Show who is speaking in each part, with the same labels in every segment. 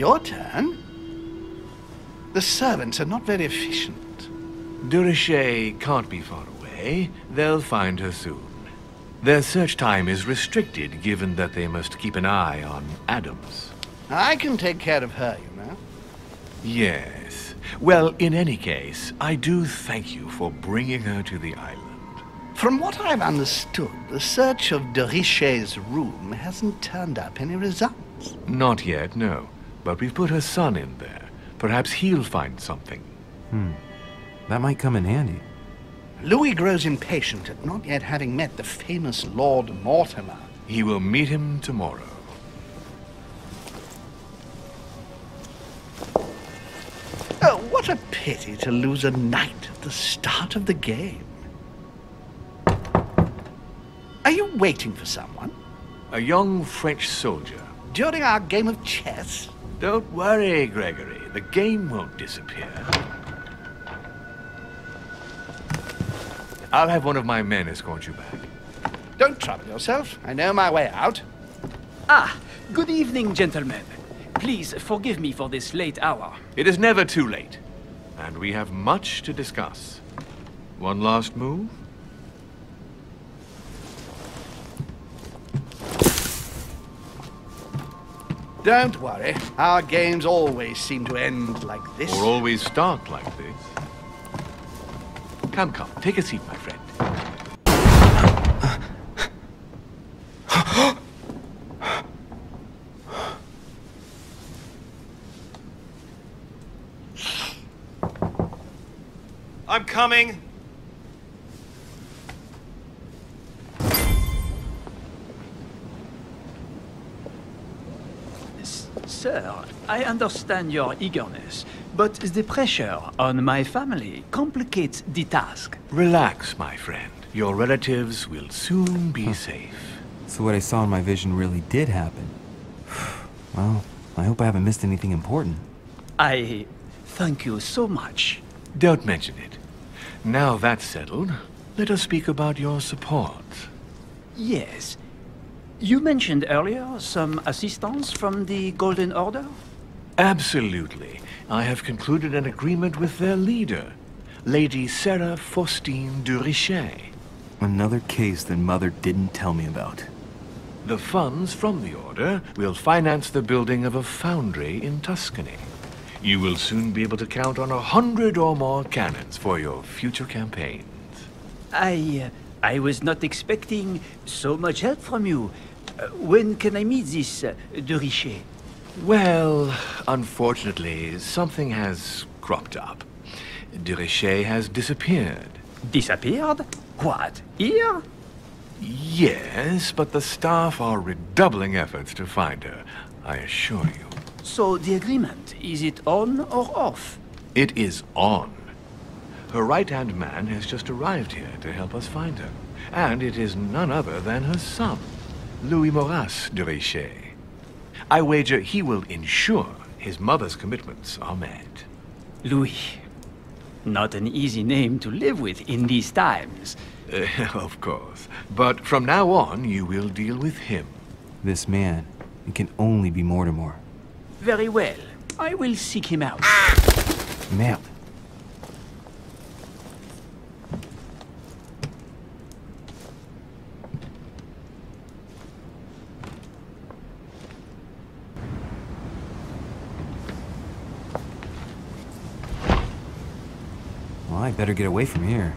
Speaker 1: Your turn? The servants are not very efficient.
Speaker 2: Durichet can't be far away. They'll find her soon. Their search time is restricted, given that they must keep an eye on Adams.
Speaker 1: I can take care of her, you know.
Speaker 2: Yes. Well, in any case, I do thank you for bringing her to the island.
Speaker 1: From what I've understood, the search of Durichet's room hasn't turned up any results.
Speaker 2: Not yet, no. But we've put her son in there. Perhaps he'll find something.
Speaker 3: That might come in handy.
Speaker 1: Louis grows impatient at not yet having met the famous Lord Mortimer.
Speaker 2: He will meet him tomorrow.
Speaker 1: Oh, what a pity to lose a knight at the start of the game. Are you waiting for someone?
Speaker 2: A young French soldier.
Speaker 1: During our game of chess?
Speaker 2: Don't worry, Gregory. The game won't disappear. I'll have one of my men escort you back.
Speaker 1: Don't trouble yourself. I know my way out.
Speaker 4: Ah, good evening, gentlemen. Please forgive me for this late hour.
Speaker 2: It is never too late. And we have much to discuss. One last move?
Speaker 1: Don't worry. Our games always seem to end like this.
Speaker 2: Or always start like this. Come, take a seat, my friend.
Speaker 5: I'm coming.
Speaker 4: Sir, I understand your eagerness, but the pressure on my family complicates the task.
Speaker 2: Relax, my friend. Your relatives will soon be safe.
Speaker 3: So what I saw in my vision really did happen. Well, I hope I haven't missed anything important.
Speaker 4: I thank you so much.
Speaker 2: Don't mention it. Now that's settled, let us speak about your support.
Speaker 4: Yes. You mentioned earlier some assistance from the Golden Order?
Speaker 2: Absolutely. I have concluded an agreement with their leader, Lady Sarah Faustine Durichet.
Speaker 3: Another case that Mother didn't tell me about.
Speaker 2: The funds from the order will finance the building of a foundry in Tuscany. You will soon be able to count on 100 or more cannons for your future campaigns.
Speaker 4: I was not expecting so much help from you. When can I meet this Durichet?
Speaker 2: Well, unfortunately, something has cropped up. Durichet has disappeared.
Speaker 4: Disappeared? What, here?
Speaker 2: Yes, but the staff are redoubling efforts to find her, I assure you.
Speaker 4: So the agreement, is it on or off?
Speaker 2: It is on. Her right-hand man has just arrived here to help us find her. And it is none other than her son, Louis Maurice Durichet. I wager he will ensure his mother's commitments are met.
Speaker 4: Louis. Not an easy name to live with in these times.
Speaker 2: Of course. But from now on, you will deal with him.
Speaker 3: This man, it can only be Mortimer.
Speaker 4: Very well. I will seek him out.
Speaker 3: Merde. Well, I better get away from here.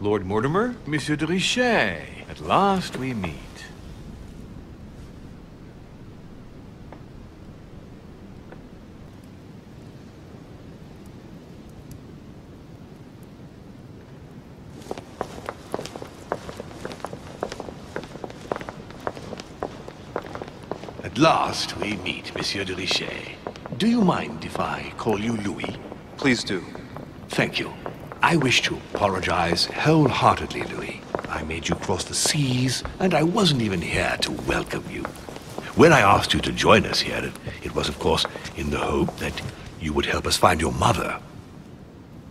Speaker 5: Lord Mortimer?
Speaker 2: Monsieur Durichet, at last we meet.
Speaker 1: At last we meet, Monsieur de Richet. Do you mind if I call you Louis?
Speaker 5: Please do.
Speaker 1: Thank you. I wish to apologize wholeheartedly, Louis. I made you cross the seas, and I wasn't even here to welcome you. When I asked you to join us here, it was, of course, in the hope that you would help us find your mother.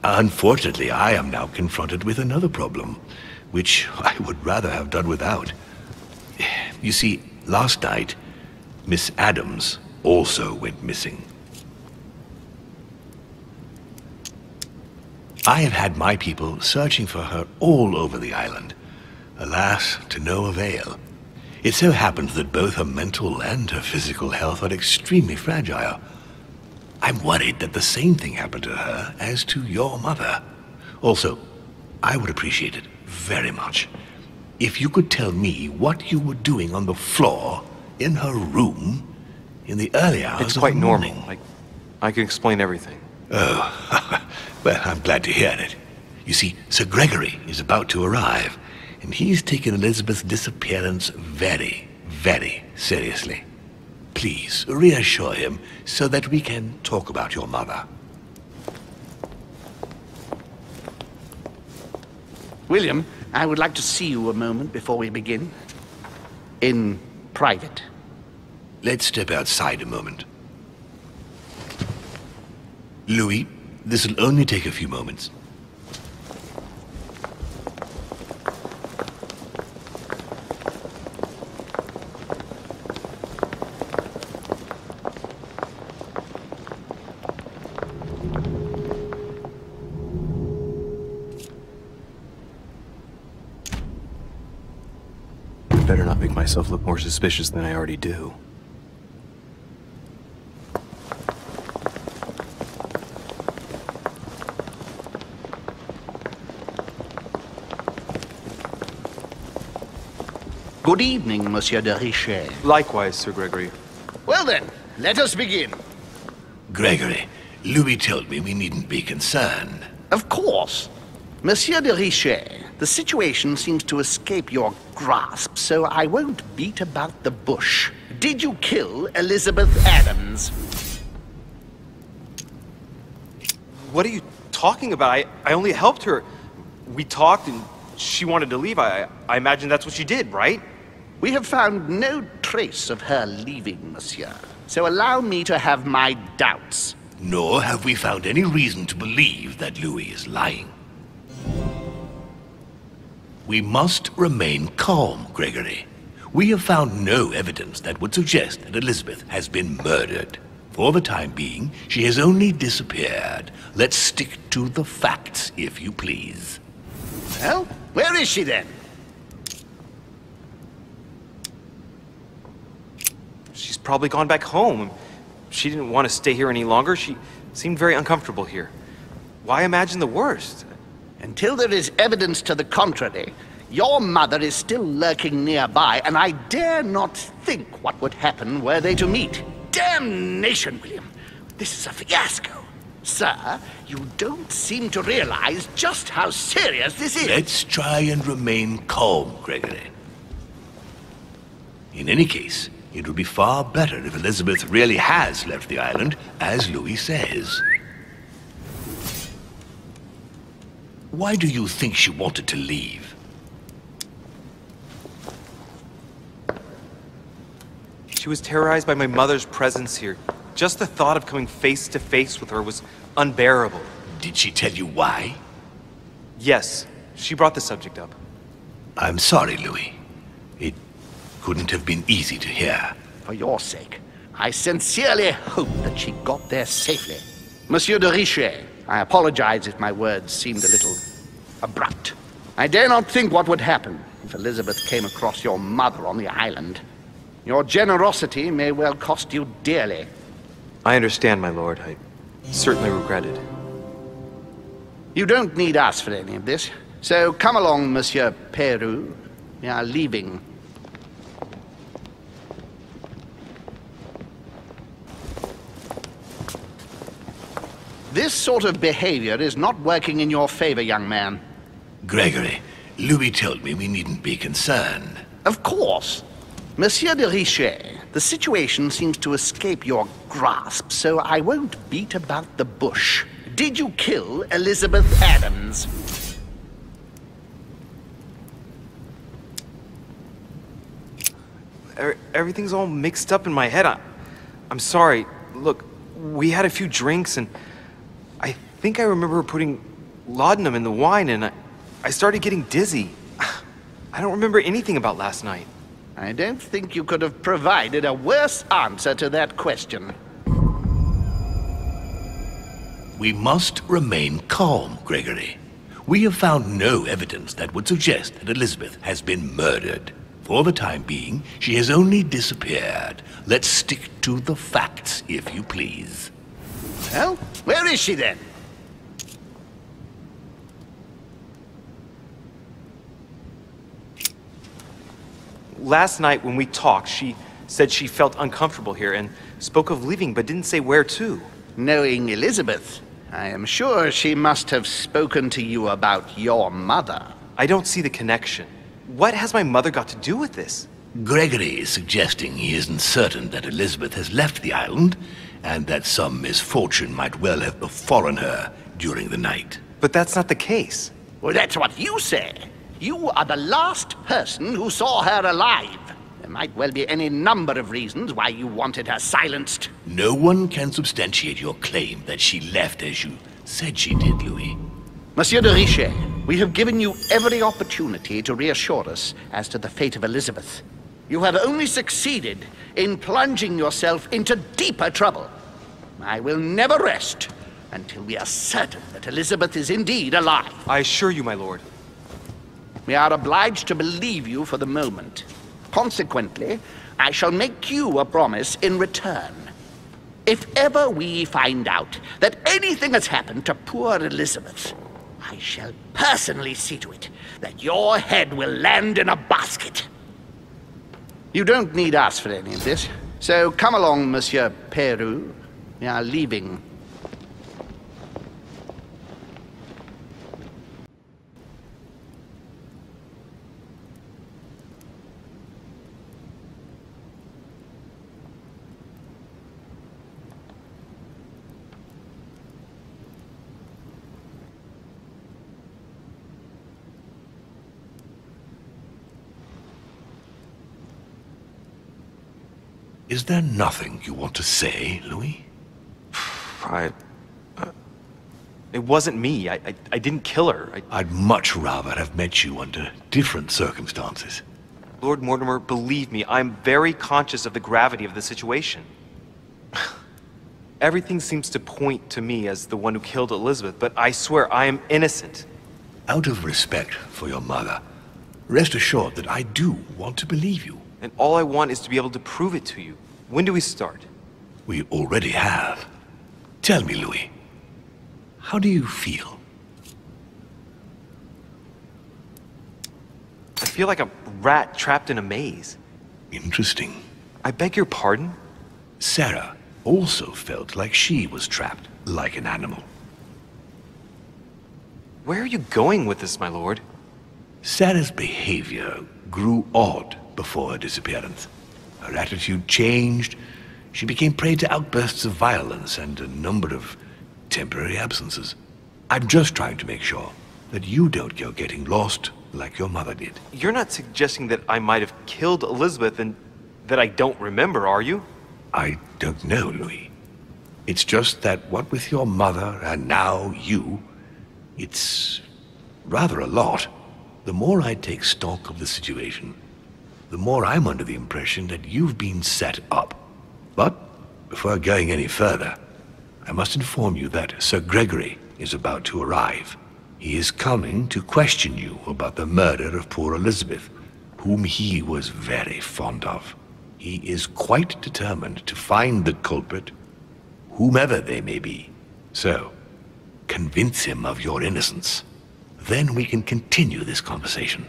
Speaker 1: Unfortunately, I am now confronted with another problem, which I would rather have done without. You see, last night, Miss Adams also went missing. I have had my people searching for her all over the island. Alas, to no avail. It so happens that both her mental and her physical health are extremely fragile. I'm worried that the same thing happened to her as to your mother. Also, I would appreciate it very much if you could tell me what you were doing on the floor in her room in the early hours
Speaker 5: It's
Speaker 1: of
Speaker 5: quite
Speaker 1: the
Speaker 5: normal.
Speaker 1: morning.
Speaker 5: I can explain everything.
Speaker 1: Oh, well, I'm glad to hear it. You see, Sir Gregory is about to arrive, and he's taken Elizabeth's disappearance very, very seriously. Please, reassure him so that we can talk about your mother.
Speaker 6: William, I would like to see you a moment before we begin. In private.
Speaker 1: Let's step outside a moment. Louis, this will only take a few moments.
Speaker 5: Better not make myself look more suspicious than I already do.
Speaker 6: Good evening, Monsieur de Richet.
Speaker 5: Likewise, Sir Gregory.
Speaker 6: Well then, let us begin.
Speaker 1: Gregory, Louis told me we needn't be concerned.
Speaker 6: Of course. Monsieur de Richet, the situation seems to escape your grasp, so I won't beat about the bush. Did you kill Elizabeth Adams?
Speaker 5: What are you talking about? I only helped her. We talked and she wanted to leave. I imagine that's what she did, right?
Speaker 6: We have found no trace of her leaving, monsieur. So allow me to have my doubts.
Speaker 1: Nor have we found any reason to believe that Louis is lying. We must remain calm, Gregory. We have found no evidence that would suggest that Elizabeth has been murdered. For the time being, she has only disappeared. Let's stick to the facts, if you please.
Speaker 6: Well, where is she then?
Speaker 5: She's probably gone back home. She didn't want to stay here any longer. She seemed very uncomfortable here. Why imagine the worst?
Speaker 6: Until there is evidence to the contrary, your mother is still lurking nearby, and I dare not think what would happen were they to meet. Damnation, William! This is a fiasco. Sir, you don't seem to realize just how serious this is.
Speaker 1: Let's try and remain calm, Gregory. In any case, it would be far better if Elizabeth really has left the island, as Louis says. Why do you think she wanted to leave?
Speaker 5: She was terrorized by my mother's presence here. Just the thought of coming face to face with her was unbearable.
Speaker 1: Did she tell you why?
Speaker 5: Yes, she brought the subject up.
Speaker 1: I'm sorry, Louis. It couldn't have been easy to hear.
Speaker 6: For your sake, I sincerely hope that she got there safely. Monsieur de Richet, I apologize if my words seemed a little abrupt. I dare not think what would happen if Elizabeth came across your mother on the island. Your generosity may well cost you dearly.
Speaker 5: I understand, my lord. I certainly regret it.
Speaker 6: You don't need us for any of this. So come along, Monsieur Peru. We are leaving. This sort of behavior is not working in your favor, young man.
Speaker 1: Gregory, Louis told me we needn't be concerned.
Speaker 6: Of course. Monsieur de Richet, The situation seems to escape your grasp, so I won't beat about the bush. Did you kill Elizabeth Adams?
Speaker 5: Everything's all mixed up in my head. I'm sorry. Look, we had a few drinks, and I think I remember putting laudanum in the wine, and I started getting dizzy. I don't remember anything about last night.
Speaker 6: I don't think you could have provided a worse answer to that question.
Speaker 1: We must remain calm, Gregory. We have found no evidence that would suggest that Elizabeth has been murdered. For the time being, she has only disappeared. Let's stick to the facts, if you please.
Speaker 6: Well, where is she then?
Speaker 5: Last night when we talked, she said she felt uncomfortable here and spoke of leaving, but didn't say where to.
Speaker 6: Knowing Elizabeth, I am sure she must have spoken to you about your mother.
Speaker 5: I don't see the connection. What has my mother got to do with this?
Speaker 1: Gregory is suggesting he isn't certain that Elizabeth has left the island, and that some misfortune might well have befallen her during the night.
Speaker 5: But that's not the case.
Speaker 6: Well, that's what you say. You are the last person who saw her alive. There might well be any number of reasons why you wanted her silenced.
Speaker 1: No one can substantiate your claim that she left as you said she did, Louis.
Speaker 6: Monsieur de Richet, we have given you every opportunity to reassure us as to the fate of Elizabeth. You have only succeeded in plunging yourself into deeper trouble. I will never rest until we are certain that Elizabeth is indeed alive.
Speaker 5: I assure you, my lord.
Speaker 6: We are obliged to believe you for the moment. Consequently, I shall make you a promise in return. If ever we find out that anything has happened to poor Elizabeth, I shall personally see to it that your head will land in a basket. You don't need us for any of this. So come along, Monsieur Peru. We are leaving.
Speaker 1: Is there nothing you want to say, Louis?
Speaker 5: It wasn't me. I didn't kill her.
Speaker 1: I'd much rather have met you under different circumstances.
Speaker 5: Lord Mortimer, believe me, I'm very conscious of the gravity of the situation. Everything seems to point to me as the one who killed Elizabeth, but I swear I am innocent.
Speaker 1: Out of respect for your mother, rest assured that I do want to believe you.
Speaker 5: And all I want is to be able to prove it to you. When do we start?
Speaker 1: We already have. Tell me, Louis, how do you feel?
Speaker 5: I feel like a rat trapped in a maze.
Speaker 1: Interesting.
Speaker 5: I beg your pardon?
Speaker 1: Sarah also felt like she was trapped, like an animal.
Speaker 5: Where are you going with this, my lord?
Speaker 1: Sarah's behavior grew odd before her disappearance. Her attitude changed. She became prey to outbursts of violence and a number of temporary absences. I'm just trying to make sure that you don't go getting lost like your mother did.
Speaker 5: You're not suggesting that I might have killed Elizabeth and that I don't remember, are you?
Speaker 1: I don't know, Louis. It's just that what with your mother and now you, it's rather a lot. The more I take stock of the situation, the more I'm under the impression that you've been set up. But before going any further, I must inform you that Sir Gregory is about to arrive. He is coming to question you about the murder of poor Elizabeth, whom he was very fond of. He is quite determined to find the culprit, whomever they may be. So, convince him of your innocence. Then we can continue this conversation.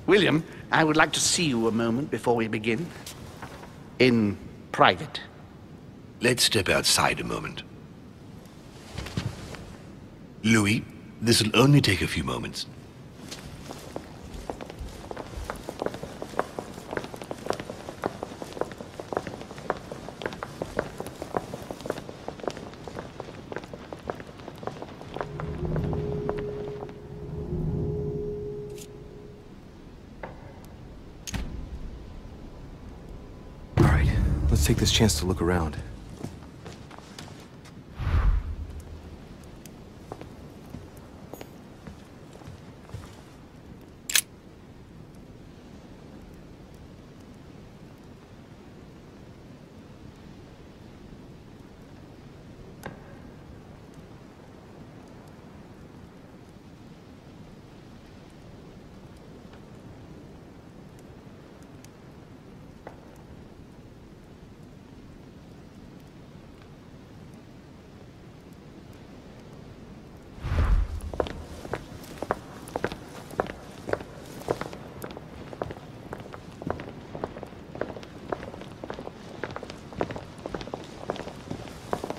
Speaker 6: William, I would like to see you a moment before we begin. In private.
Speaker 1: Let's step outside a moment. Louis, this will only take a few moments.
Speaker 5: Let's take this chance to look around.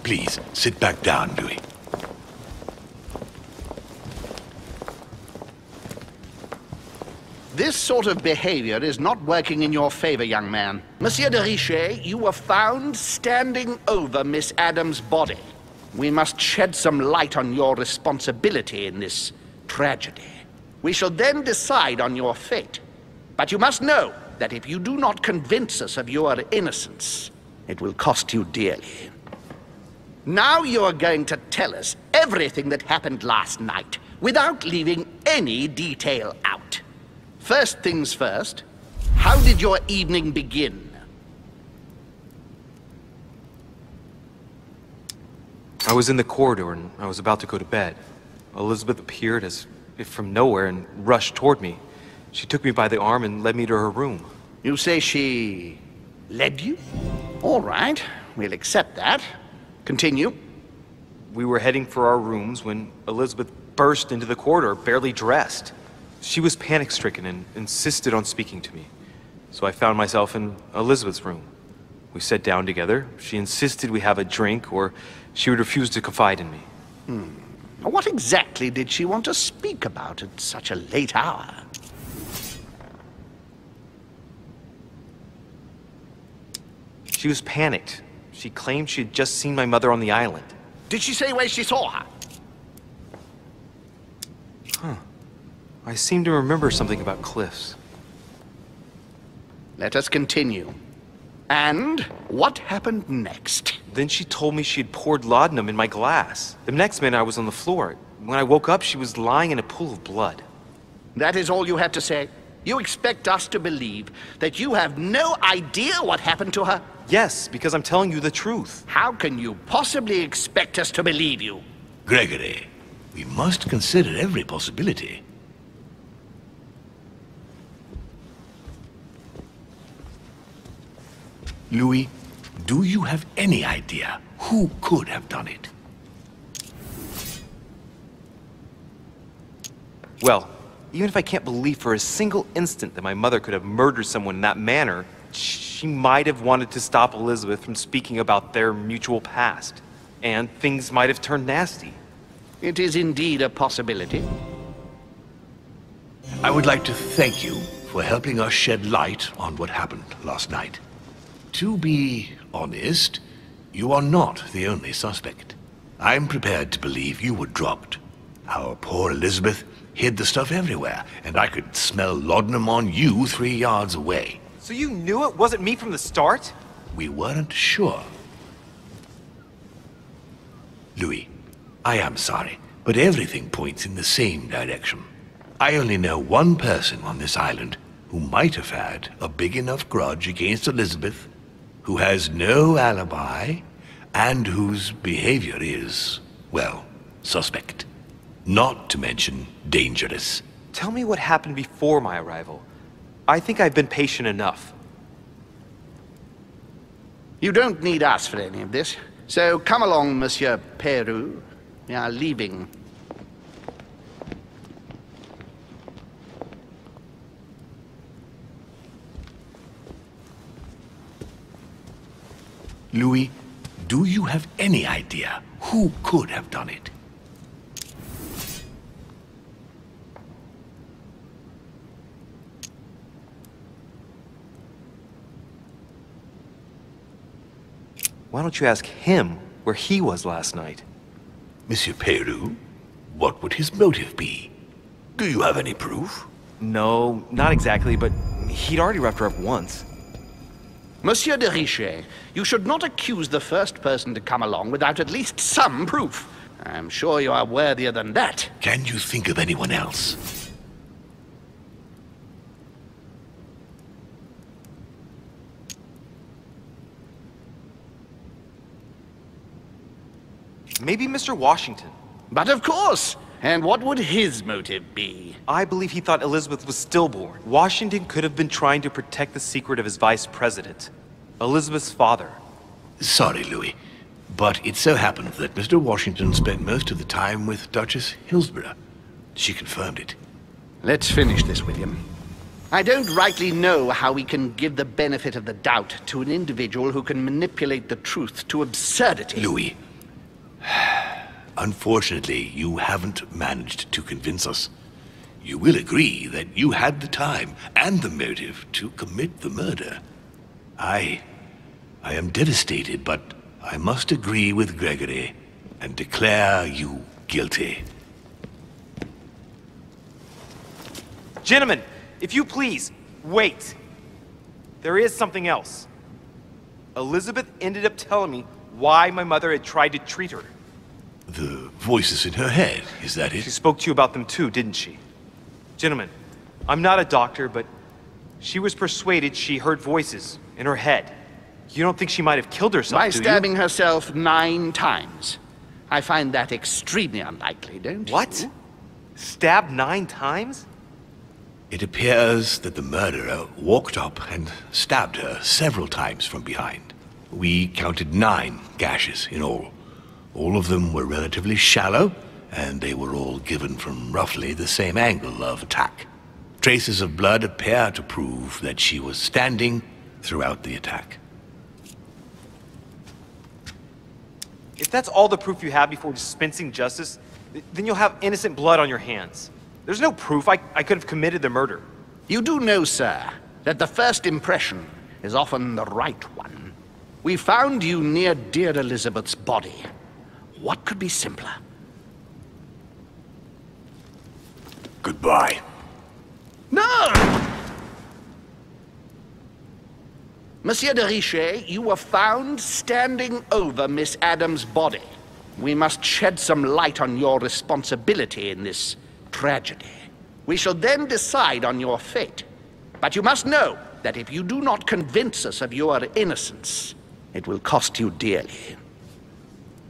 Speaker 1: Please, sit back down, Louis.
Speaker 6: This sort of behavior is not working in your favor, young man. Monsieur de Richet, you were found standing over Miss Adams' body. We must shed some light on your responsibility in this tragedy. We shall then decide on your fate. But you must know that if you do not convince us of your innocence, it will cost you dearly. Now you are going to tell us everything that happened last night, without leaving any detail out. First things first, how did your evening begin?
Speaker 5: I was in the corridor and I was about to go to bed. Elizabeth appeared as if from nowhere and rushed toward me. She took me by the arm and led me to her room.
Speaker 6: You say she led you? All right, we'll accept that. Continue.
Speaker 5: We were heading for our rooms when Elizabeth burst into the corridor, barely dressed. She was panic-stricken and insisted on speaking to me. So I found myself in Elizabeth's room. We sat down together. She insisted we have a drink or she would refuse to confide in me.
Speaker 6: What exactly did she want to speak about at such a late hour?
Speaker 5: She was panicked. She claimed she had just seen my mother on the island.
Speaker 6: Did she say where she saw her?
Speaker 5: I seem to remember something about cliffs.
Speaker 6: Let us continue. And what happened next?
Speaker 5: Then she told me she had poured laudanum in my glass. The next minute I was on the floor. When I woke up, she was lying in a pool of blood.
Speaker 6: That is all you had to say? You expect us to believe that you have no idea what happened to her?
Speaker 5: Yes, because I'm telling you the truth.
Speaker 6: How can you possibly expect us to believe you?
Speaker 1: Gregory, we must consider every possibility. Louis, do you have any idea who could have done it?
Speaker 5: Well, even if I can't believe for a single instant that my mother could have murdered someone in that manner, she might have wanted to stop Elizabeth from speaking about their mutual past. And things might have turned nasty.
Speaker 6: It is indeed a possibility.
Speaker 1: I would like to thank you for helping us shed light on what happened last night. To be honest, you are not the only suspect. I'm prepared to believe you were drugged. Our poor Elizabeth hid the stuff everywhere, and I could smell laudanum on you 3 yards away.
Speaker 5: So you knew it wasn't me from the start?
Speaker 1: We weren't sure. Louis, I am sorry, but everything points in the same direction. I only know one person on this island who might have had a big enough grudge against Elizabeth, who has no alibi, and whose behavior is, well, suspect. Not to mention dangerous.
Speaker 5: Tell me what happened before my arrival. I think I've been patient enough.
Speaker 6: You don't need us for any of this. So come along, Monsieur Peru. We are leaving.
Speaker 1: Louis, do you have any idea who could have done it?
Speaker 5: Why don't you ask him where he was last night?
Speaker 1: Monsieur Peru, what would his motive be? Do you have any proof?
Speaker 5: No, not exactly, but he'd already roughed her up once.
Speaker 6: Monsieur de Richet, you should not accuse the first person to come along without at least some proof. I'm sure you are worthier than that.
Speaker 1: Can you think of anyone else?
Speaker 5: Maybe Mr. Washington.
Speaker 6: But of course! And what would his motive be?
Speaker 5: I believe he thought Elizabeth was stillborn. Washington could have been trying to protect the secret of his vice president, Elizabeth's father.
Speaker 1: Sorry, Louis, but it so happened that Mr. Washington spent most of the time with Duchess Hillsborough. She confirmed it.
Speaker 6: Let's finish this, William. I don't rightly know how we can give the benefit of the doubt to an individual who can manipulate the truth to absurdity.
Speaker 1: Louis, unfortunately, you haven't managed to convince us. You will agree that you had the time and the motive to commit the murder. I am devastated, but I must agree with Gregory and declare you guilty.
Speaker 5: Gentlemen, if you please, wait. There is something else. Elizabeth ended up telling me why my mother had tried to treat her.
Speaker 1: The voices in her head, is that
Speaker 5: She
Speaker 1: it?
Speaker 5: spoke to you about them too, didn't she? Gentlemen, I'm not a doctor, but she was persuaded she heard voices in her head. You don't think she might have killed herself,
Speaker 6: By
Speaker 5: do you?
Speaker 6: stabbing herself 9 times. I find that extremely unlikely, don't you?
Speaker 5: What? Stabbed 9 times?
Speaker 1: It appears that the murderer walked up and stabbed her several times from behind. We counted 9 gashes in all. All of them were relatively shallow, and they were all given from roughly the same angle of attack. Traces of blood appear to prove that she was standing throughout the attack.
Speaker 5: If that's all the proof you have before dispensing justice, then you'll have innocent blood on your hands. There's no proof I could have committed the murder.
Speaker 6: You do know, sir, that the first impression is often the right one. We found you near dear Elizabeth's body. What could be simpler?
Speaker 1: Goodbye.
Speaker 6: No! Monsieur de Richet, you were found standing over Miss Adams' body. We must shed some light on your responsibility in this tragedy. We shall then decide on your fate. But you must know that if you do not convince us of your innocence, it will cost you dearly.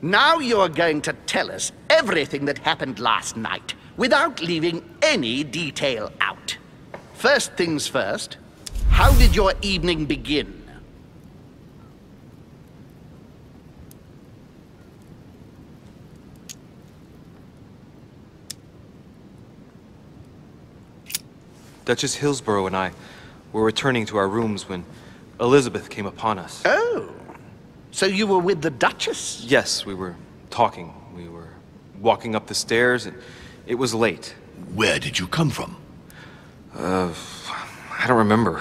Speaker 6: Now you are going to tell us everything that happened last night, without leaving any detail out. First things first, how did your evening begin?
Speaker 5: Duchess Hillsborough and I were returning to our rooms when Elizabeth came upon us.
Speaker 6: Oh, so you were with the Duchess?
Speaker 5: Yes, we were talking. We were walking up the stairs, and it was late.
Speaker 1: Where did you come from?
Speaker 5: I don't remember.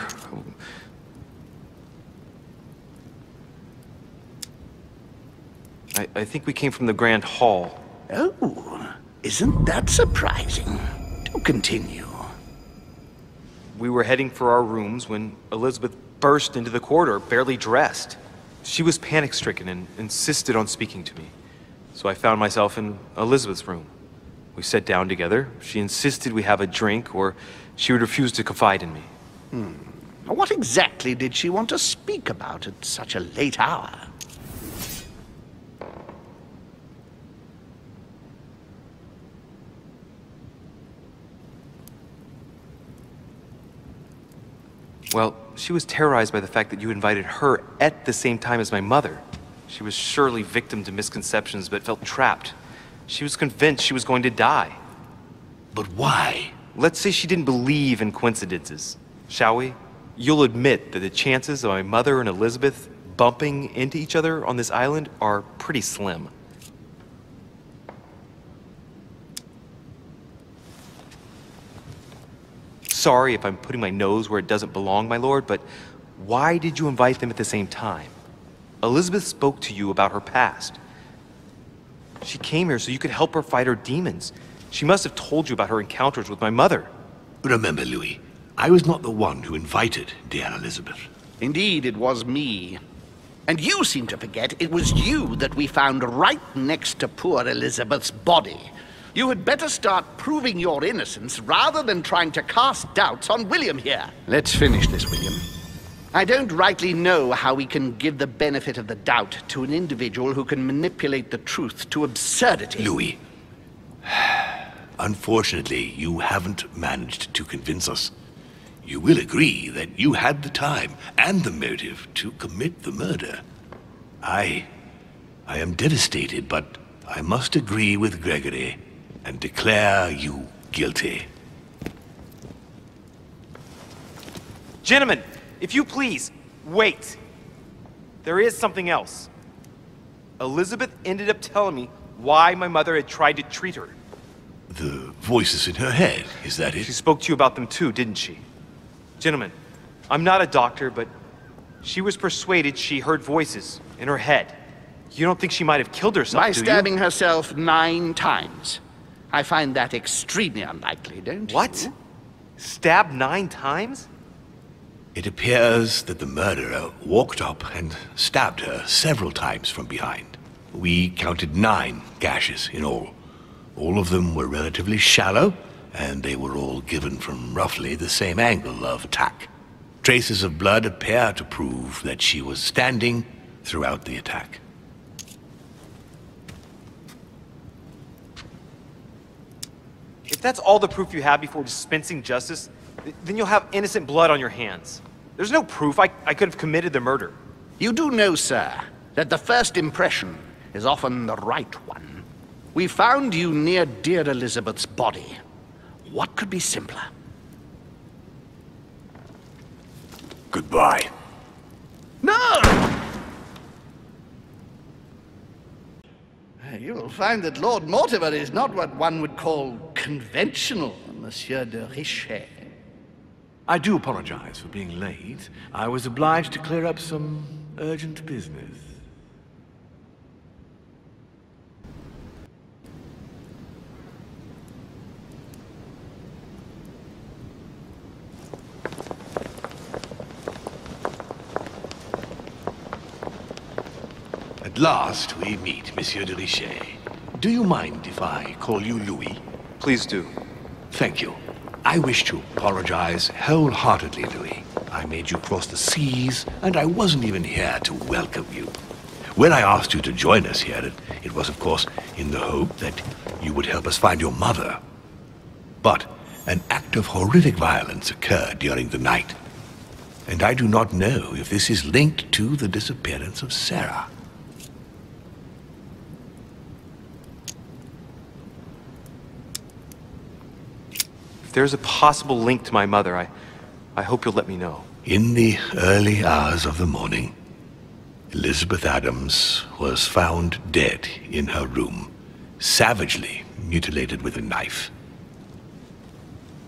Speaker 5: I think we came from the Grand Hall.
Speaker 6: Oh, isn't that surprising? Do continue.
Speaker 5: We were heading for our rooms when Elizabeth burst into the corridor, barely dressed. She was panic-stricken and insisted on speaking to me. So I found myself in Elizabeth's room. We sat down together. She insisted we have a drink, or she would refuse to confide in me.
Speaker 6: What exactly did she want to speak about at such a late hour?
Speaker 5: Well, she was terrorized by the fact that you invited her at the same time as my mother. She was surely victim to misconceptions, but felt trapped. She was convinced she was going to die.
Speaker 1: But why?
Speaker 5: Let's say she didn't believe in coincidences, shall we? You'll admit that the chances of my mother and Elizabeth bumping into each other on this island are pretty slim. Sorry if I'm putting my nose where it doesn't belong, my lord, but why did you invite them at the same time? Elizabeth spoke to you about her past. She came here so you could help her fight her demons. She must have told you about her encounters with my mother.
Speaker 1: Remember, Louis, I was not the one who invited dear Elizabeth.
Speaker 6: Indeed, it was me. And you seem to forget it was you that we found right next to poor Elizabeth's body. You had better start proving your innocence rather than trying to cast doubts on William here. Let's finish this, William. I don't rightly know how we can give the benefit of the doubt to an individual who can manipulate the truth to absurdity.
Speaker 1: Louis, unfortunately, you haven't managed to convince us. You will agree that you had the time and the motive to commit the murder. I am devastated, but I must agree with Gregory and declare you guilty.
Speaker 5: Gentlemen, if you please, wait. There is something else. Elizabeth ended up telling me why my mother had tried to treat her.
Speaker 1: The voices in her head, is that it?
Speaker 5: She spoke to you about them too, didn't she? Gentlemen, I'm not a doctor, but she was persuaded she heard voices in her head. You don't think she might have killed herself,
Speaker 6: By
Speaker 5: do you?
Speaker 6: stabbing herself 9 times. I find that extremely unlikely, don't you?
Speaker 5: What? Stabbed 9 times?
Speaker 1: It appears that the murderer walked up and stabbed her several times from behind. We counted 9 gashes in all. All of them were relatively shallow, and they were all given from roughly the same angle of attack. Traces of blood appear to prove that she was standing throughout the attack.
Speaker 5: If that's all the proof you have before dispensing justice, then you'll have innocent blood on your hands. There's no proof I could have committed the murder.
Speaker 6: You do know, sir, that the first impression is often the right one. We found you near dear Elizabeth's body. What could be simpler?
Speaker 1: Goodbye.
Speaker 6: No! You'll find that Lord Mortimer is not what one would call conventional, Monsieur de Richet.
Speaker 2: I do apologize for being late. I was obliged to clear up some urgent business.
Speaker 1: At last we meet, Monsieur de Richet. Do you mind if I call you Louis?
Speaker 5: Please do.
Speaker 1: Thank you. I wish to apologize wholeheartedly, Louis. I made you cross the seas, and I wasn't even here to welcome you. When I asked you to join us here, it was, of course, in the hope that you would help us find your mother. But an act of horrific violence occurred during the night, and I do not know if this is linked to the disappearance of Sarah.
Speaker 5: If there's a possible link to my mother, I hope you'll let me know.
Speaker 1: In the early hours of the morning, Elizabeth Adams was found dead in her room, savagely mutilated with a knife.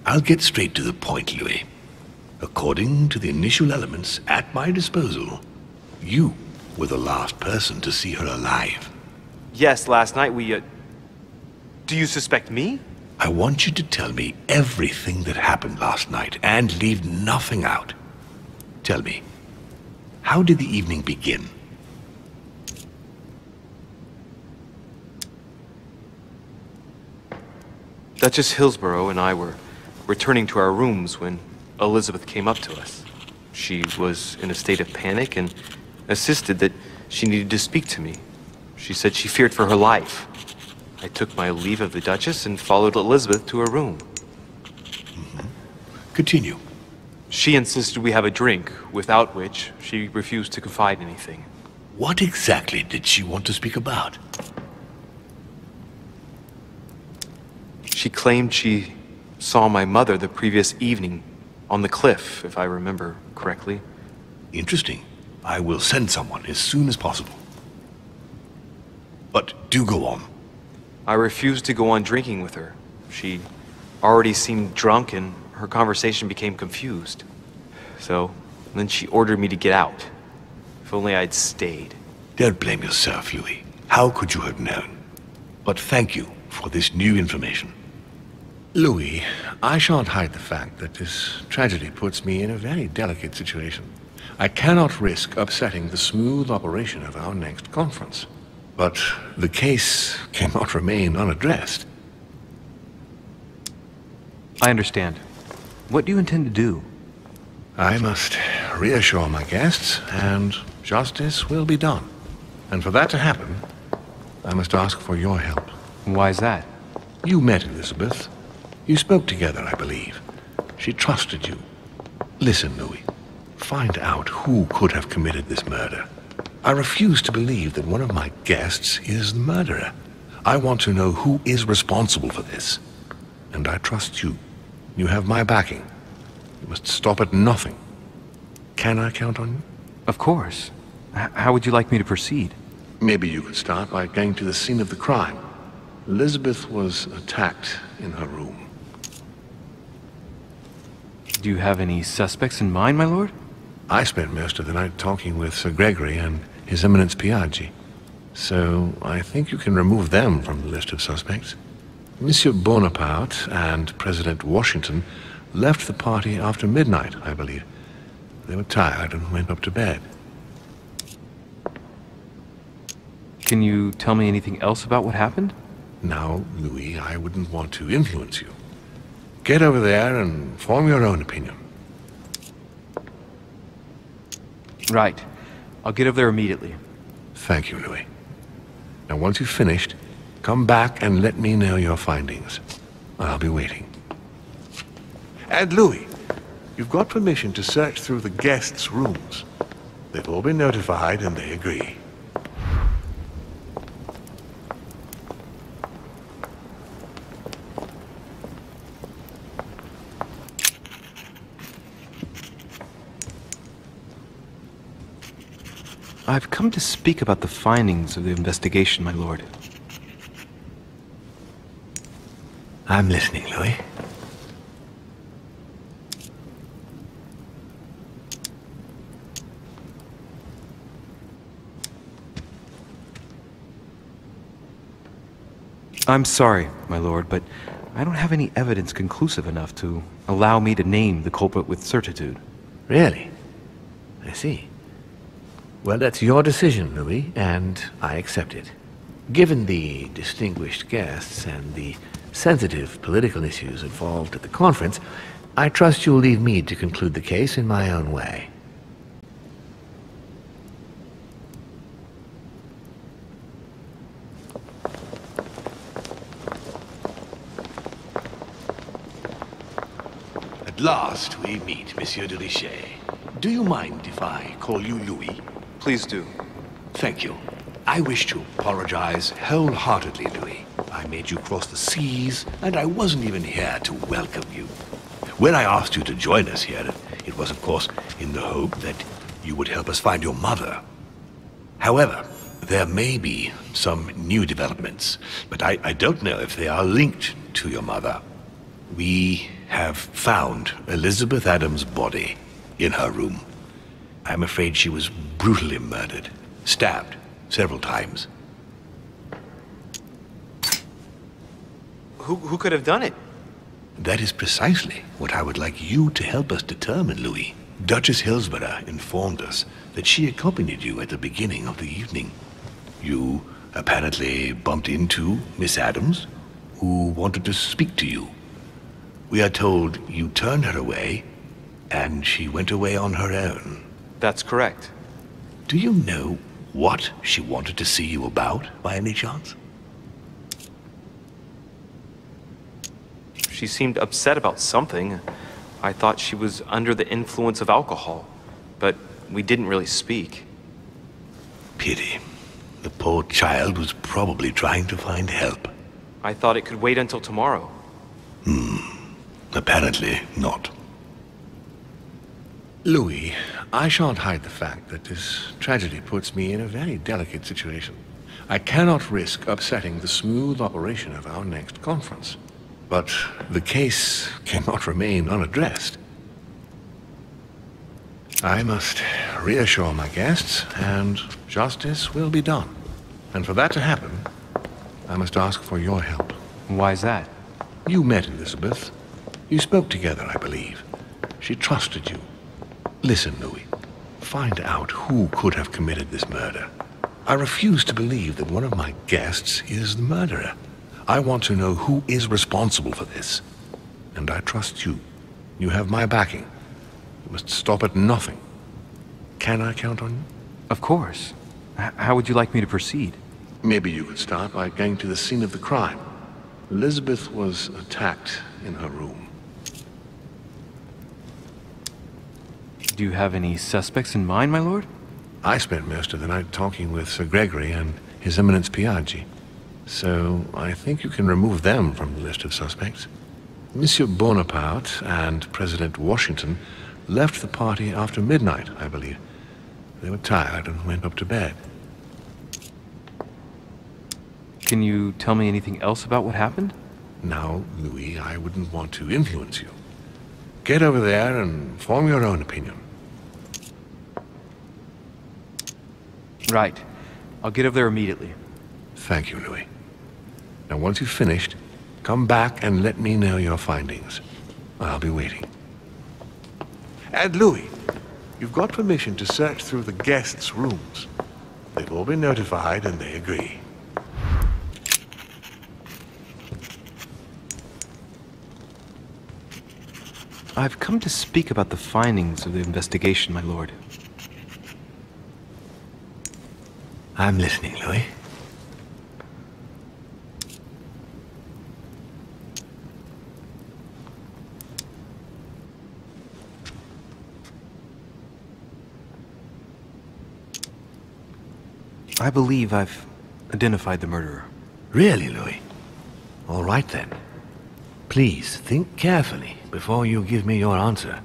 Speaker 1: I'll get straight to the point, Louis. According to the initial elements at my disposal, you were the last person to see her alive.
Speaker 5: Yes, last night we, Do you suspect me?
Speaker 1: I want you to tell me everything that happened last night and leave nothing out. Tell me, how did the evening begin?
Speaker 5: Duchess Hillsborough and I were returning to our rooms when Elizabeth came up to us. She was in a state of panic and insisted that she needed to speak to me. She said she feared for her life. I took my leave of the Duchess and followed Elizabeth to her room.
Speaker 1: Continue.
Speaker 5: She insisted we have a drink, without which she refused to confide anything.
Speaker 1: What exactly did she want to speak about?
Speaker 5: She claimed she saw my mother the previous evening on the cliff, if I remember correctly.
Speaker 1: Interesting. I will send someone as soon as possible. But do go on.
Speaker 5: I refused to go on drinking with her. She already seemed drunk and her conversation became confused. So, then she ordered me to get out. If only I'd stayed.
Speaker 1: Don't blame yourself, Louis. How could you have known? But thank you for this new information. Louis, I shan't hide the fact that this tragedy puts me in a very delicate situation. I cannot risk upsetting the smooth operation of our next conference. But the case cannot remain unaddressed.
Speaker 3: I understand. What do you intend to do?
Speaker 1: I must reassure my guests, and justice will be done. And for that to happen, I must ask for your help.
Speaker 3: Why is that?
Speaker 1: You met Elizabeth. You spoke together, I believe. She trusted you. Listen, Louis. Find out who could have committed this murder. I refuse to believe that one of my guests is the murderer. I want to know who is responsible for this. And I trust you. You have my backing. You must stop at nothing. Can I count on you?
Speaker 3: Of course. How would you like me to proceed?
Speaker 1: Maybe you could start by going to the scene of the crime. Elizabeth was attacked in her room.
Speaker 3: Do you have any suspects in mind, my lord?
Speaker 1: I spent most of the night talking with Sir Gregory and His Eminence Piaggi. So I think you can remove them from the list of suspects. Monsieur Bonaparte and President Washington left the party after midnight, I believe. They were tired and went up to bed.
Speaker 3: Can you tell me anything else about what happened?
Speaker 1: Now, Louis, I wouldn't want to influence you. Get over there and form your own opinion.
Speaker 3: Right. I'll get over there immediately.
Speaker 1: Thank you, Louis. Now, once you've finished, come back and let me know your findings. I'll be waiting. And Louis, you've got permission to search through the guests' rooms. They've all been notified and they agree.
Speaker 3: I've come to speak about the findings of the investigation, my lord.
Speaker 1: I'm listening, Louis.
Speaker 3: I'm sorry, my lord, but I don't have any evidence conclusive enough to allow me to name the culprit with certitude.
Speaker 1: Really? I see. Well, that's your decision, Louis, and I accept it. Given the distinguished guests and the sensitive political issues involved at the conference, I trust you'll leave me to conclude the case in my own way. At last we meet, Monsieur de Richet. Do you mind if I call you Louis?
Speaker 5: Please do.
Speaker 1: Thank you. I wish to apologize wholeheartedly, Louis. I made you cross the seas, and I wasn't even here to welcome you. When I asked you to join us here, it was, of course, in the hope that you would help us find your mother. However, there may be some new developments, but I don't know if they are linked to your mother. We have found Elizabeth Adams' body in her room. I'm afraid she was brutally murdered, stabbed several times.
Speaker 5: Who could have done it?
Speaker 1: That is precisely what I would like you to help us determine, Louis. Duchess Hillsborough informed us that she accompanied you at the beginning of the evening. You apparently bumped into Miss Adams, who wanted to speak to you. We are told you turned her away, and she went away on her own.
Speaker 5: That's correct.
Speaker 1: Do you know what she wanted to see you about, by any chance?
Speaker 5: She seemed upset about something. I thought she was under the influence of alcohol, but we didn't really speak.
Speaker 1: Pity. The poor child was probably trying to find help.
Speaker 5: I thought it could wait until tomorrow.
Speaker 1: Apparently not. Louis, I shan't hide the fact that this tragedy puts me in a very delicate situation. I cannot risk upsetting the smooth operation of our next conference. But the case cannot remain unaddressed. I must reassure my guests, and justice will be done. And for that to happen, I must ask for your help.
Speaker 3: Why is that?
Speaker 1: You met Elizabeth. You spoke together, I believe. She trusted you. Listen, Louis. Find out who could have committed this murder. I refuse to believe that one of my guests is the murderer. I want to know who is responsible for this. And I trust you. You have my backing. You must stop at nothing. Can I count on you?
Speaker 3: Of course. How would you like me to proceed?
Speaker 1: Maybe you could start by going to the scene of the crime. Elizabeth was attacked in her room.
Speaker 3: Do you have any suspects in mind, my lord?
Speaker 1: I spent most of the night talking with Sir Gregory and His Eminence Piaggi. So I think you can remove them from the list of suspects. Monsieur Bonaparte and President Washington left the party after midnight, I believe. They were tired and went up to bed.
Speaker 3: Can you tell me anything else about what happened?
Speaker 1: Now, Louis, I wouldn't want to influence you. Get over there and form your own opinion.
Speaker 3: Right. I'll get over there immediately.
Speaker 1: Thank you, Louis. Now, once you've finished, come back and let me know your findings. I'll be waiting. And Louis, you've got permission to search through the guests' rooms. They've all been notified and they agree.
Speaker 3: I've come to speak about the findings of the investigation, my lord.
Speaker 1: I'm listening, Louis.
Speaker 3: I believe I've identified the murderer.
Speaker 1: Really, Louis? All right, then. Please, think carefully before you give me your answer.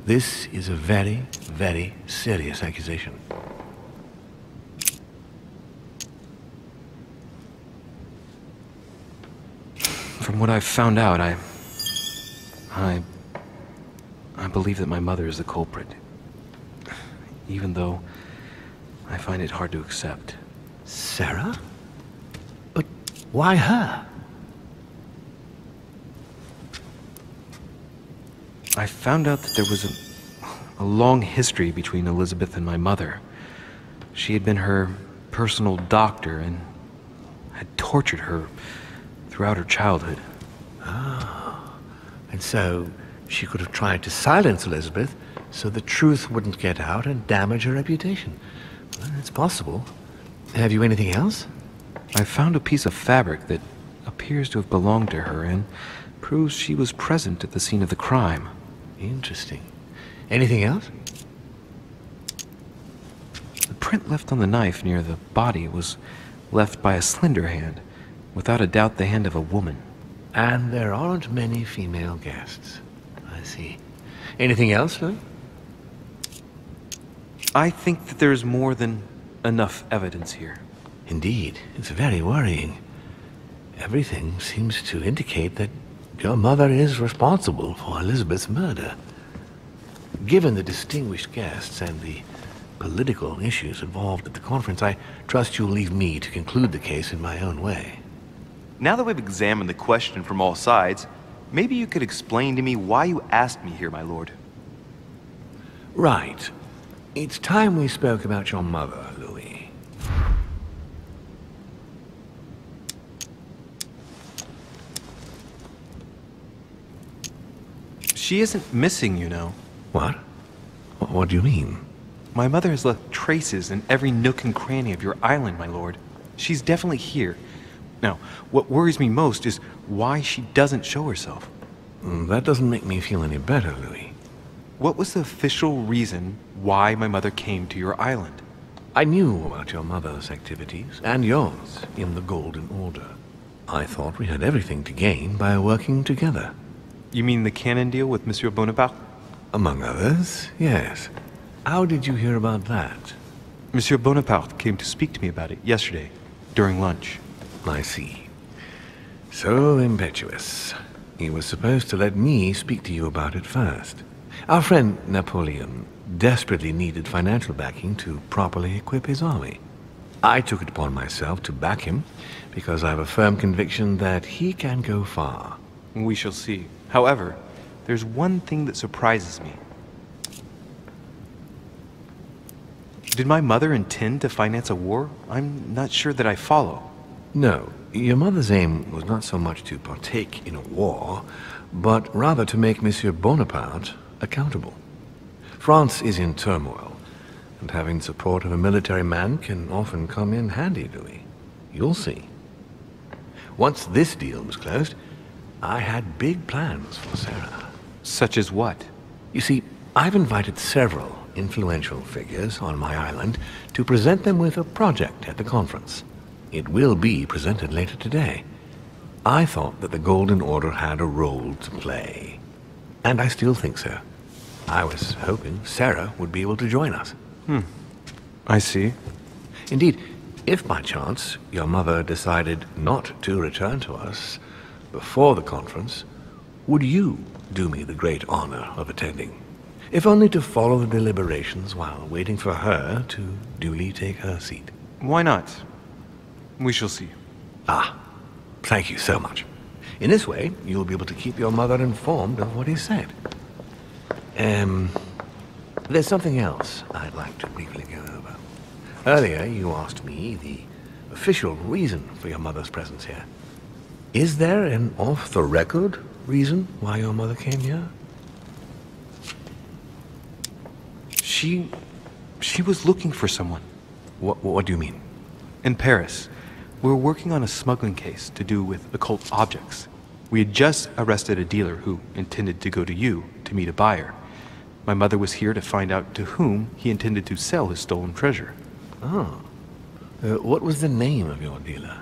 Speaker 1: This is a very, very serious accusation.
Speaker 3: From what I've found out, I believe that my mother is the culprit. Even though I find it hard to accept.
Speaker 1: Sarah? But why her?
Speaker 3: I found out that there was a long history between Elizabeth and my mother. She had been her personal doctor and had tortured her throughout her childhood.
Speaker 1: Ah, and so she could have tried to silence Elizabeth so the truth wouldn't get out and damage her reputation. Well, it's possible. Have you anything else?
Speaker 3: I found a piece of fabric that appears to have belonged to her and proves she was present at the scene of the crime.
Speaker 1: Interesting. Anything else?
Speaker 3: The print left on the knife near the body was left by a slender hand, without a doubt the hand of a woman.
Speaker 1: And there aren't many female guests. I see. Anything else, Louis?
Speaker 3: I think that there's more than enough evidence here.
Speaker 1: Indeed, it's very worrying. Everything seems to indicate that your mother is responsible for Elizabeth's murder. Given the distinguished guests and the political issues involved at the conference, I trust you'll leave me to conclude the case in my own way.
Speaker 5: Now that we've examined the question from all sides, maybe you could explain to me why you asked me here, my lord.
Speaker 1: Right. It's time we spoke about your mother, Louis.
Speaker 3: She isn't missing, you know.
Speaker 1: What? What do you mean?
Speaker 3: My mother has left traces in every nook and cranny of your island, my lord. She's definitely here. Now, what worries me most is why she doesn't show herself.
Speaker 1: That doesn't make me feel any better, Louis.
Speaker 3: What was the official reason why my mother came to your island?
Speaker 1: I knew about your mother's activities, and yours, in the Golden Order. I thought we had everything to gain by working together.
Speaker 3: You mean the cannon deal with Monsieur Bonaparte?
Speaker 1: Among others, yes. How did you hear about that?
Speaker 3: Monsieur Bonaparte came to speak to me about it yesterday, during lunch.
Speaker 1: I see. So impetuous. He was supposed to let me speak to you about it first. Our friend Napoleon desperately needed financial backing to properly equip his army. I took it upon myself to back him because I have a firm conviction that he can go far.
Speaker 3: We shall see. However, there's one thing that surprises me. Did my mother intend to finance a war? I'm not sure that I follow.
Speaker 2: No, your mother's aim was not so much to partake in a war, but rather to make Monsieur Bonaparte accountable. France is in turmoil, and having the support of a military man can often come in handy, Louis. You'll see. Once this deal was closed, I had big plans for Sarah.
Speaker 3: Such as what?
Speaker 2: You see, I've invited several influential figures on my island to present them with a project at the conference. It will be presented later today. I thought that the Golden Order had a role to play. And I still think so. I was hoping Sarah would be able to join us.
Speaker 3: I see.
Speaker 2: Indeed, if by chance your mother decided not to return to us before the conference, would you do me the great honor of attending? If only to follow the deliberations while waiting for her to duly take her seat.
Speaker 3: Why not? We shall see.
Speaker 2: Ah, thank you so much. In this way, you'll be able to keep your mother informed of what is said. There's something else I'd like to briefly go over. Earlier, you asked me the official reason for your mother's presence here. Is there an off-the-record reason why your mother came here?
Speaker 3: She was looking for someone.
Speaker 2: What do you mean?
Speaker 3: In Paris, we were working on a smuggling case to do with occult objects. We had just arrested a dealer who intended to go to you to meet a buyer. My mother was here to find out to whom he intended to sell his stolen treasure.
Speaker 2: Oh. What was the name of your dealer?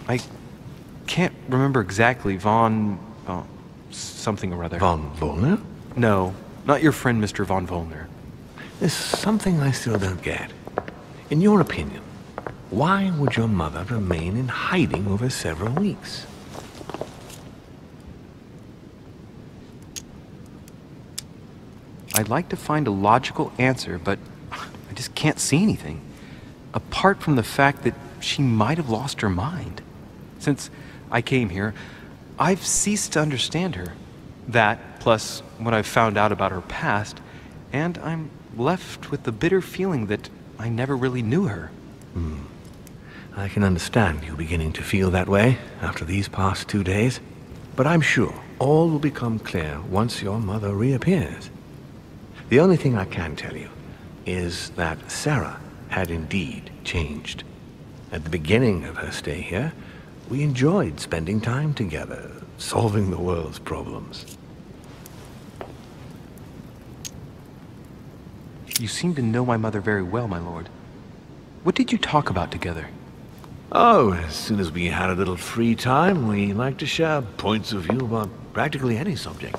Speaker 3: I can't remember exactly. Something or other.
Speaker 2: Von Wollner?
Speaker 3: No, not your friend, Mr. Von Wollner.
Speaker 2: There's something I still don't get. In your opinion, why would your mother remain in hiding over several weeks?
Speaker 3: I'd like to find a logical answer, but I just can't see anything. Apart from the fact that she might have lost her mind. Since I came here, I've ceased to understand her. That, plus what I've found out about her past, and I'm left with the bitter feeling that I never really knew her.
Speaker 2: I can understand you beginning to feel that way after these past 2 days, but I'm sure all will become clear once your mother reappears. The only thing I can tell you is that Sarah had indeed changed. At the beginning of her stay here, we enjoyed spending time together, solving the world's problems.
Speaker 3: You seem to know my mother very well, my lord. What did you talk about together?
Speaker 2: Oh, as soon as we had a little free time, we liked to share points of view about practically any subject.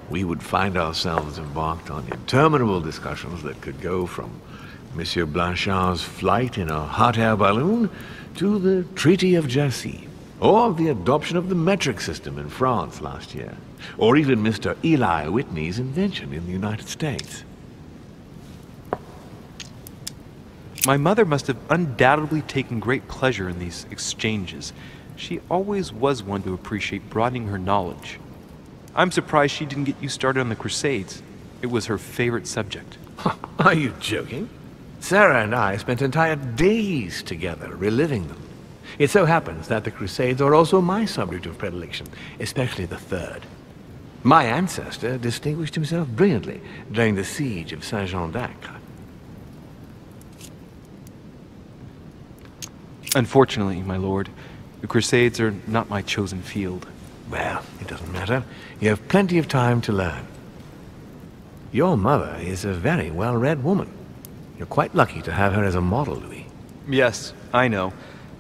Speaker 2: We would find ourselves embarked on interminable discussions that could go from Monsieur Blanchard's flight in a hot air balloon to the Treaty of Jassy, or the adoption of the metric system in France last year, or even Mr. Eli Whitney's invention in the United States.
Speaker 3: My mother must have undoubtedly taken great pleasure in these exchanges. She always was one to appreciate broadening her knowledge. I'm surprised she didn't get you started on the Crusades. It was her favorite subject.
Speaker 2: Are you joking? Sarah and I spent entire days together reliving them. It so happens that the Crusades are also my subject of predilection, especially the third. My ancestor distinguished himself brilliantly during the siege of Saint-Jean d'Acre.
Speaker 3: Unfortunately, my lord, the Crusades are not my chosen field.
Speaker 2: Well, it doesn't matter. You have plenty of time to learn. Your mother is a very well-read woman. You're quite lucky to have her as a model, Louis.
Speaker 3: Yes, I know,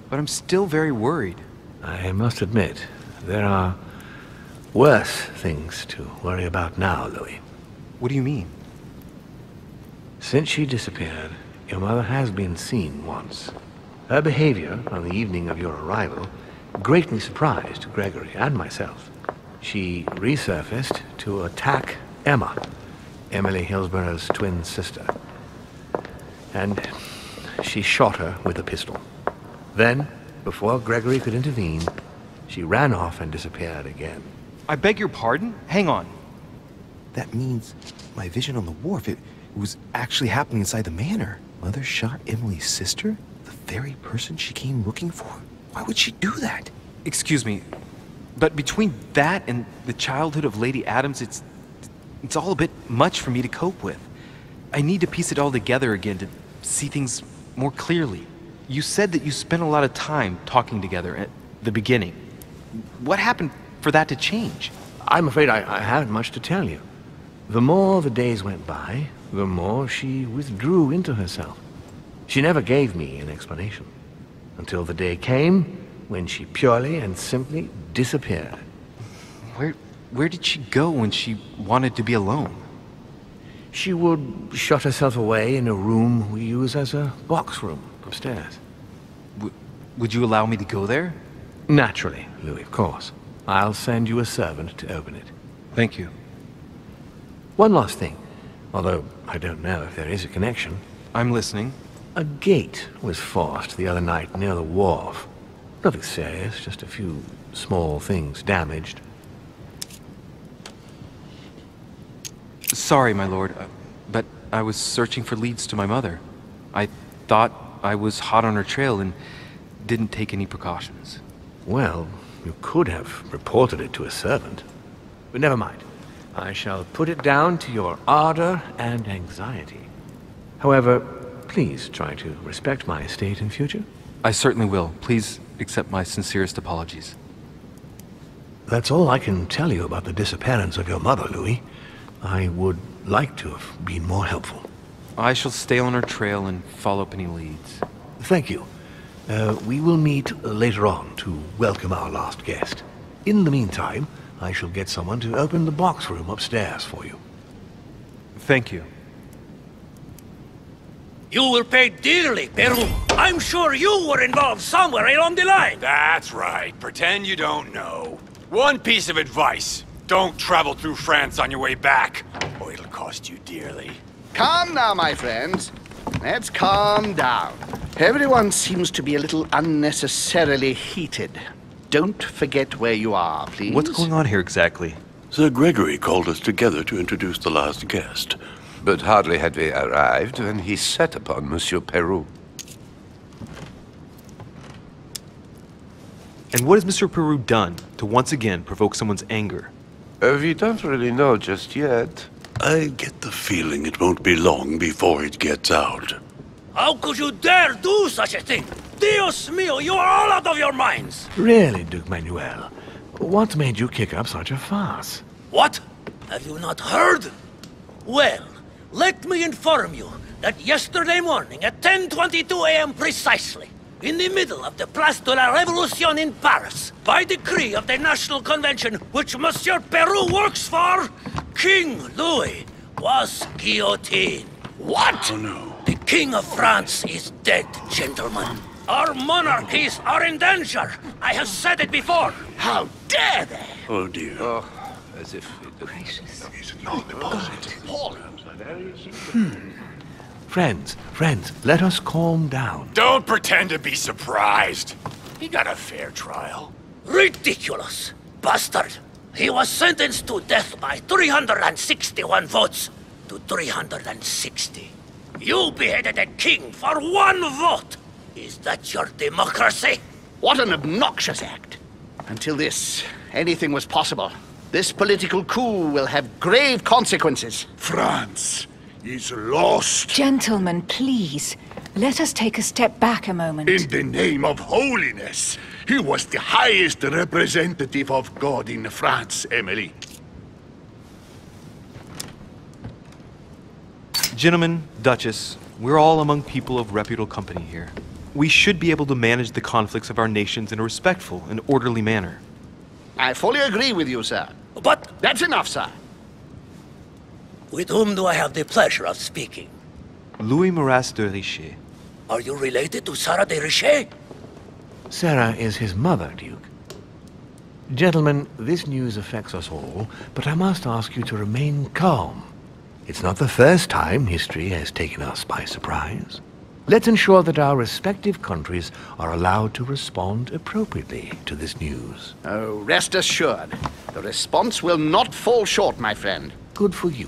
Speaker 3: but I'm still very worried.
Speaker 2: I must admit, there are worse things to worry about now, Louis.
Speaker 3: What do you mean?
Speaker 2: Since she disappeared, your mother has been seen once. Her behavior on the evening of your arrival greatly surprised Gregory and myself. She resurfaced to attack Emma, Emily Hillsborough's twin sister. And she shot her with a pistol. Then, before Gregory could intervene, she ran off and disappeared again.
Speaker 5: I beg your pardon? Hang on.
Speaker 7: That means my vision on the wharf, it was actually happening inside the manor. Mother shot Emily's sister? The very person she came looking for? Why would she do that?
Speaker 5: Excuse me, but between that and the childhood of Lady Adams, it's all a bit much for me to cope with. I need to piece it all together again to see things more clearly. You said that you spent a lot of time talking together at the beginning. What happened for that to change?
Speaker 2: I'm afraid I haven't much to tell you. The more the days went by, the more she withdrew into herself. She never gave me an explanation, until the day came when she purely and simply disappeared.
Speaker 5: Where did she go when she wanted to be alone?
Speaker 2: She would shut herself away in a room we use as a box room upstairs.
Speaker 5: Would you allow me to go there?
Speaker 2: Naturally, Louis, of course. I'll send you a servant to open it.
Speaker 5: Thank you.
Speaker 2: One last thing, although I don't know if there is a connection.
Speaker 5: I'm listening.
Speaker 2: A gate was forced the other night near the wharf. Nothing serious, just a few small things damaged.
Speaker 5: Sorry, my lord, but I was searching for leads to my mother. I thought I was hot on her trail and didn't take any precautions.
Speaker 2: Well, you could have reported it to a servant. But never mind. I shall put it down to your ardor and anxiety. However, please try to respect my estate in future.
Speaker 5: I certainly will. Please accept my sincerest apologies.
Speaker 1: That's all I can tell you about the disappearance of your mother, Louis. I would like to have been more helpful.
Speaker 5: I shall stay on her trail and follow up any leads.
Speaker 1: Thank you. We will meet later on to welcome our last guest. In the meantime, I shall get someone to open the box room upstairs for you.
Speaker 5: Thank you.
Speaker 8: You will pay dearly, Peru. I'm sure you were involved somewhere along the line.
Speaker 9: That's right. Pretend you don't know. One piece of advice. Don't travel through France on your way back, or it'll cost you dearly.
Speaker 6: Calm now, my friends. Let's calm down. Everyone seems to be a little unnecessarily heated. Don't forget where you are, please.
Speaker 5: What's going on here exactly?
Speaker 10: Sir Gregory called us together to introduce the last guest.
Speaker 11: But hardly had we arrived when he set upon Monsieur Peru.
Speaker 5: And what has Mr. Peru done to once again provoke someone's anger?
Speaker 11: We don't really know just yet.
Speaker 10: I get the feeling it won't be long before it gets out.
Speaker 8: How could you dare do such a thing? Dios mío, you are all out of your minds!
Speaker 1: Really, Duke Manuel? What made you kick up such a fuss?
Speaker 8: What? Have you not heard? Well, let me inform you that yesterday morning at 10:22 a.m. precisely, in the middle of the Place de la Révolution in Paris, by decree of the National Convention which Monsieur Peru works for, King Louis was guillotined.
Speaker 10: What? Oh, no.
Speaker 8: The King of France is dead, gentlemen. Our monarchies are in danger. I have said it before. How dare they?
Speaker 10: Oh, dear.
Speaker 11: Oh, as if it...
Speaker 8: Gracious.
Speaker 10: It's not possible.
Speaker 1: Friends, let us calm down.
Speaker 9: Don't pretend to be surprised. He got a fair trial.
Speaker 8: Ridiculous. Bastard. He was sentenced to death by 361 votes to 360. You beheaded a king for one vote. Is that your democracy?
Speaker 6: What an obnoxious act. Until anything was possible. This political coup will have grave consequences.
Speaker 9: France is lost.
Speaker 12: Gentlemen, please. Let us take a step back a moment.
Speaker 9: In the name of holiness. He was the highest representative of God in France, Emily.
Speaker 5: Gentlemen, Duchess, we're all among people of reputable company here. We should be able to manage the conflicts of our nations in a respectful and orderly manner.
Speaker 6: I fully agree with you, sir.
Speaker 8: But
Speaker 6: That's enough, sir.
Speaker 8: with whom do I have the pleasure of speaking?
Speaker 5: Louis Moras de Richet.
Speaker 8: Are you related to Sarah de Richet?
Speaker 1: Sarah is his mother, Duke. Gentlemen, this news affects us all, but I must ask you to remain calm. It's not the first time history has taken us by surprise. Let's ensure that our respective countries are allowed to respond appropriately to this news.
Speaker 6: Oh, rest assured, the response will not fall short, my friend.
Speaker 1: Good for you.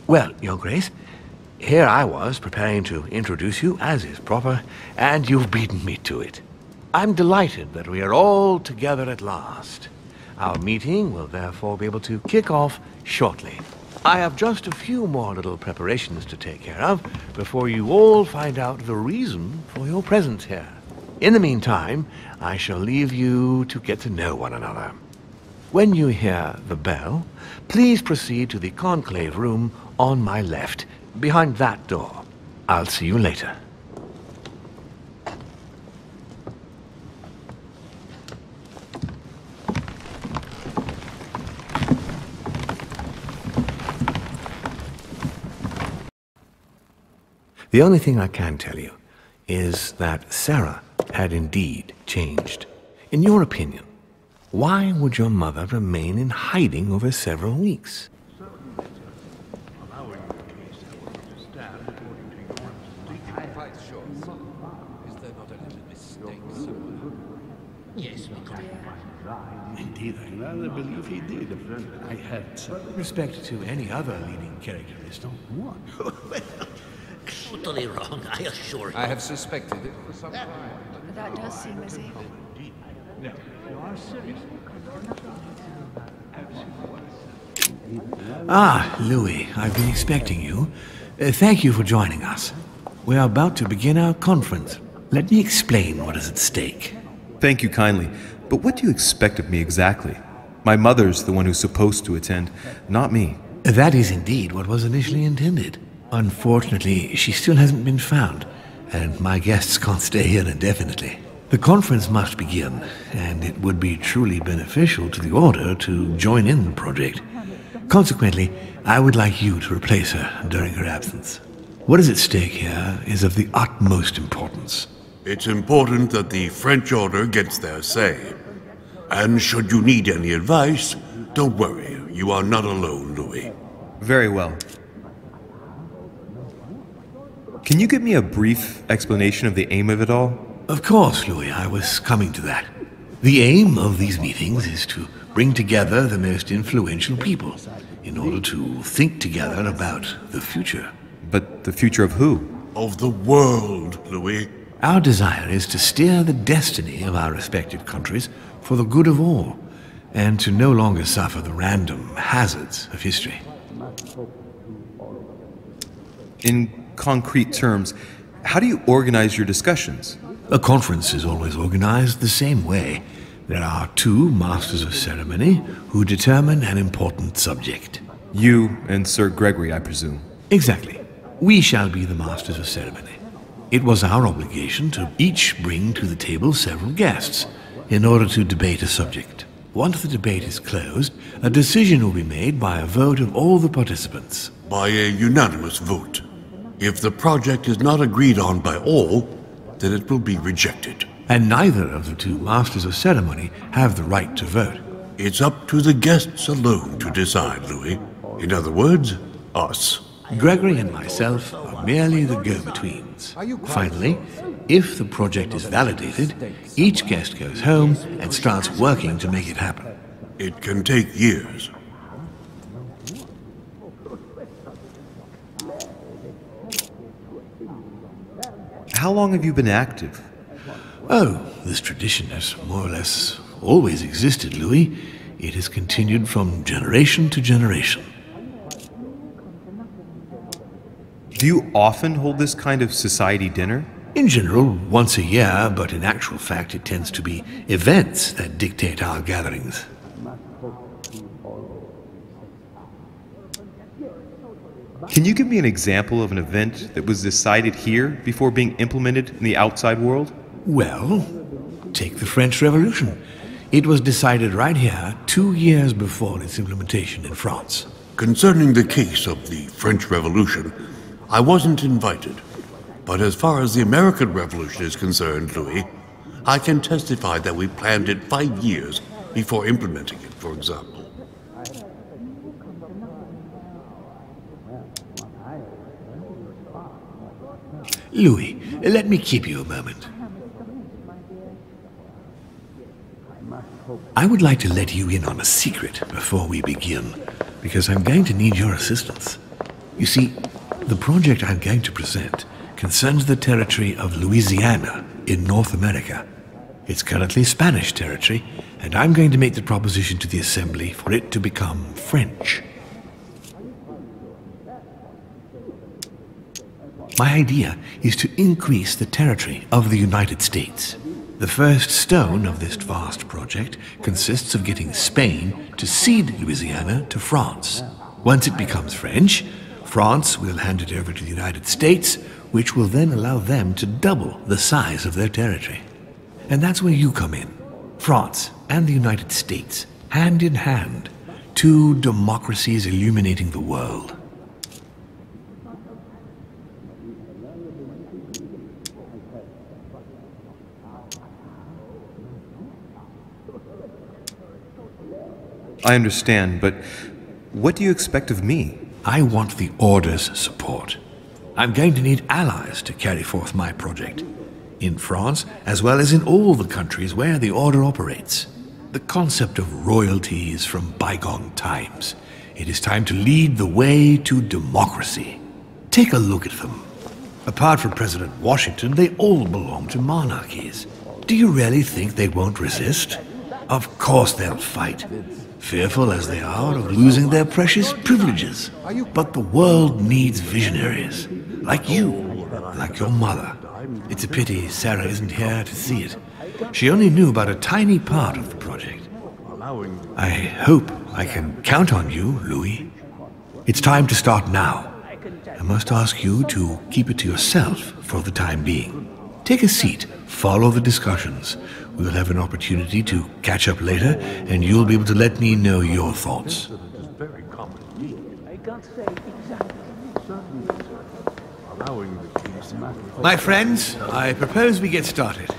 Speaker 1: Well, Your Grace, here I was preparing to introduce you as is proper, and you've beaten me to it. I'm delighted that we are all together at last. Our meeting will therefore be able to kick off shortly. I have just a few more little preparations to take care of before you all find out the reason for your presence here. In the meantime, I shall leave you to get to know one another. When you hear the bell, please proceed to the conclave room on my left, behind that door. I'll see you later. The only thing I can tell you is that Sarah had indeed changed. In your opinion, why would your mother remain in hiding over several weeks?
Speaker 8: Yes,
Speaker 1: Indeed, I rather believe he did. I had respect to any other leading character, is not one.
Speaker 8: totally wrong, I assure you.
Speaker 13: I have suspected it for some time.
Speaker 12: That does seem as if...
Speaker 1: Ah, Louis, I've been expecting you. Thank you for joining us. We are about to begin our conference. Let me explain what is at stake.
Speaker 7: Thank you kindly, but what do you expect of me exactly? My mother's the one who's supposed to attend, not me.
Speaker 1: That is indeed what was initially intended. Unfortunately, she still hasn't been found, and my guests can't stay here indefinitely. The conference must begin, and it would be truly beneficial to the Order to join in the project. Consequently, I would like you to replace her during her absence. What is at stake here is of the utmost importance.
Speaker 10: It's important that the French Order gets their say. And should you need any advice, don't worry. You are not alone, Louis.
Speaker 7: Very well. Can you give me a brief explanation of the aim of it all?
Speaker 1: Of course, Louis, I was coming to that. The aim of these meetings is to bring together the most influential people in order to think together about the future.
Speaker 7: But the future of who?
Speaker 10: Of the world, Louis.
Speaker 1: Our desire is to steer the destiny of our respective countries for the good of all, and to no longer suffer the random hazards of history.
Speaker 7: In concrete terms, how do you organize your discussions?
Speaker 1: A conference is always organized the same way. There are two masters of ceremony who determine an important subject.
Speaker 7: You and Sir Gregory, I presume.
Speaker 1: Exactly. We shall be the masters of ceremony. It was our obligation to each bring to the table several guests in order to debate a subject. Once the debate is closed, a decision will be made by a vote of all the participants.
Speaker 10: By a unanimous vote. If the project is not agreed on by all, then it will be rejected.
Speaker 1: And neither of the two masters of ceremony have the right to vote.
Speaker 10: It's up to the guests alone to decide, Louis. In other words, us.
Speaker 1: Gregory and myself are merely the go-betweens. Finally, if the project is validated, each guest goes home and starts working to make it happen.
Speaker 10: It can take years.
Speaker 7: How long have you been active?
Speaker 1: Oh, this tradition has more or less always existed, Louis. It has continued from generation to generation.
Speaker 7: Do you often hold this kind of society dinner?
Speaker 1: In general, once a year, but in actual fact it tends to be events that dictate our gatherings.
Speaker 7: Can you give me an example of an event that was decided here before being implemented in the outside world?
Speaker 1: Well, take the French Revolution. It was decided right here 2 years before its implementation in France.
Speaker 10: Concerning the case of the French Revolution, I wasn't invited. But as far as the American Revolution is concerned, Louis, I can testify that we planned it 5 years before implementing it, for example.
Speaker 1: Louis, let me keep you a moment. I would like to let you in on a secret before we begin, because I'm going to need your assistance. You see, the project I'm going to present concerns the territory of Louisiana in North America. It's currently Spanish territory, and I'm going to make the proposition to the Assembly for it to become French. My idea is to increase the territory of the United States. The first stone of this vast project consists of getting Spain to cede Louisiana to France. Once it becomes French, France will hand it over to the United States, which will then allow them to double the size of their territory. And that's where you come in. France and the United States, hand in hand, two democracies illuminating the world.
Speaker 7: I understand, but what do you expect of me?
Speaker 1: I want the Order's support. I'm going to need allies to carry forth my project. In France, as well as in all the countries where the Order operates. The concept of royalties from bygone times. It is time to lead the way to democracy. Take a look at them. Apart from President Washington, they all belong to monarchies. Do you really think they won't resist? Of course they'll fight. Fearful as they are of losing their precious privileges. But the world needs visionaries. Like you. Like your mother. It's a pity Sarah isn't here to see it. She only knew about a tiny part of the project. I hope I can count on you, Louis. It's time to start now. I must ask you to keep it to yourself for the time being. Take a seat. Follow the discussions. We'll have an opportunity to catch up later, and you'll be able to let me know your thoughts. My friends, I propose we get started.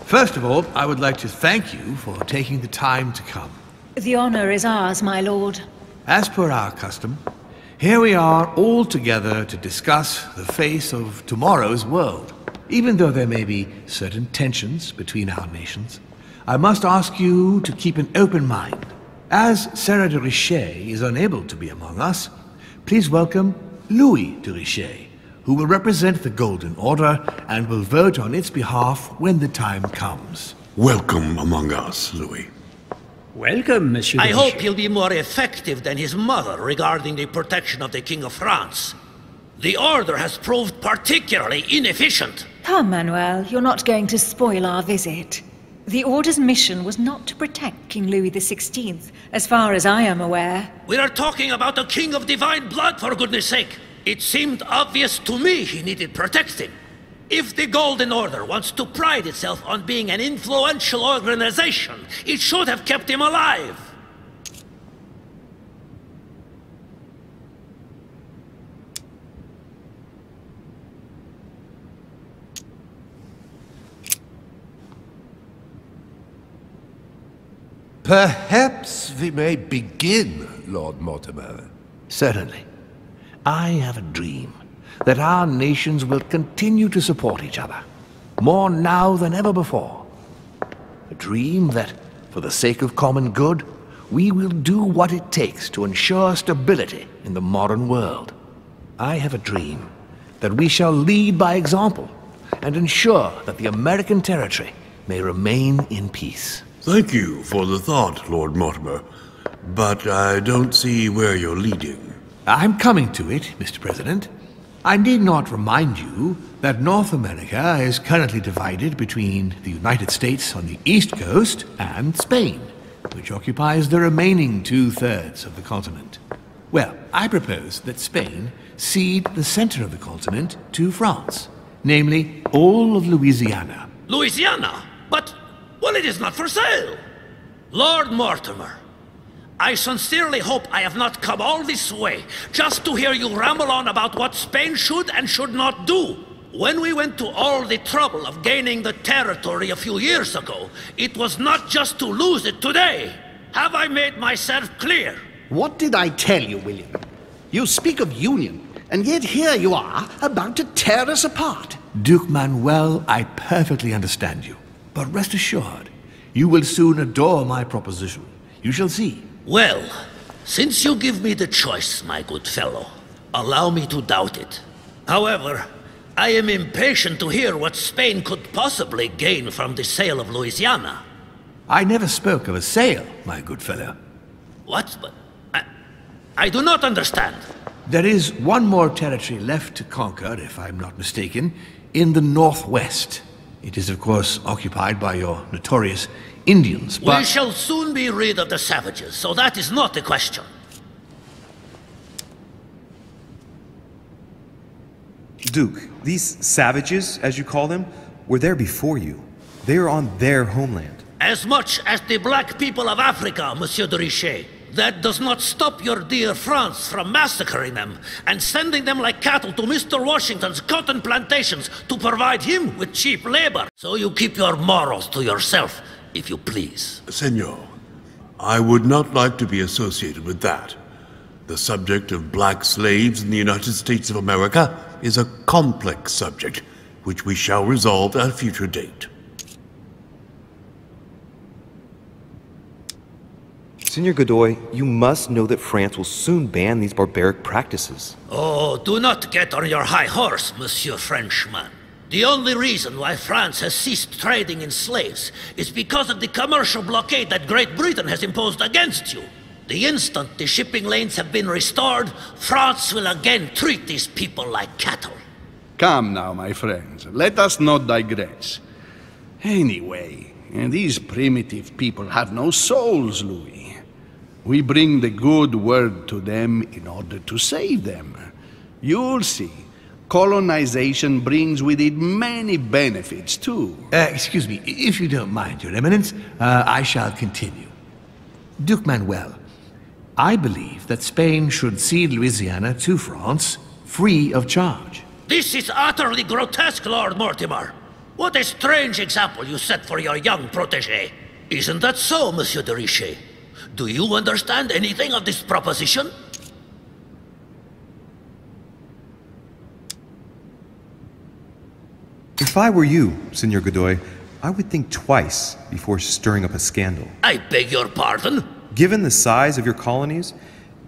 Speaker 1: First of all, I would like to thank you for taking the time to come.
Speaker 12: The honor is ours, my lord.
Speaker 1: As per our custom, here we are all together to discuss the face of tomorrow's world. Even though there may be certain tensions between our nations, I must ask you to keep an open mind. As Sarah de Richet is unable to be among us, please welcome Louis de Richet, who will represent the Golden Order and will vote on its behalf when the time comes.
Speaker 10: Welcome among us, Louis.
Speaker 4: Welcome, Monsieur.
Speaker 8: I hope he'll be more effective than his mother regarding the protection of the King of France. The Order has proved particularly inefficient.
Speaker 12: Come, Manuel, you're not going to spoil our visit. The Order's mission was not to protect King Louis XVI, as far as I am aware.
Speaker 8: We are talking about a king of divine blood, for goodness sake. It seemed obvious to me he needed protecting. If the Golden Order wants to pride itself on being an influential organization, it should have kept him alive.
Speaker 11: Perhaps we may begin, Lord Mortimer.
Speaker 1: Certainly. I have a dream that our nations will continue to support each other, more now than ever before. A dream that, for the sake of common good, we will do what it takes to ensure stability in the modern world. I have a dream that we shall lead by example and ensure that the American territory may remain in peace.
Speaker 10: Thank you for the thought, Lord Mortimer, but I don't see where you're leading.
Speaker 1: I'm coming to it, Mr. President. I need not remind you that North America is currently divided between the United States on the east coast and Spain, which occupies the remaining 2/3 of the continent. Well, I propose that Spain cede the center of the continent to France, namely all of Louisiana.
Speaker 8: Louisiana? But, well, it is not for sale. Lord Mortimer, I sincerely hope I have not come all this way just to hear you ramble on about what Spain should and should not do. When we went to all the trouble of gaining the territory a few years ago, it was not just to lose it today. Have I made myself clear?
Speaker 14: What did I tell you, William? You speak of union, and yet here you are, about to tear us apart.
Speaker 1: Duke Manuel, I perfectly understand you. But rest assured, you will soon adore my proposition. You shall see.
Speaker 8: Well, since you give me the choice, my good fellow, allow me to doubt it. However, I am impatient to hear what Spain could possibly gain from the sale of Louisiana.
Speaker 1: I never spoke of a sale, my good fellow.
Speaker 8: What? But I do not understand.
Speaker 1: There is one more territory left to conquer, if I'm not mistaken, in the northwest. It is, of course, occupied by your notorious Indians, but...
Speaker 8: We shall soon be rid of the savages, so that is not the question.
Speaker 7: Duke, these savages, as you call them, were there before you. They are on their homeland.
Speaker 8: As much as the black people of Africa, Monsieur de Richet. That does not stop your dear France from massacring them and sending them like cattle to Mr. Washington's cotton plantations to provide him with cheap labor. So you keep your morals to yourself, if you please.
Speaker 10: Senor, I would not like to be associated with that. The subject of black slaves in the United States of America is a complex subject, which we shall resolve at a future date.
Speaker 7: Senor Godoy, you must know that France will soon ban these barbaric practices.
Speaker 8: Oh, do not get on your high horse, Monsieur Frenchman. The only reason why France has ceased trading in slaves is because of the commercial blockade that Great Britain has imposed against you. The instant the shipping lanes have been restored, France will again treat these people like cattle.
Speaker 15: Come now, my friends, let us not digress. Anyway, these primitive people have no souls, Louis. We bring the good word to them in order to save them. You'll see. Colonization brings with it many benefits, too.
Speaker 1: Excuse me, if you don't mind, Your Eminence, I shall continue. Duke Manuel, I believe that Spain should cede Louisiana to France, free of charge.
Speaker 8: This is utterly grotesque, Lord Mortimer. What a strange example you set for your young protégé. Isn't that so, Monsieur de Richet? Do you understand anything of this proposition?
Speaker 7: If I were you, Senor Godoy, I would think twice before stirring up a scandal.
Speaker 8: I beg your pardon?
Speaker 7: Given the size of your colonies,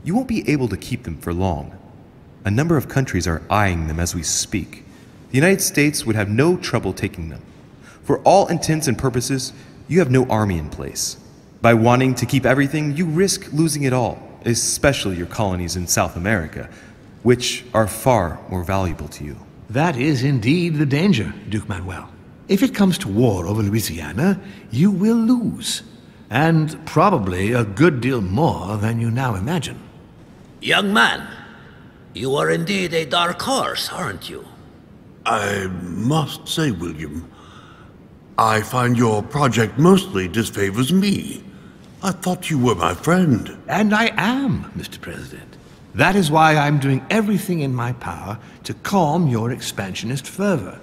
Speaker 7: you won't be able to keep them for long. A number of countries are eyeing them as we speak. The United States would have no trouble taking them. For all intents and purposes, you have no army in place. By wanting to keep everything, you risk losing it all, especially your colonies in South America, which are far more valuable to you.
Speaker 1: That is indeed the danger, Duke Manuel. If it comes to war over Louisiana, you will lose. And probably a good deal more than you now imagine.
Speaker 8: Young man, you are indeed a dark horse, aren't you?
Speaker 10: I must say, William, I find your project mostly disfavors me. I thought you were my friend.
Speaker 1: And I am, Mr. President. That is why I'm doing everything in my power to calm your expansionist fervor.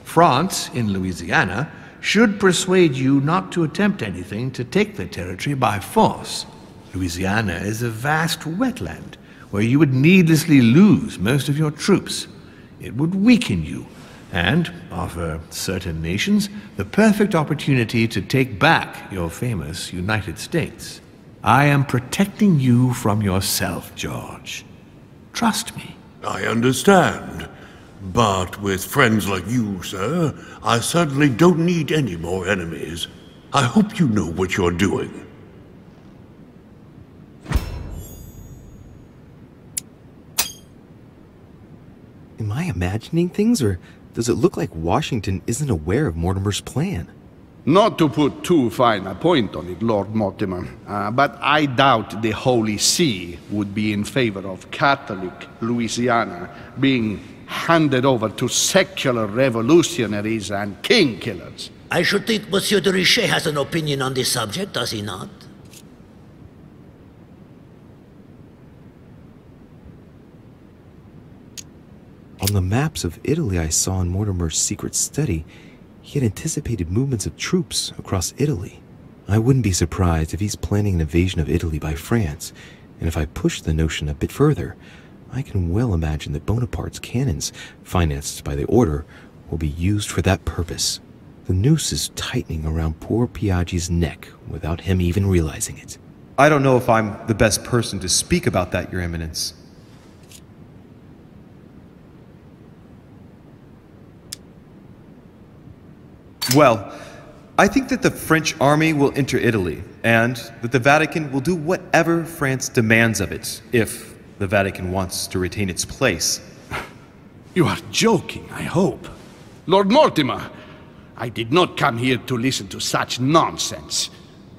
Speaker 1: France, in Louisiana, should persuade you not to attempt anything to take the territory by force. Louisiana is a vast wetland where you would needlessly lose most of your troops. It would weaken you and offer certain nations the perfect opportunity to take back your famous United States. I am protecting you from yourself, George. Trust me.
Speaker 10: I understand. But with friends like you, sir, I certainly don't need any more enemies. I hope you know what you're doing.
Speaker 7: Am I imagining things, or does it look like Washington isn't aware of Mortimer's plan?
Speaker 15: Not to put too fine a point on it, Lord Mortimer, but I doubt the Holy See would be in favor of Catholic Louisiana being handed over to secular revolutionaries and king killers.
Speaker 8: I should think Monsieur de Richet has an opinion on this subject, does he not?
Speaker 7: On the maps of Italy I saw in Mortimer's secret study, he had anticipated movements of troops across Italy. I wouldn't be surprised if he's planning an invasion of Italy by France, and if I push the notion a bit further, I can well imagine that Bonaparte's cannons, financed by the Order, will be used for that purpose. The noose is tightening around poor Piaggi's neck without him even realizing it. I don't know if I'm the best person to speak about that, Your Eminence. Well, I think that the French army will enter Italy, and that the Vatican will do whatever France demands of it, if the Vatican wants to retain its place.
Speaker 15: You are joking, I hope. Lord Mortimer, I did not come here to listen to such nonsense.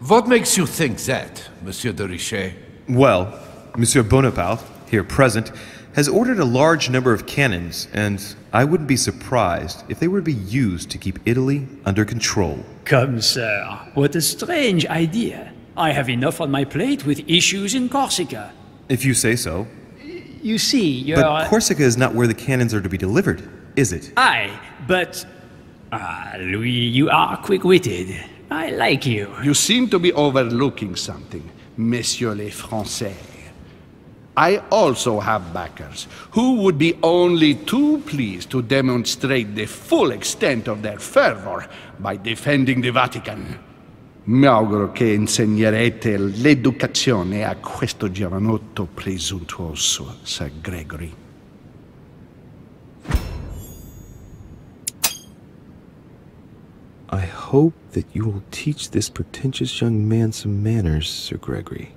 Speaker 13: What makes you think that, Monsieur de Richet?
Speaker 7: Well, Monsieur Bonaparte, here present, has ordered a large number of cannons, and I wouldn't be surprised if they were to be used to keep Italy under control.
Speaker 4: Come, sir. What a strange idea. I have enough on my plate with issues in Corsica.
Speaker 7: If you say so.
Speaker 4: You see, you're...
Speaker 7: But Corsica is not where the cannons are to be delivered, is it?
Speaker 4: Aye, but... Louis, you are quick-witted. I like you.
Speaker 15: You seem to be overlooking something, Messieurs les Français. I also have backers who would be only too pleased to demonstrate the full extent of their fervor by defending the Vatican. Mi auguro che insegnerete l'educazione a questo giovanotto presuntuoso, Sir Gregory.
Speaker 7: I hope that you will teach this pretentious young man some manners, Sir Gregory.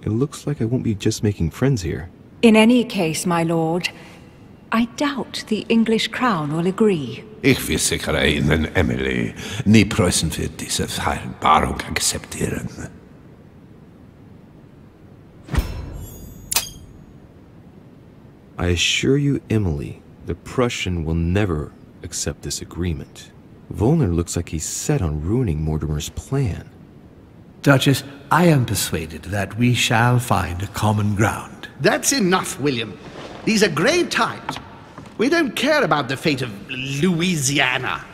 Speaker 7: It looks like I won't be just making friends here.
Speaker 12: In any case, my lord, I doubt the English crown will agree.
Speaker 11: Ich will sicher Ihnen, Emily, nie Preußen wird diese Vereinbarung akzeptieren.
Speaker 7: I assure you, Emily, the Prussian will never accept this agreement. Volner looks like he's set on ruining Mortimer's plan.
Speaker 16: Duchess, I am persuaded that we shall find a common ground.
Speaker 14: That's enough, William. These are grave times. We don't care about the fate of Louisiana.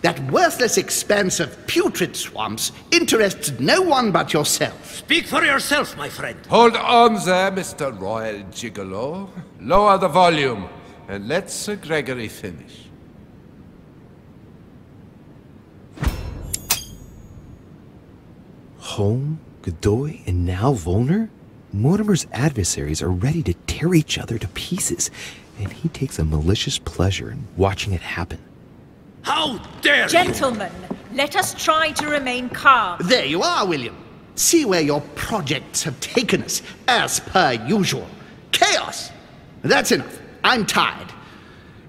Speaker 14: That worthless expanse of putrid swamps interests no one but yourself.
Speaker 8: Speak for yourself, my friend.
Speaker 13: Hold on there, Mr. Royal Gigolo. Lower the volume, and let Sir Gregory finish.
Speaker 7: Holm, Godoy, and now Volner? Mortimer's adversaries are ready to tear each other to pieces, and he takes a malicious pleasure in watching it happen.
Speaker 8: How dare
Speaker 12: Gentlemen, let us try to remain calm.
Speaker 14: There you are, William. See where your projects have taken us, as per usual. Chaos! That's enough. I'm tired.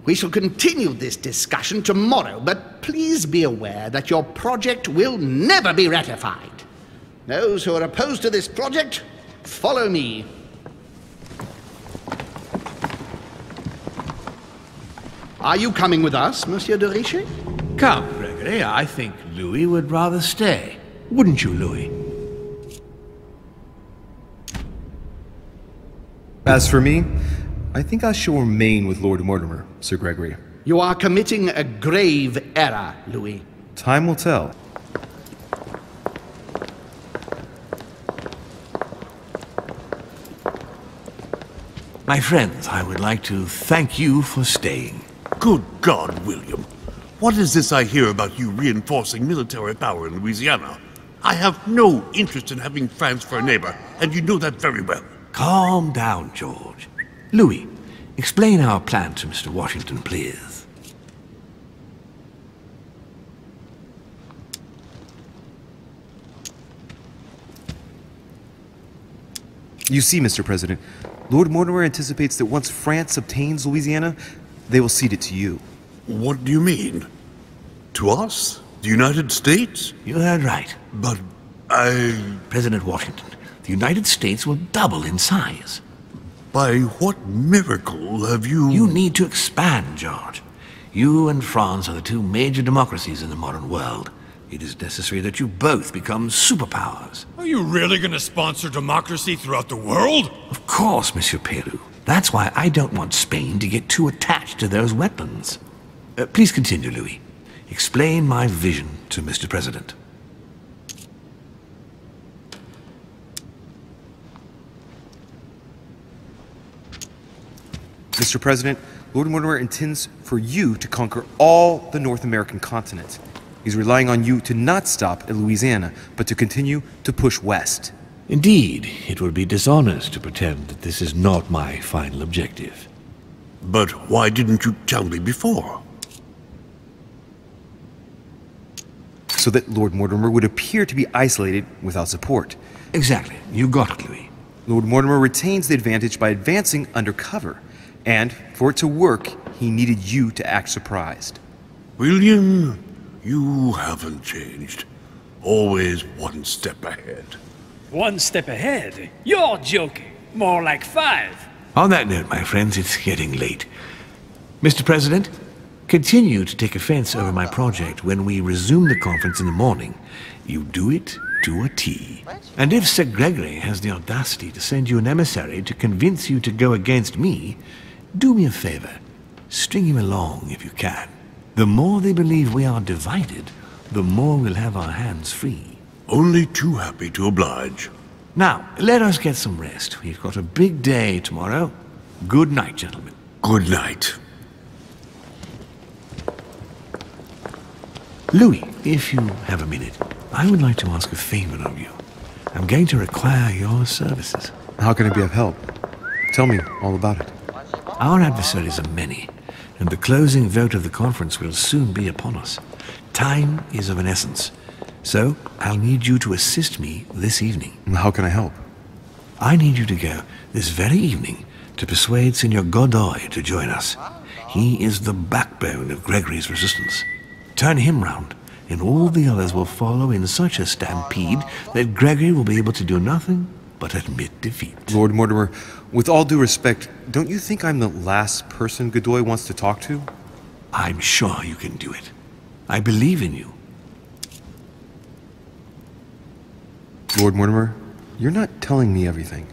Speaker 14: We shall continue this discussion tomorrow, but please be aware that your project will never be ratified. Those who are opposed to this project, follow me. Are you coming with us, Monsieur de Richet?
Speaker 16: Come, Gregory, I think Louis would rather stay. Wouldn't you, Louis?
Speaker 7: As for me, I think I shall remain with Lord Mortimer, Sir Gregory.
Speaker 14: You are committing a grave error, Louis.
Speaker 7: Time will tell.
Speaker 16: My friends, I would like to thank you for staying.
Speaker 10: Good God, William. What is this I hear about you reinforcing military power in Louisiana? I have no interest in having France for a neighbor, and you know that very well.
Speaker 16: Calm down, George. Louis, explain our plan to Mr. Washington, please.
Speaker 7: You see, Mr. President, Lord Mortimer anticipates that once France obtains Louisiana, they will cede it to you.
Speaker 10: What do you mean? To us? The United States?
Speaker 16: You heard right.
Speaker 10: But
Speaker 16: President Washington, the United States will double in size.
Speaker 10: By what miracle have you...
Speaker 16: You need to expand, George. You and France are the two major democracies in the modern world. It is necessary that you both become superpowers.
Speaker 9: Are you really going to sponsor democracy throughout the world?
Speaker 16: Of course, Monsieur Peru. That's why I don't want Spain to get too attached to those wetlands. Please continue, Louis. Explain my vision to Mr. President.
Speaker 7: Mr. President, Lord Mortimer intends for you to conquer all the North American continent. He's relying on you to not stop at Louisiana, but to continue to push west.
Speaker 16: Indeed, it would be dishonest to pretend that this is not my final objective.
Speaker 10: But why didn't you tell me before?
Speaker 7: So that Lord Mortimer would appear to be isolated without support.
Speaker 16: Exactly. You got it, Louis.
Speaker 7: Lord Mortimer retains the advantage by advancing undercover. And for it to work, he needed you to act surprised.
Speaker 10: William, you haven't changed. Always one step ahead.
Speaker 17: 1 step ahead? You're joking. More like 5.
Speaker 16: On that note, my friends, it's getting late. Mr. President, continue to take offense over my project when we resume the conference in the morning. You do it to a T. And if Sir Gregory has the audacity to send you an emissary to convince you to go against me, do me a favor. String him along if you can. The more they believe we are divided, the more we'll have our hands free.
Speaker 10: Only too happy to oblige.
Speaker 16: Now, let us get some rest. We've got a big day tomorrow. Good night, gentlemen.
Speaker 10: Good night.
Speaker 16: Louis, if you have a minute, I would like to ask a favor of you. I'm going to require your services.
Speaker 7: How can I be of help? Tell me all about it.
Speaker 16: Our adversaries are many, and the closing vote of the conference will soon be upon us. Time is of an essence, so I'll need you to assist me this evening.
Speaker 7: How can I help?
Speaker 16: I need you to go this very evening to persuade Signor Godoy to join us. He is the backbone of Gregory's resistance. Turn him round, and all the others will follow in such a stampede that Gregory will be able to do nothing but admit defeat.
Speaker 7: Lord Mortimer, with all due respect, don't you think I'm the last person Godoy wants to talk to?
Speaker 16: I'm sure you can do it. I believe in you.
Speaker 7: Lord Mortimer, you're not telling me everything.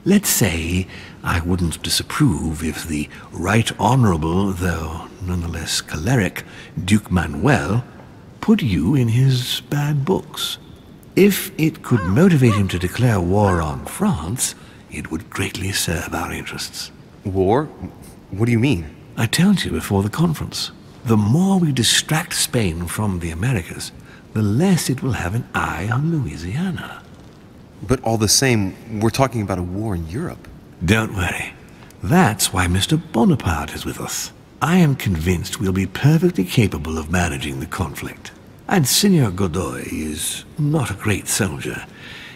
Speaker 16: Let's say I wouldn't disapprove if the Right Honorable, though nonetheless choleric, Duke Manuel put you in his bad books. If it could motivate him to declare war on France, it would greatly serve our interests.
Speaker 7: War? What do you mean?
Speaker 16: I told you before the conference. The more we distract Spain from the Americas, the less it will have an eye on Louisiana.
Speaker 7: But all the same, we're talking about a war in Europe.
Speaker 16: Don't worry. That's why Mr. Bonaparte is with us. I am convinced we'll be perfectly capable of managing the conflict. And Signor Godoy is not a great soldier.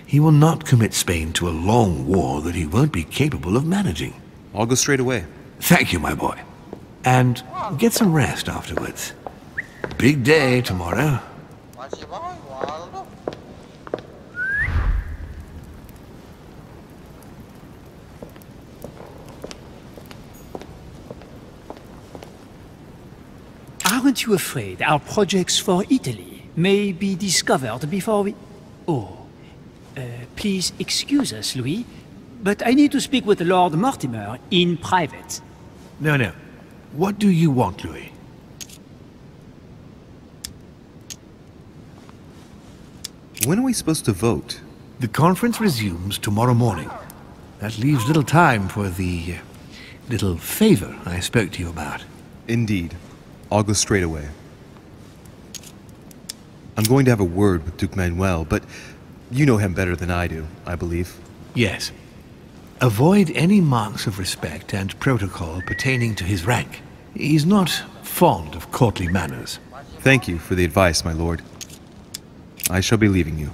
Speaker 16: He will not commit Spain to a long war that he won't be capable of managing.
Speaker 7: I'll go straight away.
Speaker 16: Thank you, my boy. And get some rest afterwards. Big day tomorrow.
Speaker 4: Aren't you afraid our projects for Italy may be discovered before we... Oh, please excuse us, Louis, but I need to speak with Lord Mortimer in private.
Speaker 16: No. What do you want, Louis?
Speaker 7: When are we supposed to vote?
Speaker 16: The conference resumes tomorrow morning. That leaves little time for the little favor I spoke to you about.
Speaker 7: Indeed. I'll go straight away. I'm going to have a word with Duke Manuel, but you know him better than I do, I believe.
Speaker 16: Yes. Avoid any marks of respect and protocol pertaining to his rank. He's not fond of courtly manners.
Speaker 7: Thank you for the advice, my lord. I shall be leaving you.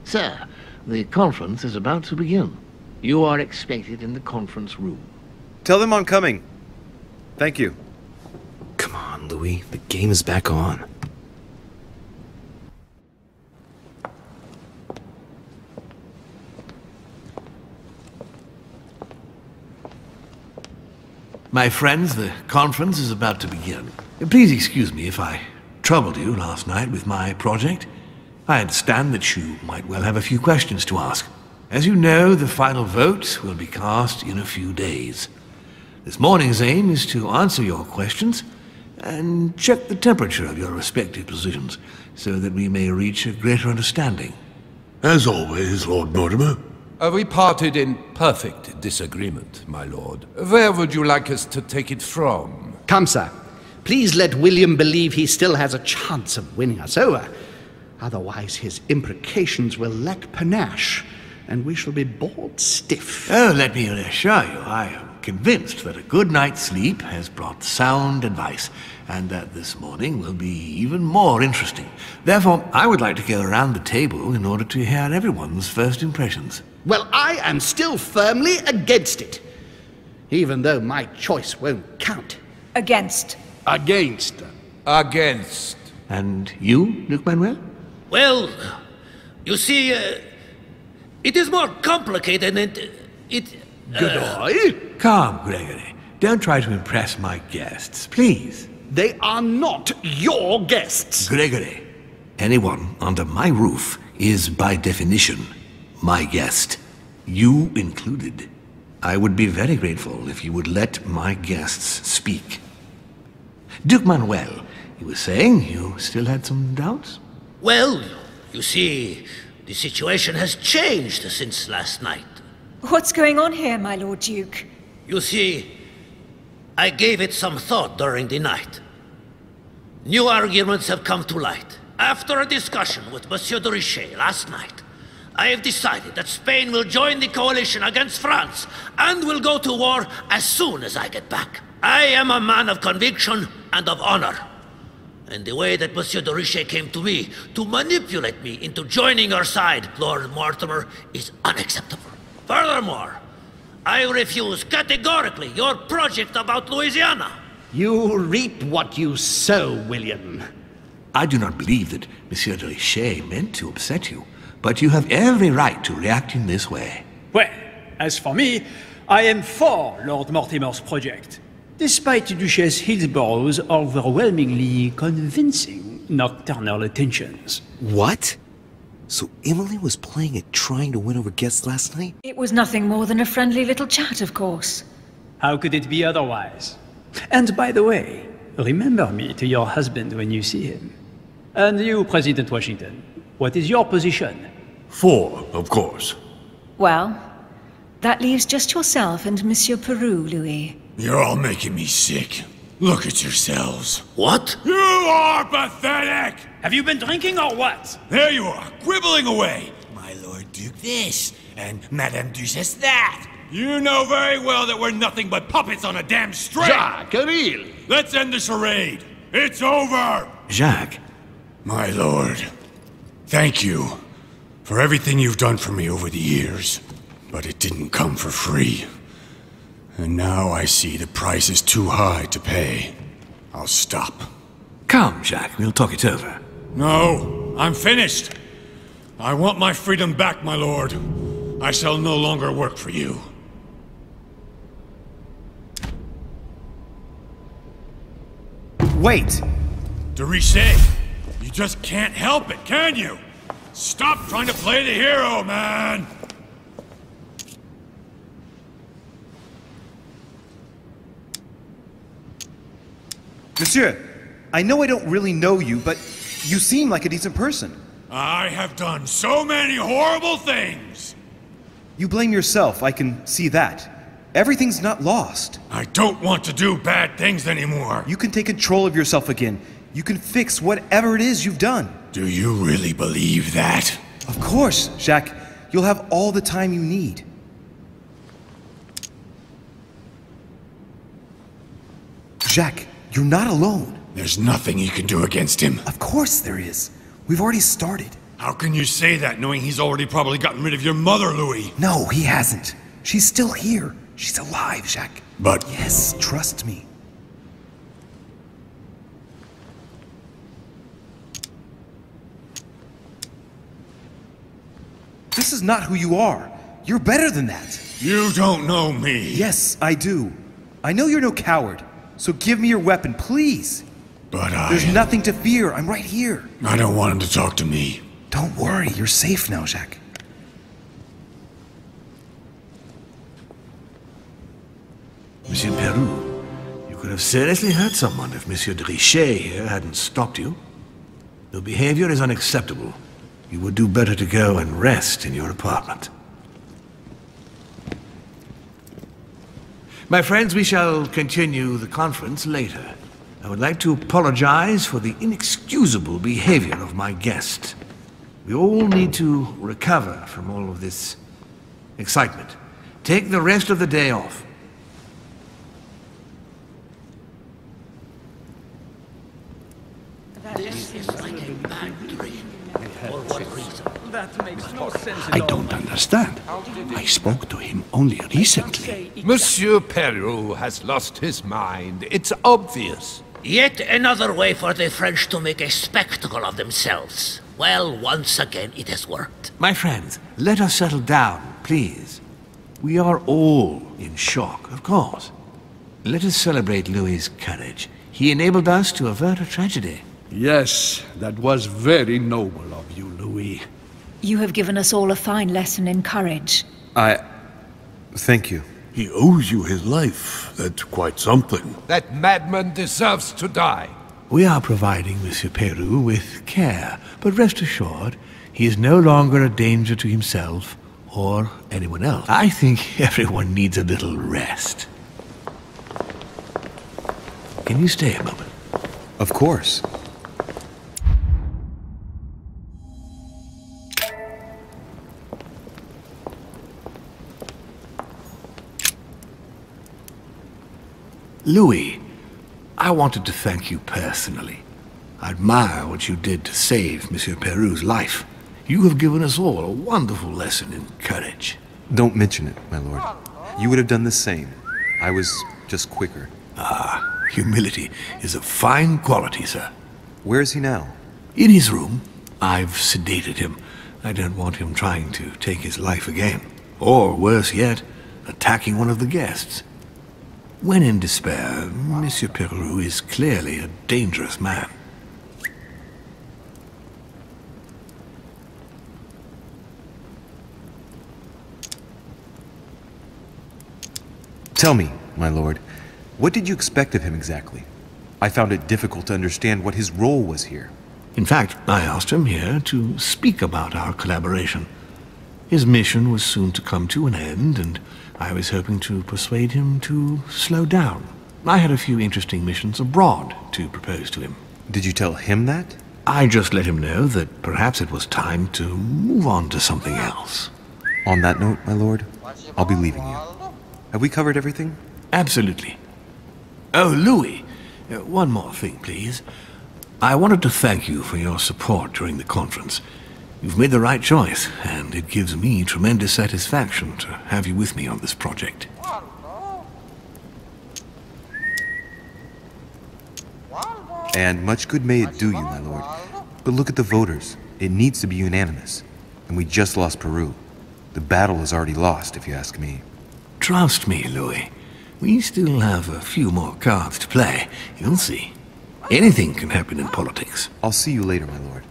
Speaker 6: Sir, the conference is about to begin. You are expected in the conference room.
Speaker 7: Tell them I'm coming. Thank you.
Speaker 3: Come on, Louis. The game is back on.
Speaker 16: My friends, the conference is about to begin. Please excuse me if I troubled you last night with my project. I understand that you might well have a few questions to ask. As you know, the final vote will be cast in a few days. This morning's aim is to answer your questions and check the temperature of your respective positions so that we may reach a greater understanding.
Speaker 10: As always, Lord Mortimer.
Speaker 13: We parted in perfect disagreement, my lord. Where would you like us to take it from?
Speaker 14: Come, sir. Please let William believe he still has a chance of winning us over. Otherwise, his imprecations will lack panache, and we shall be bored stiff.
Speaker 16: Oh, let me reassure you, I am convinced that a good night's sleep has brought sound advice, and that this morning will be even more interesting. Therefore, I would like to go around the table in order to hear everyone's first impressions.
Speaker 14: Well, I am still firmly against it, even though my choice won't count.
Speaker 12: Against.
Speaker 15: Against.
Speaker 13: Against.
Speaker 16: And you, Duke Manuel?
Speaker 8: Well, you see, it is more complicated and
Speaker 14: Goodbye?
Speaker 16: Calm, Gregory. Don't try to impress my guests, please.
Speaker 14: They are not your guests.
Speaker 16: Gregory, anyone under my roof is by definition my guest. You included. I would be very grateful if you would let my guests speak. Duke Manuel, you were saying you still had some doubts?
Speaker 8: Well, you see, the situation has changed since last night.
Speaker 12: What's going on here, my Lord Duke?
Speaker 8: You see, I gave it some thought during the night. New arguments have come to light. After a discussion with Monsieur de Richet last night, I have decided that Spain will join the coalition against France and will go to war as soon as I get back. I am a man of conviction and of honor. And the way that Monsieur de Richet came to me to manipulate me into joining your side, Lord Mortimer, is unacceptable. Furthermore, I refuse categorically your project about Louisiana.
Speaker 14: You reap what you sow, William.
Speaker 16: I do not believe that Monsieur de Richet meant to upset you, but you have every right to react in this way.
Speaker 17: Well, as for me, I am for Lord Mortimer's project, despite Duchess Hillsborough's overwhelmingly convincing nocturnal attentions.
Speaker 3: What? So Emily was playing at trying to win over guests last night?
Speaker 12: It was nothing more than a friendly little chat, of course.
Speaker 17: How could it be otherwise? And by the way, remember me to your husband when you see him. And you, President Washington, what is your position?
Speaker 10: For, of course.
Speaker 12: Well, that leaves just yourself and Monsieur Peru, Louis.
Speaker 9: You're all making me sick. Look at yourselves.
Speaker 8: What?
Speaker 9: You are pathetic!
Speaker 17: Have you been drinking or what?
Speaker 9: There you are, quibbling away. My Lord Duke this, and Madame Duchess that. You know very well that we're nothing but puppets on a damn string.
Speaker 15: Jacques, really?
Speaker 9: Let's end the charade. It's over.
Speaker 16: Jacques.
Speaker 9: My lord, thank you for everything you've done for me over the years. But it didn't come for free. And now I see the price is too high to pay. I'll stop.
Speaker 16: Come, Jacques, we'll talk it over.
Speaker 9: No, I'm finished. I want my freedom back, my lord. I shall no longer work for you.
Speaker 7: Wait!
Speaker 9: De Richet, you just can't help it, can you? Stop trying to play the hero, man!
Speaker 7: Monsieur, I know I don't really know you, but you seem like a decent person.
Speaker 9: I have done so many horrible things!
Speaker 7: You blame yourself, I can see that. Everything's not lost.
Speaker 9: I don't want to do bad things anymore.
Speaker 7: You can take control of yourself again. You can fix whatever it is you've done.
Speaker 9: Do you really believe that?
Speaker 7: Of course, Jacques. You'll have all the time you need. Jacques, you're not alone.
Speaker 9: There's nothing you can do against him.
Speaker 7: Of course there is. We've already started.
Speaker 9: How can you say that, knowing he's already probably gotten rid of your mother, Louis?
Speaker 7: No, he hasn't. She's still here. She's alive, Jacques.
Speaker 9: But...
Speaker 7: Yes, trust me. This is not who you are. You're better than that.
Speaker 9: You don't know me.
Speaker 7: Yes, I do. I know you're no coward, so give me your weapon, please.
Speaker 9: But
Speaker 7: There's nothing to fear. I'm right here.
Speaker 9: I don't want him to talk to me.
Speaker 7: Don't worry. You're safe now, Jacques.
Speaker 16: Monsieur Peru, you could have seriously hurt someone if Monsieur de Richet here hadn't stopped you. Your behavior is unacceptable. You would do better to go and rest in your apartment. My friends, we shall continue the conference later. I would like to apologize for the inexcusable behavior of my guest. We all need to recover from all of this excitement. Take the rest of the day off.
Speaker 17: That makes no sense at
Speaker 15: I
Speaker 17: all.
Speaker 15: don't understand. I spoke to him only recently.
Speaker 13: Monsieur Peru has lost his mind. It's obvious.
Speaker 8: Yet another way for the French to make a spectacle of themselves. Well, once again, it has worked.
Speaker 16: My friends, let us settle down, please. We are all in shock, of course. Let us celebrate Louis's courage. He enabled us to avert a tragedy.
Speaker 15: Yes, that was very noble of you, Louis.
Speaker 12: You have given us all a fine lesson in courage.
Speaker 7: Thank you.
Speaker 10: He owes you his life. That's quite something.
Speaker 13: That madman deserves to die.
Speaker 16: We are providing Monsieur Peru with care, but rest assured, he is no longer a danger to himself or anyone else. I think everyone needs a little rest. Can you stay a moment?
Speaker 7: Of course.
Speaker 16: Louis, I wanted to thank you personally. I admire what you did to save Monsieur Peru's life. You have given us all a wonderful lesson in courage.
Speaker 7: Don't mention it, my lord. You would have done the same. I was just quicker.
Speaker 16: Humility is a fine quality, sir.
Speaker 7: Where is he now?
Speaker 16: In his room. I've sedated him. I don't want him trying to take his life again. Or, worse yet, attacking one of the guests. When in despair, Monsieur Peru is clearly a dangerous man.
Speaker 7: Tell me, my lord, what did you expect of him exactly? I found it difficult to understand what his role was here.
Speaker 16: In fact, I asked him here to speak about our collaboration. His mission was soon to come to an end, and I was hoping to persuade him to slow down. I had a few interesting missions abroad to propose to him.
Speaker 7: Did you tell him that?
Speaker 16: I just let him know that perhaps it was time to move on to something else.
Speaker 7: On that note, my lord, I'll be leaving you. Have we covered everything?
Speaker 16: Absolutely. Oh, Louis, one more thing, please. I wanted to thank you for your support during the conference. You've made the right choice, and it gives me tremendous satisfaction to have you with me on this project.
Speaker 7: And much good may it do you, my lord. But look at the voters. It needs to be unanimous. And we just lost Peru. The battle is already lost, if you ask me.
Speaker 16: Trust me, Louis. We still have a few more cards to play. You'll see. Anything can happen in politics.
Speaker 7: I'll see you later, my lord.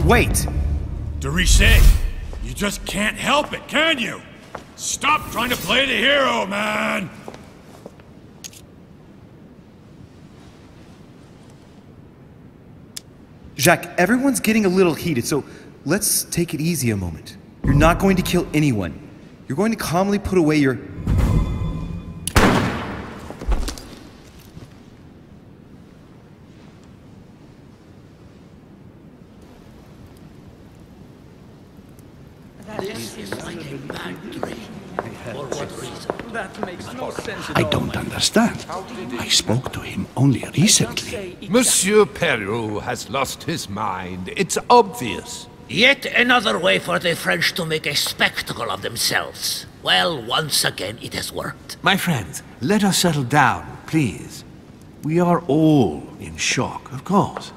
Speaker 7: Wait!
Speaker 9: De Richet, you just can't help it, can you? Stop trying to play the hero, man!
Speaker 7: Jacques, everyone's getting a little heated, so let's take it easy a moment. You're not going to kill anyone. You're going to calmly put away your...
Speaker 17: That makes no sense at
Speaker 15: I
Speaker 17: all.
Speaker 15: don't understand. I spoke to him only recently.
Speaker 13: Monsieur Peru has lost his mind. It's obvious.
Speaker 8: Yet another way for the French to make a spectacle of themselves. Well, once again, it has worked.
Speaker 16: My friends, let us settle down, please. We are all in shock, of course.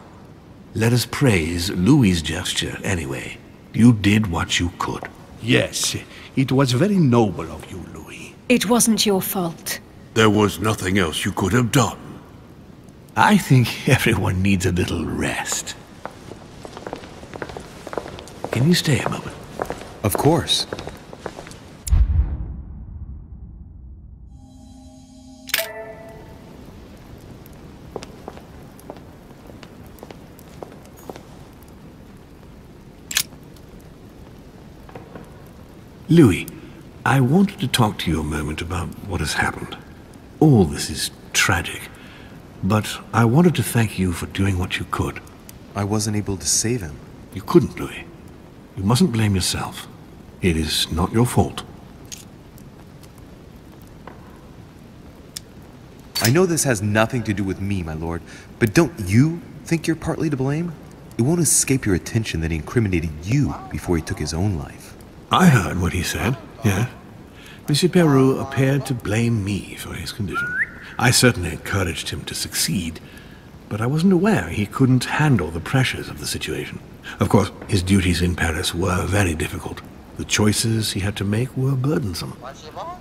Speaker 16: Let us praise Louis's gesture anyway. You did what you could.
Speaker 15: Yes, it was very noble of you, Louis.
Speaker 12: It wasn't your fault.
Speaker 10: There was nothing else you could have done.
Speaker 16: I think everyone needs a little rest. Can you stay a moment?
Speaker 7: Of course.
Speaker 16: Louis, I wanted to talk to you a moment about what has happened. All this is tragic, but I wanted to thank you for doing what you could.
Speaker 7: I wasn't able to save him.
Speaker 16: You couldn't, Louis. You mustn't blame yourself. It is not your fault.
Speaker 7: I know this has nothing to do with me, my lord, but don't you think you're partly to blame? It won't escape your attention that he incriminated you before he took his own life.
Speaker 16: I heard what he said, yes. Monsieur Peru appeared to blame me for his condition. I certainly encouraged him to succeed, but I wasn't aware he couldn't handle the pressures of the situation. Of course, his duties in Paris were very difficult. The choices he had to make were burdensome.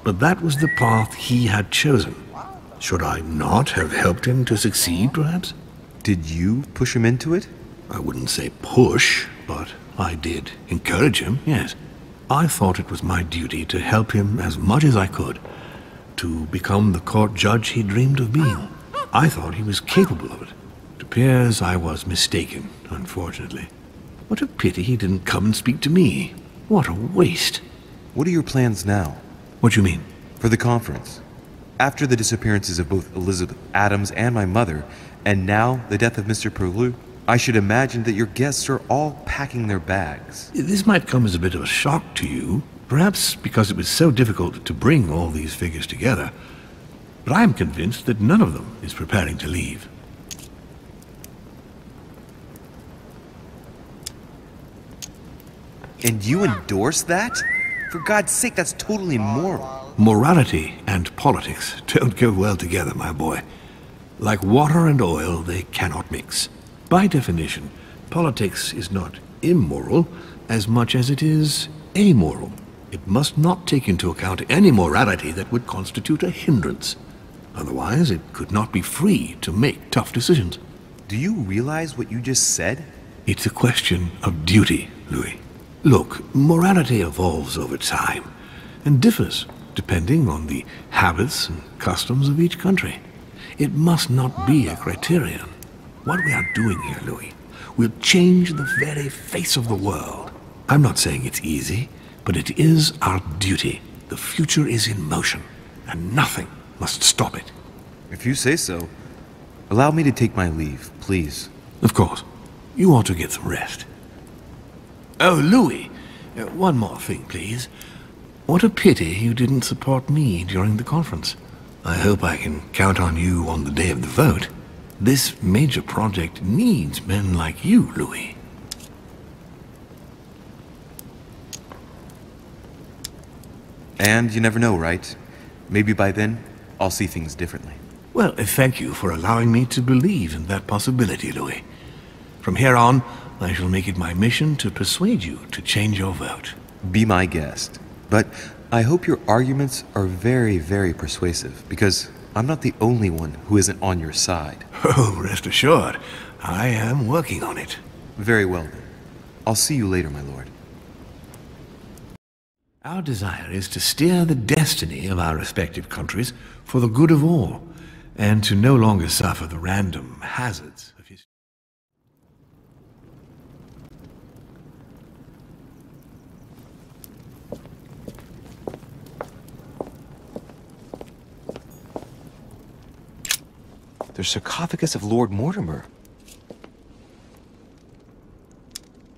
Speaker 16: But that was the path he had chosen. Should I not have helped him to succeed, perhaps?
Speaker 7: Did you push him into it?
Speaker 16: I wouldn't say push, but I did encourage him, yes. I thought it was my duty to help him as much as I could, to become the court judge he dreamed of being. I thought he was capable of it. It appears I was mistaken, unfortunately. What a pity he didn't come and speak to me. What a waste.
Speaker 7: What are your plans now?
Speaker 16: What do you mean?
Speaker 7: For the conference. After the disappearances of both Elizabeth Adams and my mother, and now the death of Mr. Perlu, I should imagine that your guests are all packing their bags.
Speaker 16: This might come as a bit of a shock to you, perhaps because it was so difficult to bring all these figures together. But I am convinced that none of them is preparing to leave.
Speaker 7: And you endorse that? For God's sake, that's totally immoral.
Speaker 16: Morality and politics don't go well together, my boy. Like water and oil, they cannot mix. By definition, politics is not immoral as much as it is amoral. It must not take into account any morality that would constitute a hindrance. Otherwise, it could not be free to make tough decisions.
Speaker 7: Do you realize what you just said?
Speaker 16: It's a question of duty, Louis. Look, morality evolves over time and differs depending on the habits and customs of each country. It must not be a criterion. What we are doing here, Louis, will change the very face of the world. I'm not saying it's easy, but it is our duty. The future is in motion, and nothing must stop it.
Speaker 7: If you say so. Allow me to take my leave, please.
Speaker 16: Of course. You ought to get some rest. Oh, Louis, one more thing, please. What a pity you didn't support me during the conference. I hope I can count on you on the day of the vote. This major project needs men like you, Louis.
Speaker 7: And you never know, right? Maybe by then, I'll see things differently.
Speaker 16: Well, thank you for allowing me to believe in that possibility, Louis. From here on, I shall make it my mission to persuade you to change your vote.
Speaker 7: Be my guest. But I hope your arguments are very, very persuasive, because I'm not the only one who isn't on your side.
Speaker 16: Oh, rest assured, I am working on it.
Speaker 7: Very well, then. I'll see you later, my lord.
Speaker 16: Our desire is to steer the destiny of our respective countries for the good of all, and to no longer suffer the random hazards of history.
Speaker 5: The sarcophagus of Lord Mortimer.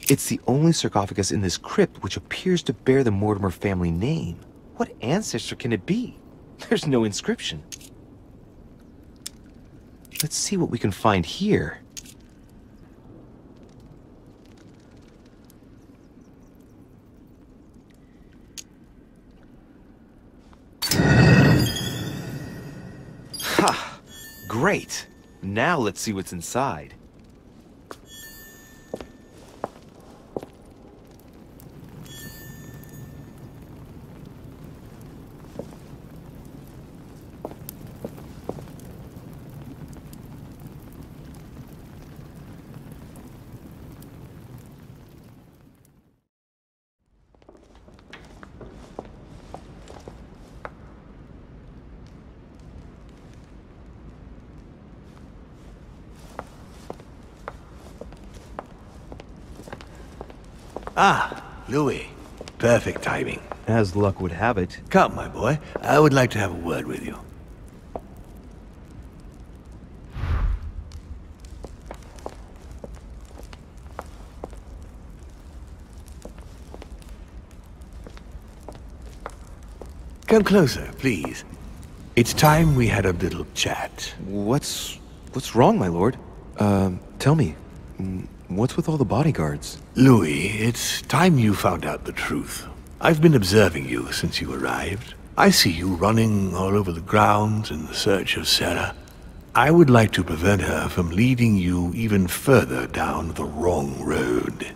Speaker 5: It's the only sarcophagus in this crypt which appears to bear the Mortimer family name. What ancestor can it be? There's no inscription. Let's see what we can find here. Ha! Great! Now let's see what's inside.
Speaker 1: Ah, Louis. Perfect timing.
Speaker 7: As luck would have it.
Speaker 1: Come, my boy. I would like to have a word with you. Come closer, please. It's time we had a little chat.
Speaker 7: What's wrong, my lord? Tell me. What's with all the bodyguards?
Speaker 1: Louis, it's time you found out the truth. I've been observing you since you arrived. I see you running all over the grounds in the search of Sarah. I would like to prevent her from leading you even further down the wrong road.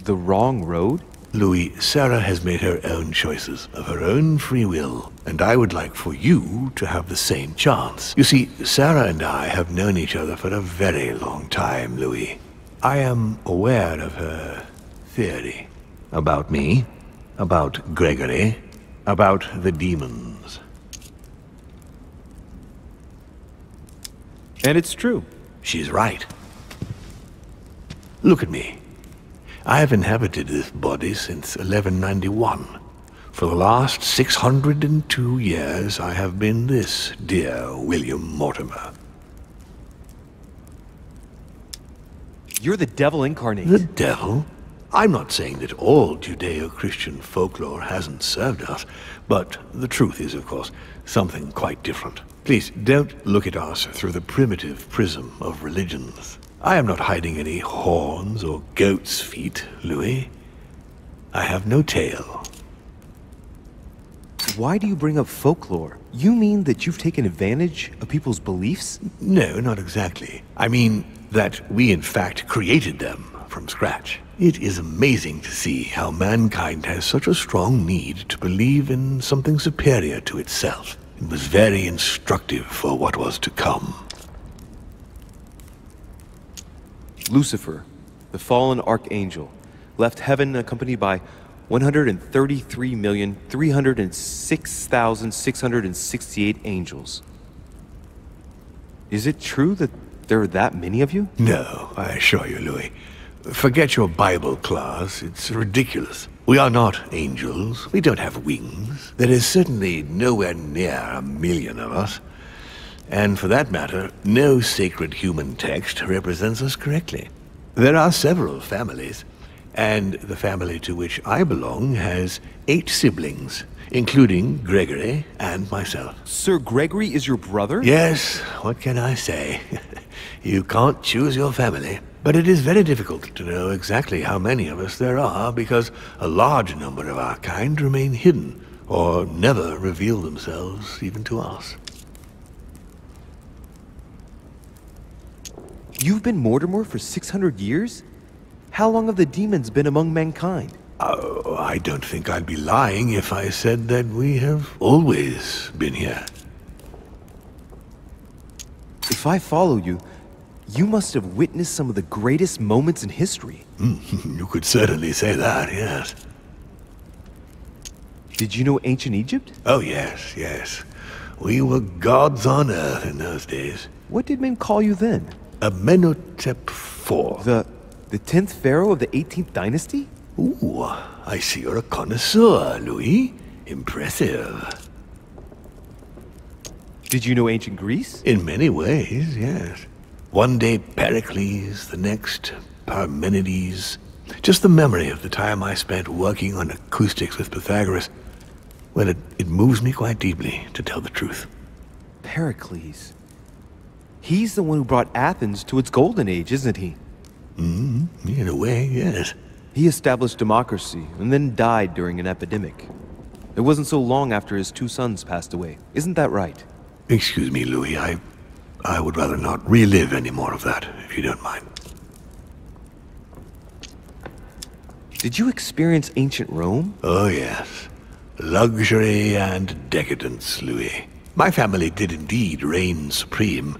Speaker 7: The wrong road?
Speaker 1: Louis, Sarah has made her own choices of her own free will, and I would like for you to have the same chance. You see, Sarah and I have known each other for a very long time, Louis. I am aware of her theory. About me, about Gregory, about the demons.
Speaker 7: And it's true.
Speaker 1: She's right. Look at me. I have inhabited this body since 1191. For the last 602 years, I have been this dear William Mortimer.
Speaker 7: You're the devil incarnate.
Speaker 1: The devil? I'm not saying that all Judeo-Christian folklore hasn't served us, but the truth is, of course, something quite different. Please, don't look at us through the primitive prism of religions. I am not hiding any horns or goat's feet, Louis. I have no tail.
Speaker 7: Why do you bring up folklore? You mean that you've taken advantage of people's beliefs?
Speaker 1: No, not exactly. I mean that we in fact created them from scratch. It is amazing to see how mankind has such a strong need to believe in something superior to itself. It was very instructive for what was to come.
Speaker 7: Lucifer, the fallen archangel, left heaven accompanied by 133,306,668 angels. Is it true that there are that many of you?
Speaker 1: No, I assure you, Louis. Forget your Bible class. It's ridiculous. We are not angels. We don't have wings. There is certainly nowhere near 1,000,000 of us. And for that matter, no sacred human text represents us correctly. There are several families, and the family to which I belong has 8 siblings, including Gregory and myself.
Speaker 7: Sir Gregory is your brother?
Speaker 1: Yes, what can I say? You can't choose your family. But it is very difficult to know exactly how many of us there are, because a large number of our kind remain hidden, or never reveal themselves even to us.
Speaker 7: You've been Mortimer for 600 years? How long have the demons been among mankind?
Speaker 1: Oh, I don't think I'd be lying if I said that we have always been here.
Speaker 7: If I follow you, you must have witnessed some of the greatest moments in history.
Speaker 1: You could certainly say that, yes.
Speaker 7: Did you know ancient Egypt?
Speaker 1: Oh, yes, yes. We were gods on earth in those days.
Speaker 7: What did men call you then?
Speaker 1: Amenhotep IV.
Speaker 7: The 10th pharaoh of the 18th dynasty?
Speaker 1: Ooh, I see you're a connoisseur, Louis. Impressive.
Speaker 7: Did you know ancient Greece?
Speaker 1: In many ways, yes. One day Pericles, the next Parmenides. Just the memory of the time I spent working on acoustics with Pythagoras, well, it moves me quite deeply, to tell the truth.
Speaker 7: Pericles. He's the one who brought Athens to its golden age, isn't he?
Speaker 1: In a way, yes.
Speaker 7: He established democracy and then died during an epidemic. It wasn't so long after his 2 sons passed away. Isn't that right?
Speaker 1: Excuse me, Louis. I would rather not relive any more of that, if you don't mind.
Speaker 7: Did you experience ancient Rome?
Speaker 1: Oh, yes. Luxury and decadence, Louis. My family did indeed reign supreme,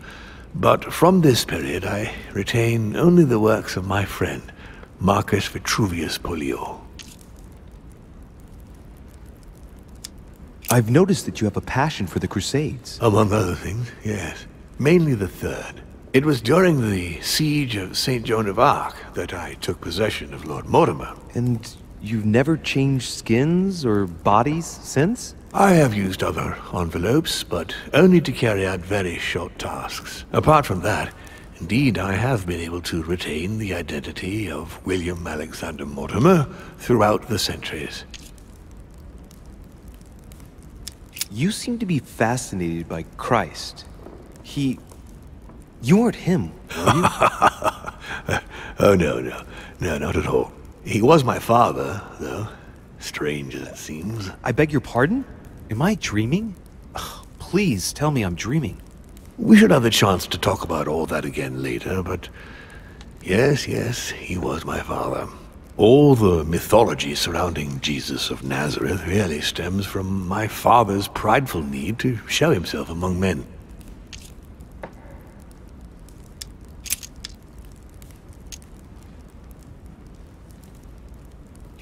Speaker 1: but from this period I retain only the works of my friend, Marcus Vitruvius Pollio.
Speaker 7: I've noticed that you have a passion for the Crusades.
Speaker 1: Among other things, yes. Mainly the third.
Speaker 16: It was during the siege of St. Joan of Arc that I took possession of Lord Mortimer.
Speaker 3: And you've never changed skins or bodies since?
Speaker 16: I have used other envelopes, but only to carry out very short tasks. Apart from that, indeed, I have been able to retain the identity of William Alexander Mortimer throughout the centuries.
Speaker 3: You seem to be fascinated by Christ. You weren't him, were you?
Speaker 16: Oh, no, not at all. He was my father, though. Strange as it seems.
Speaker 3: I beg your pardon? Am I dreaming? Ugh, please tell me I'm dreaming.
Speaker 16: We should have the chance to talk about all that again later, but yes, he was my father. All the mythology surrounding Jesus of Nazareth really stems from my father's prideful need to show himself among men.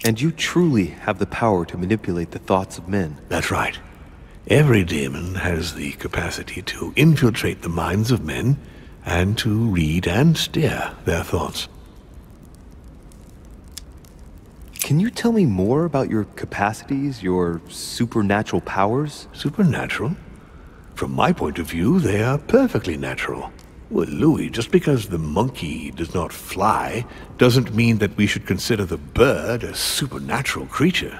Speaker 3: And you truly have the power to manipulate the thoughts of men.
Speaker 16: That's right. Every demon has the capacity to infiltrate the minds of men and to read and steer their thoughts.
Speaker 3: Can you tell me more about your capacities, your supernatural powers?
Speaker 16: Supernatural? From my point of view, they are perfectly natural. Well, Louis, just because the monkey does not fly doesn't mean that we should consider the bird a supernatural creature.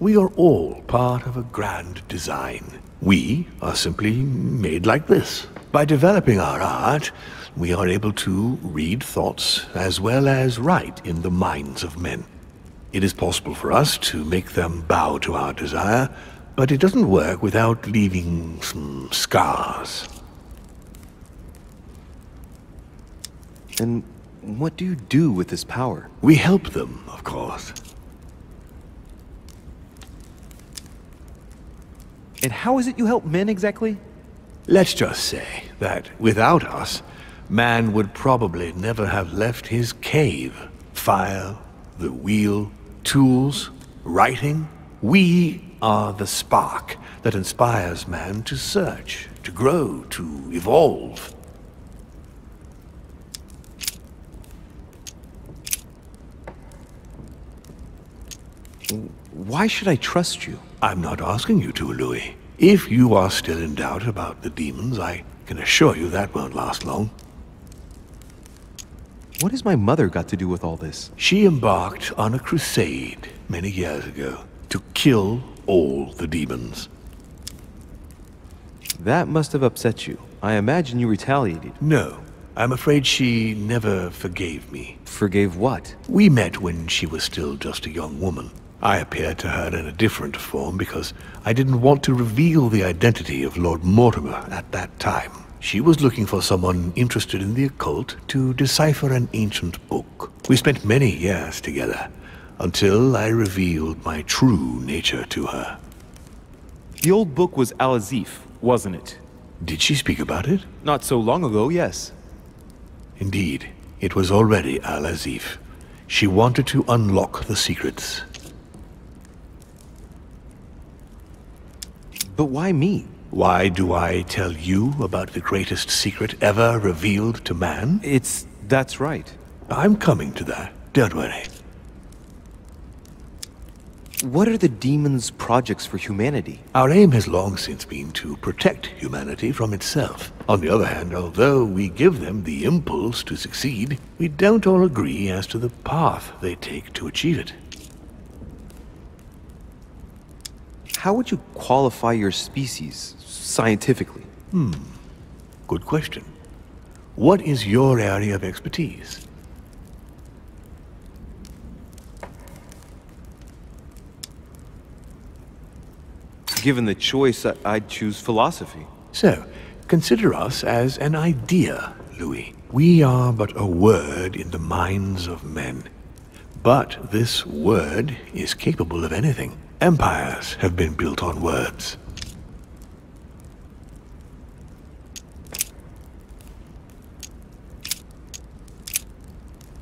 Speaker 16: We are all part of a grand design. We are simply made like this. By developing our art, we are able to read thoughts as well as write in the minds of men. It is possible for us to make them bow to our desire, but it doesn't work without leaving some scars.
Speaker 3: And what do you do with this power?
Speaker 16: We help them, of course.
Speaker 3: And how is it you help men exactly?
Speaker 16: Let's just say that without us, man would probably never have left his cave. Fire, the wheel, tools, writing. We are the spark that inspires man to search, to grow, to evolve.
Speaker 3: Why should I trust you?
Speaker 16: I'm not asking you to, Louis. If you are still in doubt about the demons, I can assure you that won't last long.
Speaker 3: What has my mother got to do with all this?
Speaker 16: She embarked on a crusade many years ago to kill all the demons.
Speaker 3: That must have upset you. I imagine you retaliated.
Speaker 16: No, I'm afraid she never forgave me.
Speaker 3: Forgave what?
Speaker 16: We met when she was still just a young woman. I appeared to her in a different form because I didn't want to reveal the identity of Lord Mortimer at that time. She was looking for someone interested in the occult to decipher an ancient book. We spent many years together until I revealed my true nature to her.
Speaker 3: The old book was Al-Azif, wasn't it?
Speaker 16: Did she speak about it?
Speaker 3: Not so long ago, yes.
Speaker 16: Indeed, it was already Al-Azif. She wanted to unlock the secrets.
Speaker 3: But why me?
Speaker 16: Why do I tell you about the greatest secret ever revealed to man?
Speaker 3: That's right.
Speaker 16: I'm coming to that, don't worry.
Speaker 3: What are the demons' projects for humanity?
Speaker 16: Our aim has long since been to protect humanity from itself. On the other hand, although we give them the impulse to succeed, we don't all agree as to the path they take to achieve it.
Speaker 3: How would you qualify your species, scientifically?
Speaker 16: Good question. What is your area of expertise?
Speaker 3: Given the choice, I'd choose philosophy.
Speaker 16: So, consider us as an idea, Louis. We are but a word in the minds of men. But this word is capable of anything. Empires have been built on words.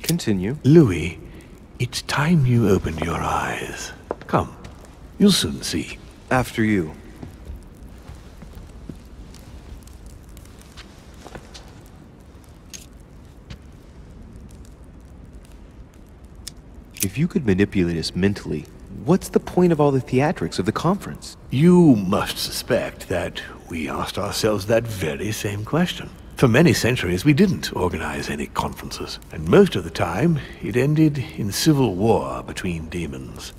Speaker 3: Continue.
Speaker 16: Louis, it's time you opened your eyes. Come, you'll soon see.
Speaker 3: After you. If you could manipulate us mentally, what's the point of all the theatrics of the conference?
Speaker 1: You must suspect that we asked ourselves that very same question. For many centuries, we didn't organize any conferences, and most of the time, it ended in civil war between demons.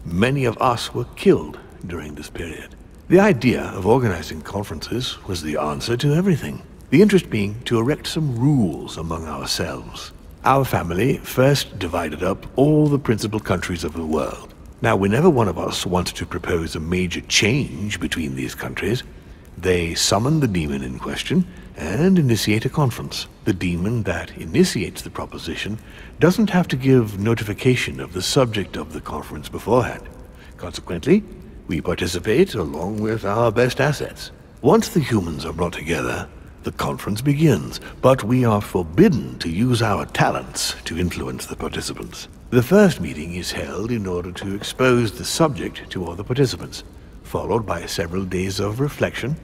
Speaker 1: Many of us were killed during this period. The idea of organizing conferences was the answer to everything. The interest being to erect some rules among ourselves. Our family first divided up all the principal countries of the world. Now, whenever one of us wanted to propose a major change between these countries, they summon the demon in question and initiate a conference. The demon that initiates the proposition doesn't have to give notification of the subject of the conference beforehand. Consequently, we participate along with our best assets. Once the humans are brought together, the conference begins, but we are forbidden to use our talents to influence the participants. The first meeting is held in order to expose the subject to all the participants, followed by several days of reflection,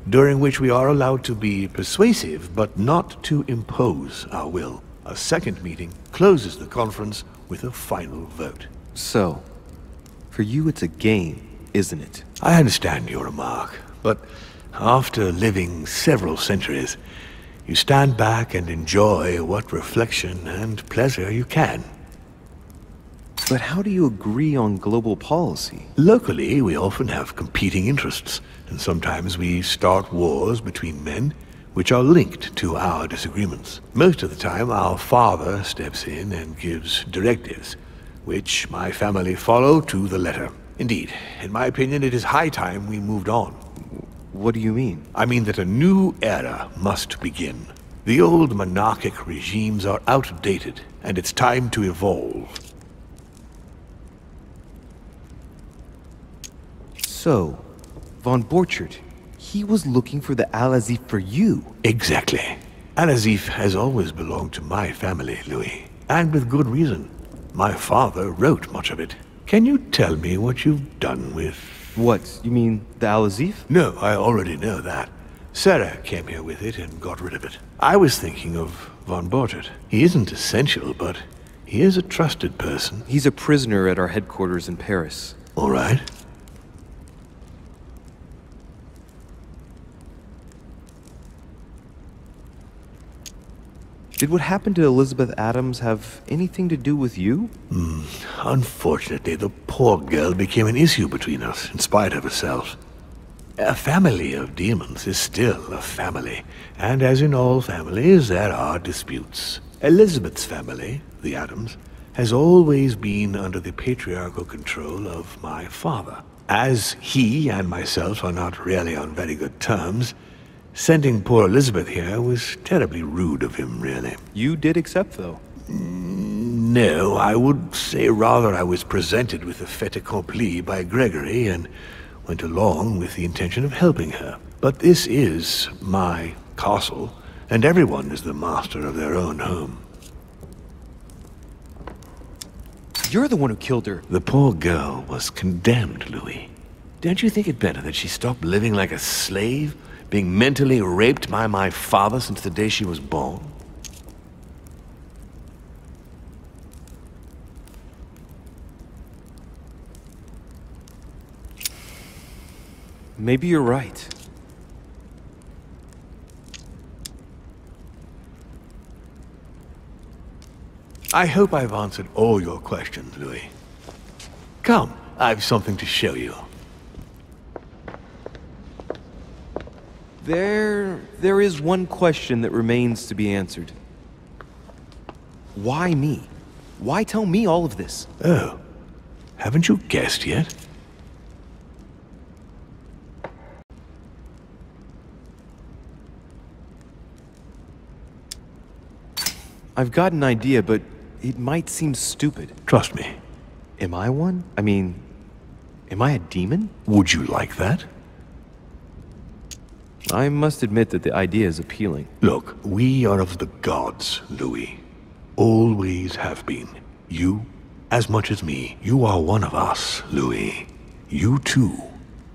Speaker 1: during which we are allowed to be persuasive but not to impose our will. A second meeting closes the conference with a final vote.
Speaker 3: So, for you it's a game, isn't it?
Speaker 1: I understand your remark, but after living several centuries, you stand back and enjoy what reflection and pleasure you can.
Speaker 3: But how do you agree on global policy?
Speaker 1: Locally, we often have competing interests, and sometimes we start wars between men which are linked to our disagreements. Most of the time, our father steps in and gives directives, which my family follow to the letter. Indeed, in my opinion, it is high time we moved on.
Speaker 3: What do you mean?
Speaker 1: I mean that a new era must begin. The old monarchic regimes are outdated, and it's time to evolve.
Speaker 3: So, von Borchert, he was looking for the Al-Azif for you.
Speaker 1: Exactly. Al-Azif has always belonged to my family, Louis. And with good reason. My father wrote much of it. Can you tell me what you've done with...
Speaker 3: What? You mean the Al-Azif?
Speaker 1: No, I already know that. Sarah came here with it and got rid of it. I was thinking of von Borchert. He isn't essential, but he is a trusted person.
Speaker 3: He's a prisoner at our headquarters in Paris.
Speaker 1: All right.
Speaker 3: Did what happened to Elizabeth Adams have anything to do with you?
Speaker 1: Unfortunately, the poor girl became an issue between us, in spite of herself. A family of demons is still a family, and as in all families, there are disputes. Elizabeth's family, the Adams, has always been under the patriarchal control of my father. As he and myself are not really on very good terms, sending poor Elizabeth here was terribly rude of him, really.
Speaker 3: You did accept, though.
Speaker 1: No, I would say rather I was presented with a fait accompli by Gregory and went along with the intention of helping her. But this is my castle, and everyone is the master of their own home.
Speaker 3: You're the one who killed her.
Speaker 1: The poor girl was condemned, Louis. Don't you think it better that she stopped living like a slave? Being mentally raped by my father since the day she was born?
Speaker 3: Maybe you're right.
Speaker 1: I hope I've answered all your questions, Louis. Come, I've something to show you.
Speaker 3: There is one question that remains to be answered. Why me? Why tell me all of this?
Speaker 1: Oh, haven't you guessed yet?
Speaker 3: I've got an idea, but it might seem stupid.
Speaker 1: Trust me.
Speaker 3: Am I one? I mean, am I a demon?
Speaker 1: Would you like that?
Speaker 3: I must admit that the idea is appealing.
Speaker 1: Look, we are of the gods, Louis. Always have been. You, as much as me, you are one of us, Louis. You too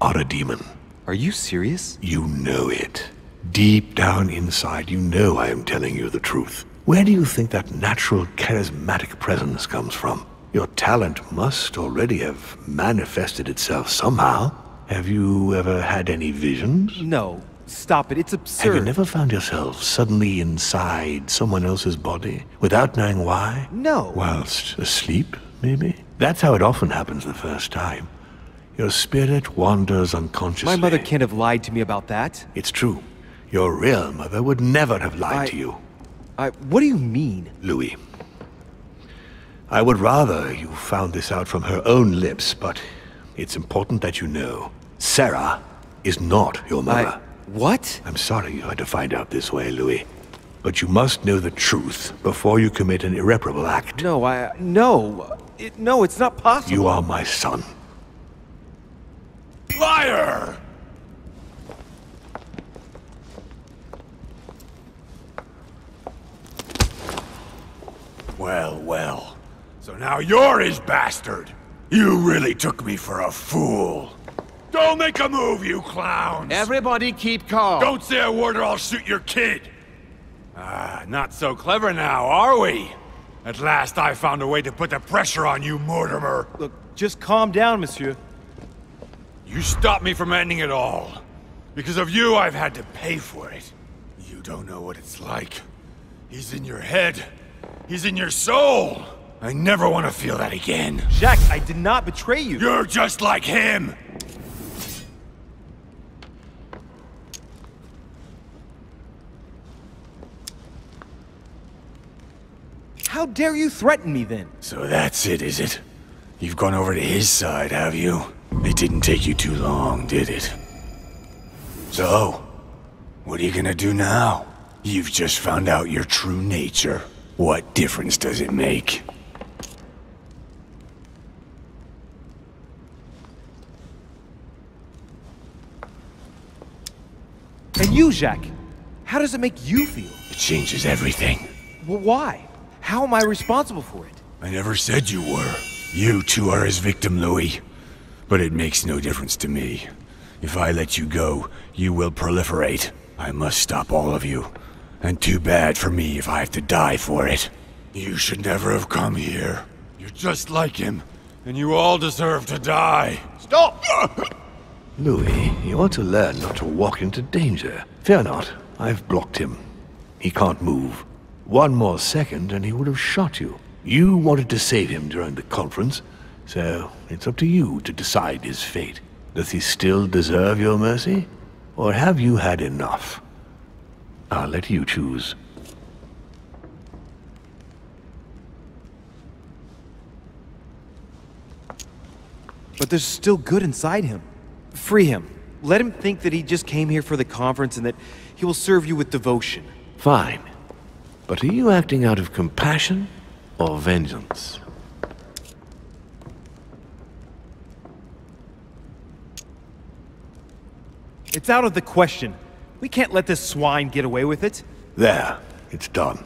Speaker 1: are a demon.
Speaker 3: Are you serious?
Speaker 1: You know it. Deep down inside, you know I am telling you the truth. Where do you think that natural, charismatic presence comes from? Your talent must already have manifested itself somehow. Have you ever had any visions?
Speaker 5: No. Stop it. It's absurd.
Speaker 1: Have you never found yourself suddenly inside someone else's body without knowing why?
Speaker 5: No.
Speaker 1: Whilst asleep, maybe? That's how it often happens the first time. Your spirit wanders unconsciously.
Speaker 5: My mother can't have lied to me about that.
Speaker 1: It's true. Your real mother would never have lied to you.
Speaker 5: What do you mean?
Speaker 1: Louis, I would rather you found this out from her own lips, but it's important that you know. Sarah is not your mother.
Speaker 5: What?
Speaker 1: I'm sorry you had to find out this way, Louis. But you must know the truth before you commit an irreparable act.
Speaker 5: No, no, it's not possible.
Speaker 1: You are my son.
Speaker 9: Liar! Well, well. So now you're his bastard. You really took me for a fool. Don't make a move, you clowns!
Speaker 15: Everybody keep calm.
Speaker 9: Don't say a word or I'll shoot your kid! Ah, not so clever now, are we? At last I found a way to put the pressure on you, Mortimer.
Speaker 5: Look, just calm down, monsieur.
Speaker 9: You stopped me from ending it all. Because of you, I've had to pay for it. You don't know what it's like. He's in your head. He's in your soul. I never want to feel that again.
Speaker 5: Jacques, I did not betray you.
Speaker 9: You're just like him!
Speaker 5: How dare you threaten me then?
Speaker 9: So that's it, is it? You've gone over to his side, have you? It didn't take you too long, did it? So, what are you gonna do now? You've just found out your true nature. What difference does it make?
Speaker 5: And you, Jacques, how does it make you feel?
Speaker 9: It changes everything.
Speaker 5: Well, why? How am I responsible for it?
Speaker 9: I never said you were. You too are his victim, Louis. But it makes no difference to me. If I let you go, you will proliferate. I must stop all of you. And too bad for me if I have to die for it. You should never have come here. You're just like him, and you all deserve to die.
Speaker 5: Stop!
Speaker 1: Louis, you ought to learn not to walk into danger. Fear not, I've blocked him. He can't move. One more second and he would have shot you. You wanted to save him during the conference, so it's up to you to decide his fate. Does he still deserve your mercy? Or have you had enough? I'll let you choose.
Speaker 5: But there's still good inside him. Free him. Let him think that he just came here for the conference and that he will serve you with devotion.
Speaker 1: Fine. But are you acting out of compassion or vengeance?
Speaker 5: It's out of the question. We can't let this swine get away with it.
Speaker 1: There, it's done.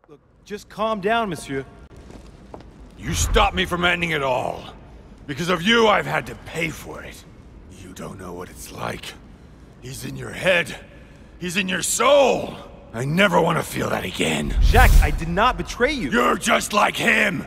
Speaker 5: Look, just calm down, monsieur.
Speaker 9: You stopped me from ending it all. Because of you, I've had to pay for it. You don't know what it's like. He's in your head. He's in your soul. I never want to feel that again.
Speaker 5: Jacques, I did not betray you.
Speaker 9: You're just like him.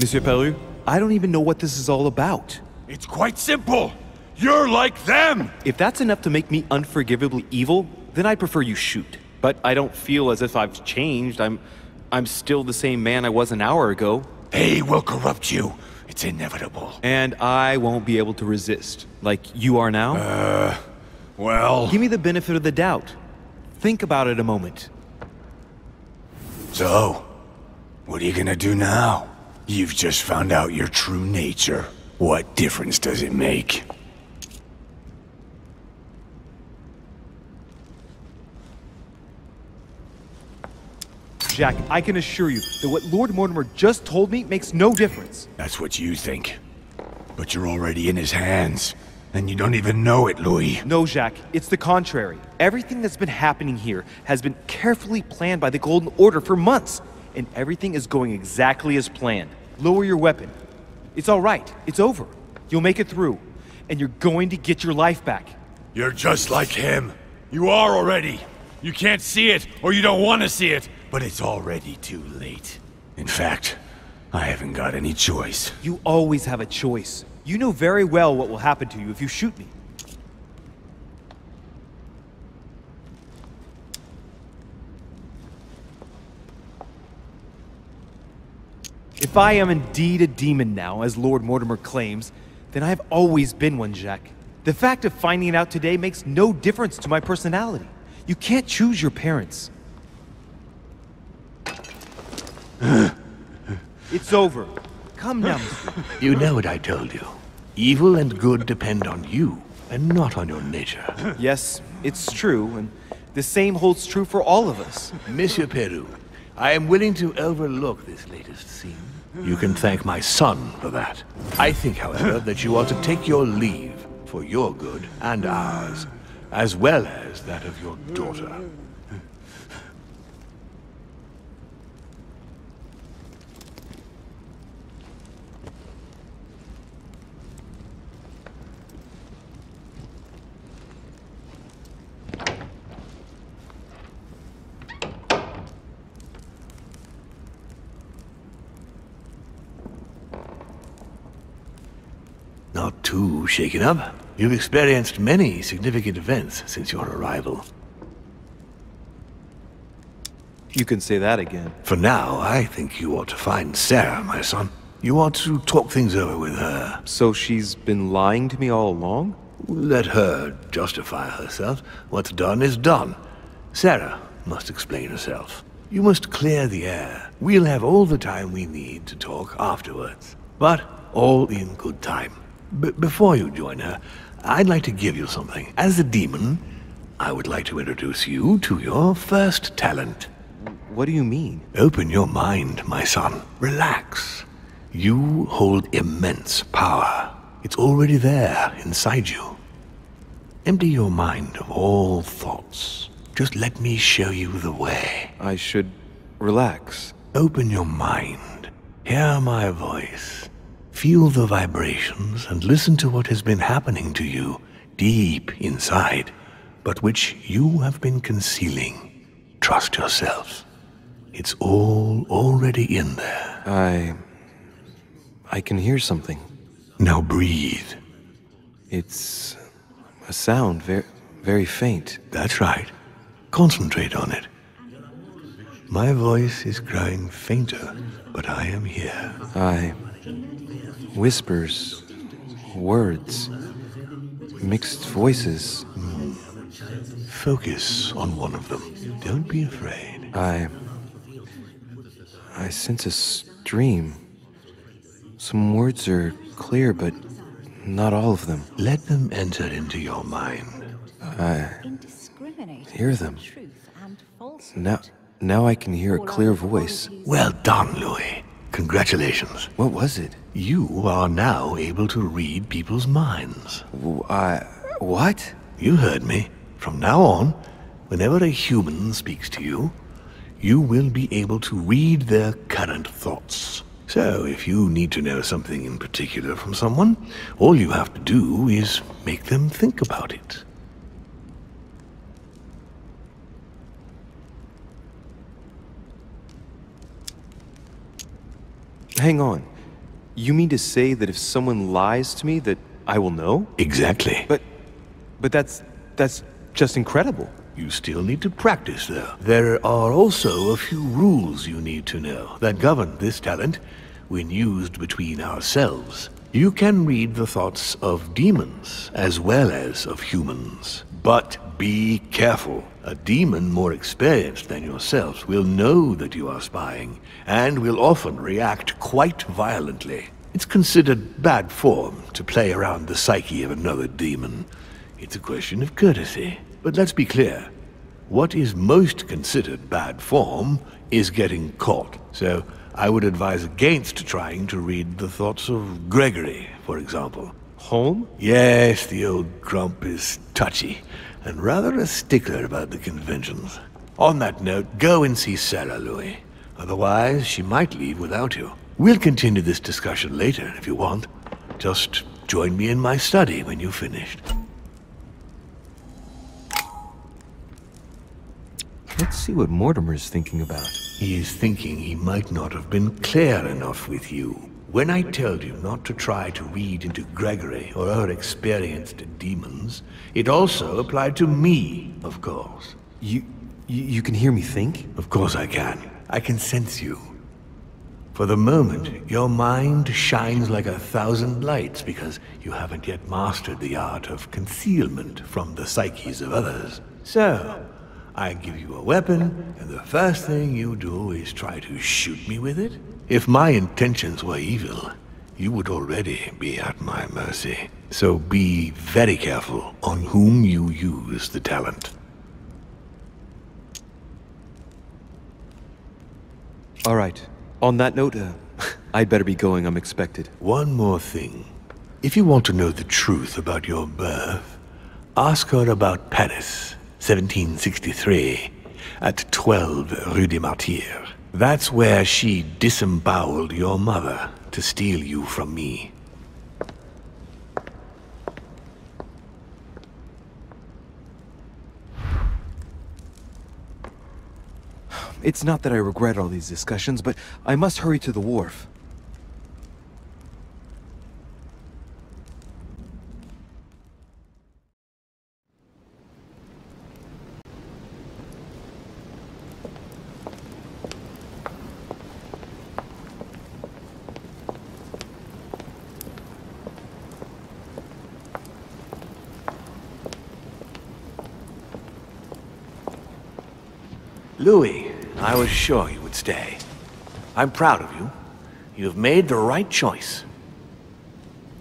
Speaker 5: Monsieur Peru, I don't even know what this is all about.
Speaker 9: It's quite simple. You're like them.
Speaker 5: If that's enough to make me unforgivably evil, then I prefer you shoot. But I don't feel as if I've changed. I'm still the same man I was an hour ago.
Speaker 9: They will corrupt you. It's inevitable.
Speaker 5: And I won't be able to resist, like you are now?
Speaker 9: Well...
Speaker 5: Give me the benefit of the doubt. Think about it a moment.
Speaker 9: So, what are you gonna do now? You've just found out your true nature. What difference does it make?
Speaker 5: Jacques, I can assure you that what Lord Mortimer just told me makes no difference.
Speaker 9: That's what you think. But you're already in his hands. And you don't even know it, Louis.
Speaker 5: No, Jacques, it's the contrary. Everything that's been happening here has been carefully planned by the Golden Order for months. and everything is going exactly as planned. Lower your weapon. It's all right. It's over. You'll make it through, and you're going to get your life back.
Speaker 9: You're just like him. You are already. You can't see it, or you don't want to see it, but it's already too late. In fact, I haven't got any choice.
Speaker 5: You always have a choice. You know very well what will happen to you if you shoot me. If I am indeed a demon now, as Lord Mortimer claims, then I have always been one, Jacques. The fact of finding it out today makes no difference to my personality. You can't choose your parents. It's over. Come now, monsieur.
Speaker 1: You know what I told you. Evil and good depend on you, and not on your nature.
Speaker 5: Yes, it's true, and the same holds true for all of us.
Speaker 1: Monsieur Peru, I am willing to overlook this latest scene. You can thank my son for that. I think, however, that you ought to take your leave for your good and ours, as well as that of your daughter. Not too shaken up. You've experienced many significant events since your arrival.
Speaker 5: You can say that again.
Speaker 1: For now, I think you ought to find Sarah, my son. You ought to talk things over with her.
Speaker 5: So she's been lying to me all along?
Speaker 1: Let her justify herself. What's done is done. Sarah must explain herself. You must clear the air. We'll have all the time we need to talk afterwards. But all in good time. Before you join her, I'd like to give you something. As a demon, I would like to introduce you to your first talent.
Speaker 5: What do you mean?
Speaker 1: Open your mind, my son. Relax. You hold immense power. It's already there, inside you. Empty your mind of all thoughts. Just let me show you the way.
Speaker 5: I should relax.
Speaker 1: Open your mind. Hear my voice. Feel the vibrations and listen to what has been happening to you deep inside, but which you have been concealing. Trust yourself. It's all already in there.
Speaker 5: I can hear something.
Speaker 1: Now breathe.
Speaker 5: It's a sound, very faint.
Speaker 1: That's right. Concentrate on it. My voice is growing fainter, but I am here.
Speaker 5: Whispers, words, mixed voices.
Speaker 1: Focus on one of them. Don't be afraid.
Speaker 5: I sense a stream. Some words are clear, but not all of them.
Speaker 1: Let them enter into your mind.
Speaker 5: I hear them. Now I can hear a clear voice.
Speaker 1: Well done, Louis. Congratulations.
Speaker 5: What was it?
Speaker 1: You are now able to read people's minds.
Speaker 5: What?
Speaker 1: You heard me. From now on, whenever a human speaks to you, you will be able to read their current thoughts. So, if you need to know something in particular from someone, all you have to do is make them think about it.
Speaker 5: Hang on. You mean to say that if someone lies to me that I will know?
Speaker 1: Exactly.
Speaker 5: But that's just incredible.
Speaker 1: You still need to practice, though. There are also a few rules you need to know that govern this talent when used between ourselves. You can read the thoughts of demons as well as of humans. But be careful. A demon more experienced than yourself will know that you are spying, and will often react quite violently. It's considered bad form to play around the psyche of another demon. It's a question of courtesy. But let's be clear. What is most considered bad form is getting caught. So I would advise against trying to read the thoughts of Gregory, for example.
Speaker 5: Home?
Speaker 1: Yes, the old grump is touchy, and rather a stickler about the conventions. On that note, go and see Sarah, Louis. Otherwise, she might leave without you. We'll continue this discussion later if you want. Just join me in my study when you've finished.
Speaker 3: Let's see what Mortimer's thinking about.
Speaker 1: He is thinking he might not have been clear enough with you. When I told you not to try to read into Gregory or her experienced demons, it also applied to me, of course.
Speaker 3: You can hear me think?
Speaker 1: Of course I can. I can sense you. For the moment, your mind shines like 1,000 lights because you haven't yet mastered the art of concealment from the psyches of others. So, I give you a weapon, and the first thing you do is try to shoot me with it? If my intentions were evil, you would already be at my mercy. So be very careful on whom you use the talent.
Speaker 3: All right. On that note, I'd better be going. I'm expected.
Speaker 1: One more thing. If you want to know the truth about your birth, ask her about Paris, 1763, at 12 Rue des Martyrs. That's where she disemboweled your mother to steal you from me.
Speaker 3: It's not that I regret all these discussions, but I must hurry to the wharf.
Speaker 1: Louis, I was sure you would stay. I'm proud of you. You have made the right choice.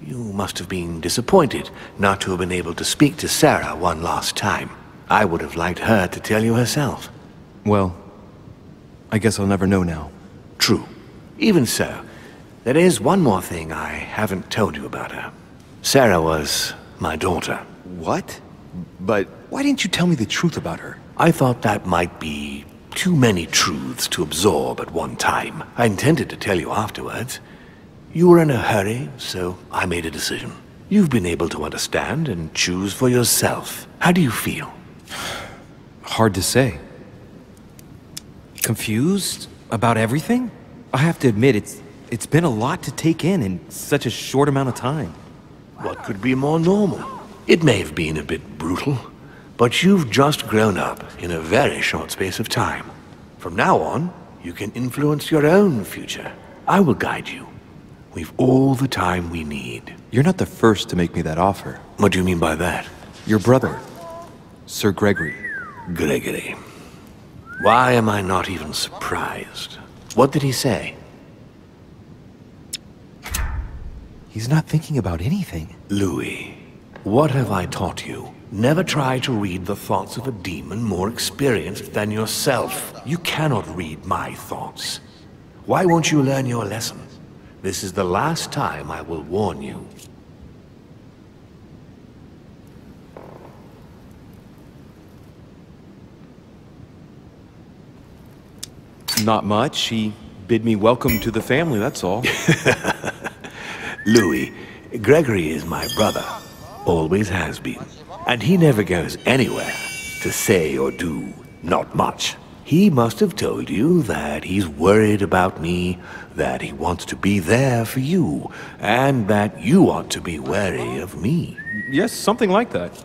Speaker 1: You must have been disappointed not to have been able to speak to Sarah one last time. I would have liked her to tell you herself.
Speaker 3: Well, I guess I'll never know now.
Speaker 1: True. Even so, there is one more thing I haven't told you about her. Sarah was my daughter.
Speaker 3: What? But why didn't you tell me the truth about her?
Speaker 1: I thought that might be too many truths to absorb at one time. I intended to tell you afterwards. You were in a hurry, so I made a decision. You've been able to understand and choose for yourself. How do you feel?
Speaker 3: Hard to say. Confused about everything? I have to admit, it's been a lot to take in such a short amount of time.
Speaker 1: What could be more normal? It may have been a bit brutal, but you've just grown up in a very short space of time. From now on, you can influence your own future. I will guide you. We've all the time we need.
Speaker 3: You're not the first to make me that offer.
Speaker 1: What do you mean by that?
Speaker 3: Your brother, Sir Gregory.
Speaker 1: Gregory. Why am I not even surprised? What did he say?
Speaker 3: He's not thinking about anything.
Speaker 1: Louis, what have I taught you? Never try to read the thoughts of a demon more experienced than yourself. You cannot read my thoughts. Why won't you learn your lesson? This is the last time I will warn you.
Speaker 3: Not much. He bid me welcome to the family, that's all.
Speaker 1: Louis, Gregory is my brother. Always has been. And he never goes anywhere to say or do not much. He must have told you that he's worried about me, that he wants to be there for you, and that you ought to be wary of me.
Speaker 3: Yes, something like that.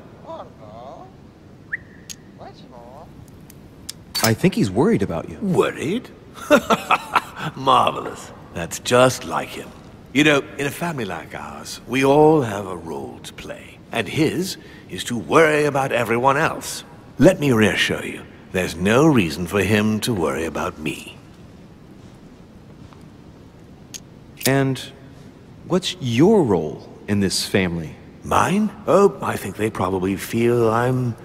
Speaker 3: I think he's worried about you.
Speaker 1: Worried? Marvelous. That's just like him. You know, in a family like ours, we all have a role to play. And his is to worry about everyone else. Let me reassure you, there's no reason for him to worry about me.
Speaker 3: And what's your role in this family?
Speaker 1: Mine? Oh, I think they probably feel I'm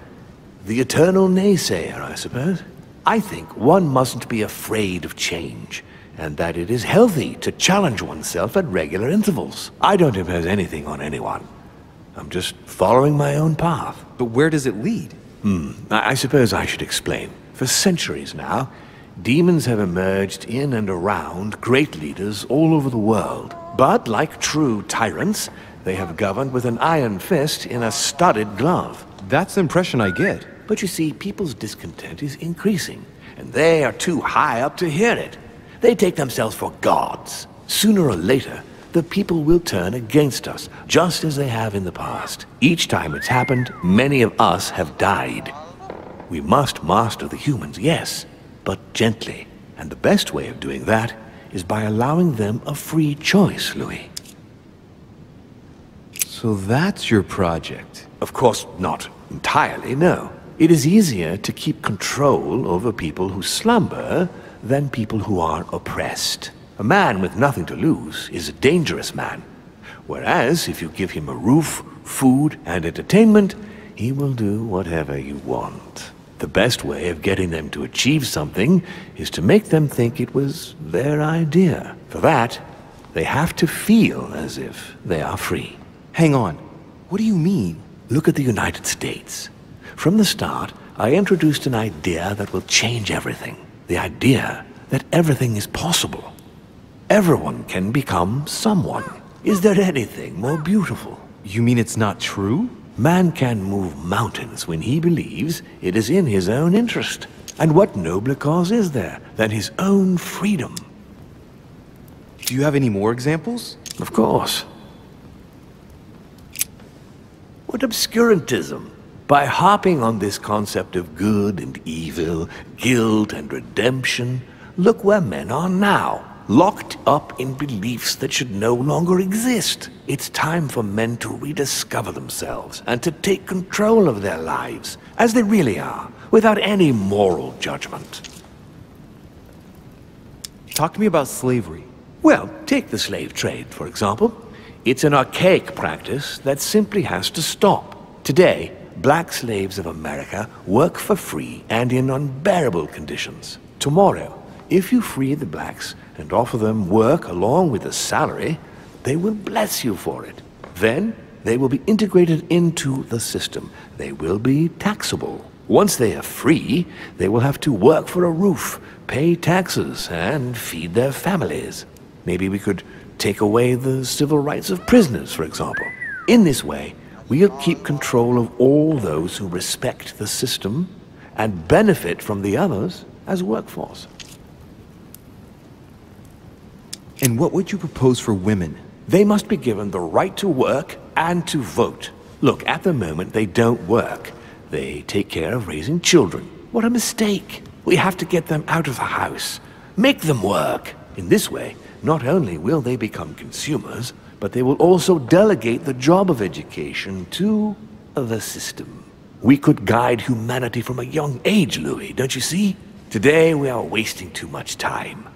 Speaker 1: the eternal naysayer, I suppose. I think one mustn't be afraid of change, and that it is healthy to challenge oneself at regular intervals. I don't impose anything on anyone. I'm just following my own path.
Speaker 3: But where does it lead?
Speaker 1: I suppose I should explain. For centuries now,
Speaker 2: Demons have emerged in and around great leaders all over the world. But like true tyrants, they have governed with an iron fist in a studded glove.
Speaker 5: That's the impression I get.
Speaker 2: But you see, people's discontent is increasing, and they are too high up to hear it. They take themselves for gods. Sooner or later, the people will turn against us, just as they have in the past. Each time it's happened, many of us have died. We must master the humans, yes, but gently. And the best way of doing that is by allowing them a free choice, Louis.
Speaker 5: So that's your project?
Speaker 2: Of course not entirely, no. It is easier to keep control over people who slumber than people who are oppressed. A man with nothing to lose is a dangerous man. Whereas if you give him a roof, food, and entertainment, he will do whatever you want. The best way of getting them to achieve something is to make them think it was their idea. For that, they have to feel as if they are free.
Speaker 5: Hang on. What do you mean?
Speaker 2: Look at the United States. From the start, I introduced an idea that will change everything. The idea that everything is possible. Everyone can become someone. Is there anything more beautiful?
Speaker 5: You mean it's not true?
Speaker 2: Man can move mountains when he believes it is in his own interest. And what nobler cause is there than his own freedom?
Speaker 5: Do you have any more examples?
Speaker 2: Of course. What obscurantism! By harping on this concept of good and evil, guilt and redemption, look where men are now, locked up in beliefs that should no longer exist. It's time for men to rediscover themselves and to take control of their lives, as they really are, without any moral judgment.
Speaker 5: Talk to me about slavery.
Speaker 2: Well, take the slave trade, for example. It's an archaic practice that simply has to stop. Today, black slaves of America work for free and in unbearable conditions. Tomorrow, if you free the blacks and offer them work along with a salary, they will bless you for it. Then, they will be integrated into the system. They will be taxable. Once they are free, they will have to work for a roof, pay taxes, and feed their families. Maybe we could take away the civil rights of prisoners, for example. In this way, we'll keep control of all those who respect the system and benefit from the others as workforce.
Speaker 5: And what would you propose for women?
Speaker 2: They must be given the right to work and to vote. Look, at the moment they don't work. They take care of raising children. What a mistake. We have to get them out of the house. Make them work. In this way, not only will they become consumers, but they will also delegate the job of education to the system. We could guide humanity from a young age, Louis, don't you see? Today we are wasting too much time.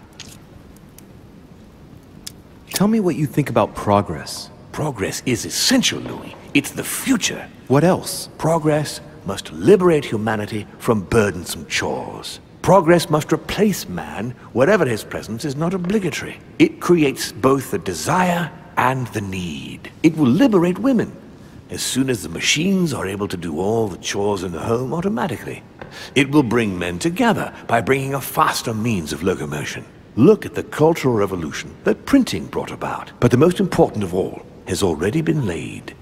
Speaker 5: Tell me what you think about progress.
Speaker 2: Progress is essential, Louis. It's the future.
Speaker 5: What else?
Speaker 2: Progress must liberate humanity from burdensome chores. Progress must replace man wherever his presence is not obligatory. It creates both the desire and the need. It will liberate women as soon as the machines are able to do all the chores in the home automatically. It will bring men together by bringing a faster means of locomotion. Look at the Cultural Revolution that printing brought about. But the most important of all has already been laid.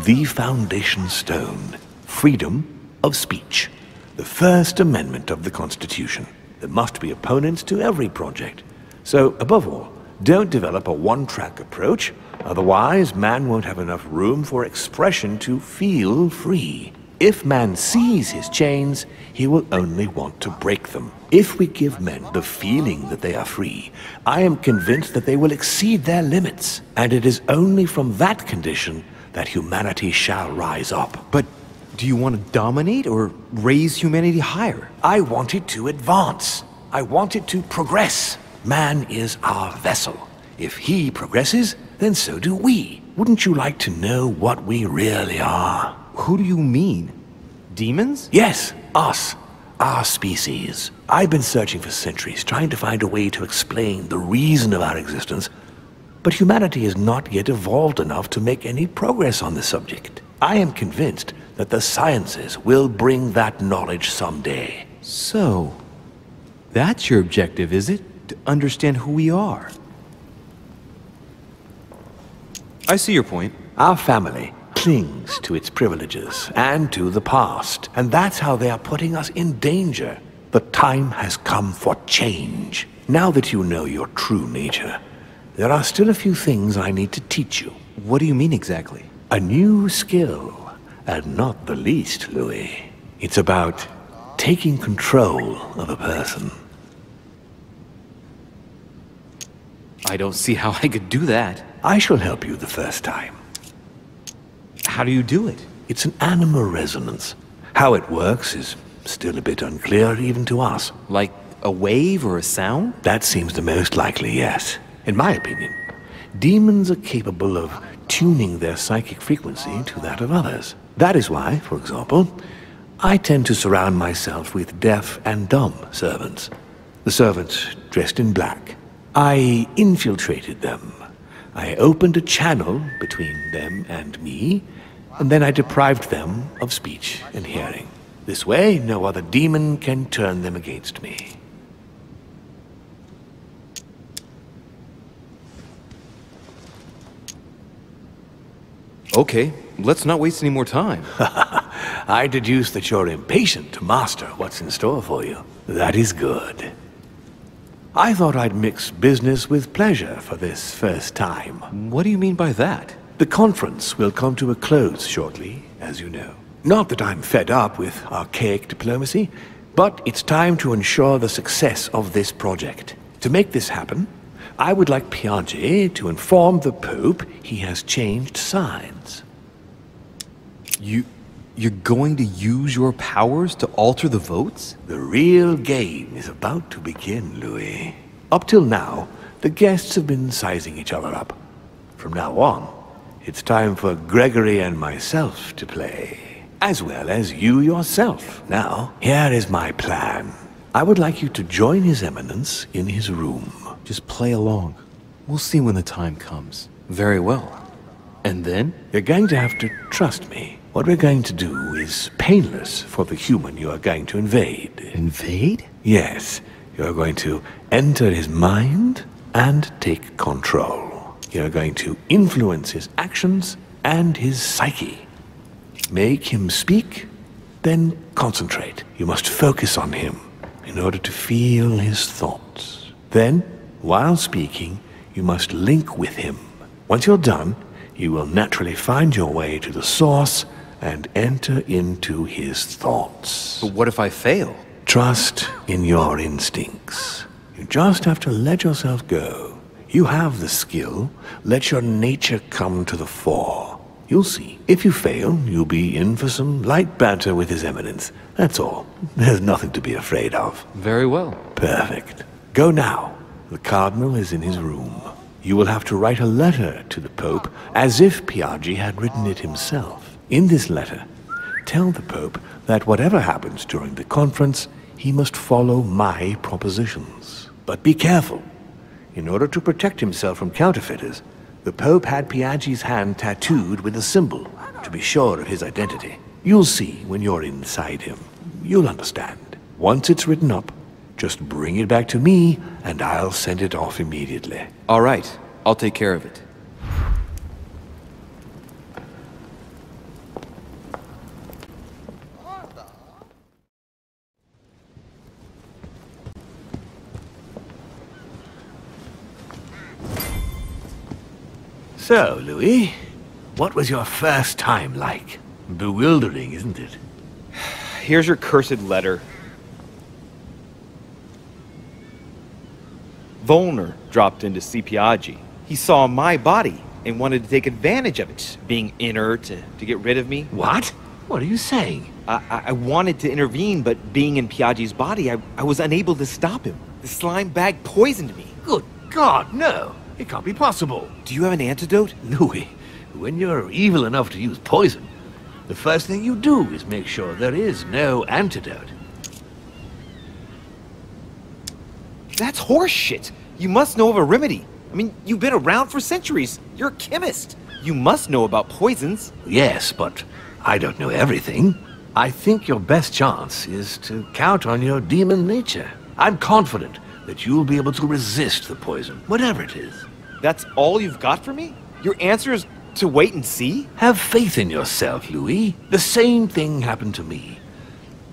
Speaker 2: The foundation stone. Freedom of speech. The First Amendment of the Constitution. There must be opponents to every project. So, above all, don't develop a one-track approach. Otherwise, man won't have enough room for expression to feel free. If man sees his chains, he will only want to break them. If we give men the feeling that they are free, I am convinced that they will exceed their limits. And it is only from that condition that humanity shall rise up.
Speaker 5: But do you want to dominate or raise humanity higher?
Speaker 2: I want it to advance. I want it to progress. Man is our vessel. If he progresses, then so do we. Wouldn't you like to know what we really are?
Speaker 5: Who do you mean? Demons?
Speaker 2: Yes, us. Our species. I've been searching for centuries, trying to find a way to explain the reason of our existence, but humanity has not yet evolved enough to make any progress on the subject. I am convinced that the sciences will bring that knowledge someday.
Speaker 5: So,
Speaker 3: That's your objective, is it? To understand who we are.
Speaker 7: I see your point.
Speaker 1: Our family clings to its privileges and to the past, and that's how they are putting us in danger. The time has come for change. Now that you know your true nature, there are still a few things I need to teach you.
Speaker 7: What do you mean exactly?
Speaker 1: A new skill, and not the least, Louis. It's about taking control of a person.
Speaker 7: I don't see how I could do that.
Speaker 1: I shall help you the first time.
Speaker 7: How do you do it?
Speaker 1: It's an animal resonance. How it works is still a bit unclear even to us.
Speaker 7: Like a wave or a sound?
Speaker 1: That seems the most likely, yes. In my opinion, demons are capable of tuning their psychic frequency to that of others. That is why, for example, I tend to surround myself with deaf and dumb servants. The servants dressed in black. I infiltrated them. I opened a channel between them and me, and then I deprived them of speech and hearing. This way, no other demon can turn them against me.
Speaker 7: Okay, let's not waste any more time.
Speaker 1: I deduce that you're impatient to master what's in store for you. That is good. I thought I'd mix business with pleasure for this first time.
Speaker 7: What do you mean by that?
Speaker 1: The conference will come to a close shortly, as you know. Not that I'm fed up with archaic diplomacy, but it's time to ensure the success of this project. To make this happen, I would like Piaget to inform the Pope he has changed sides.
Speaker 7: You're going to use your powers to alter the votes?
Speaker 1: The real game is about to begin, Louis. Up till now, the guests have been sizing each other up. From now on, it's time for Gregory and myself to play. As well as you yourself. Now, here is my plan. I would like you to join His Eminence in his room.
Speaker 7: Just play along. We'll see when the time comes. Very well. And then?
Speaker 1: You're going to have to trust me. What we're going to do is painless for the human you are going to invade.
Speaker 7: Invade?
Speaker 1: Yes. You're going to enter his mind and take control. You're going to influence his actions and his psyche. Make him speak, then concentrate. You must focus on him in order to feel his thoughts. Then, while speaking, you must link with him. Once you're done, you will naturally find your way to the source and enter into his thoughts.
Speaker 7: But what if I fail?
Speaker 1: Trust in your instincts. You just have to let yourself go. You have the skill. Let your nature come to the fore. You'll see. If you fail, you'll be in for some light banter with His Eminence. That's all. There's nothing to be afraid of.
Speaker 7: Very well.
Speaker 1: Perfect. Go now. The Cardinal is in his room. You will have to write a letter to the Pope as if Piaget had written it himself. In this letter, tell the Pope that whatever happens during the conference, he must follow my propositions. But be careful. In order to protect himself from counterfeiters, the Pope had Piaget's hand tattooed with a symbol to be sure of his identity. You'll see when you're inside him. You'll understand. Once it's written up, just bring it back to me and I'll send it off immediately.
Speaker 7: All right, I'll take care of it.
Speaker 1: So, Louis, what was your first time like? Bewildering, isn't it?
Speaker 5: Here's your cursed letter. Volner dropped in to see Piaggi. He saw my body and wanted to take advantage of it, being inert to get rid of me.
Speaker 1: What? What are you saying?
Speaker 5: I wanted to intervene, but being in Piaggi's body, I was unable to stop him. The slime bag poisoned me.
Speaker 1: Good God, no. It can't be possible.
Speaker 5: Do you have an antidote?
Speaker 1: Louis, when you're evil enough to use poison, the first thing you do is make sure there is no antidote.
Speaker 5: That's horseshit. You must know of a remedy. I mean, you've been around for centuries. You're a chemist. You must know about poisons.
Speaker 1: Yes, but I don't know everything. I think your best chance is to count on your demon nature. I'm confident that you'll be able to resist the poison, whatever it is.
Speaker 5: That's all you've got for me? Your answer is to wait and see?
Speaker 1: Have faith in yourself, Louis. The same thing happened to me.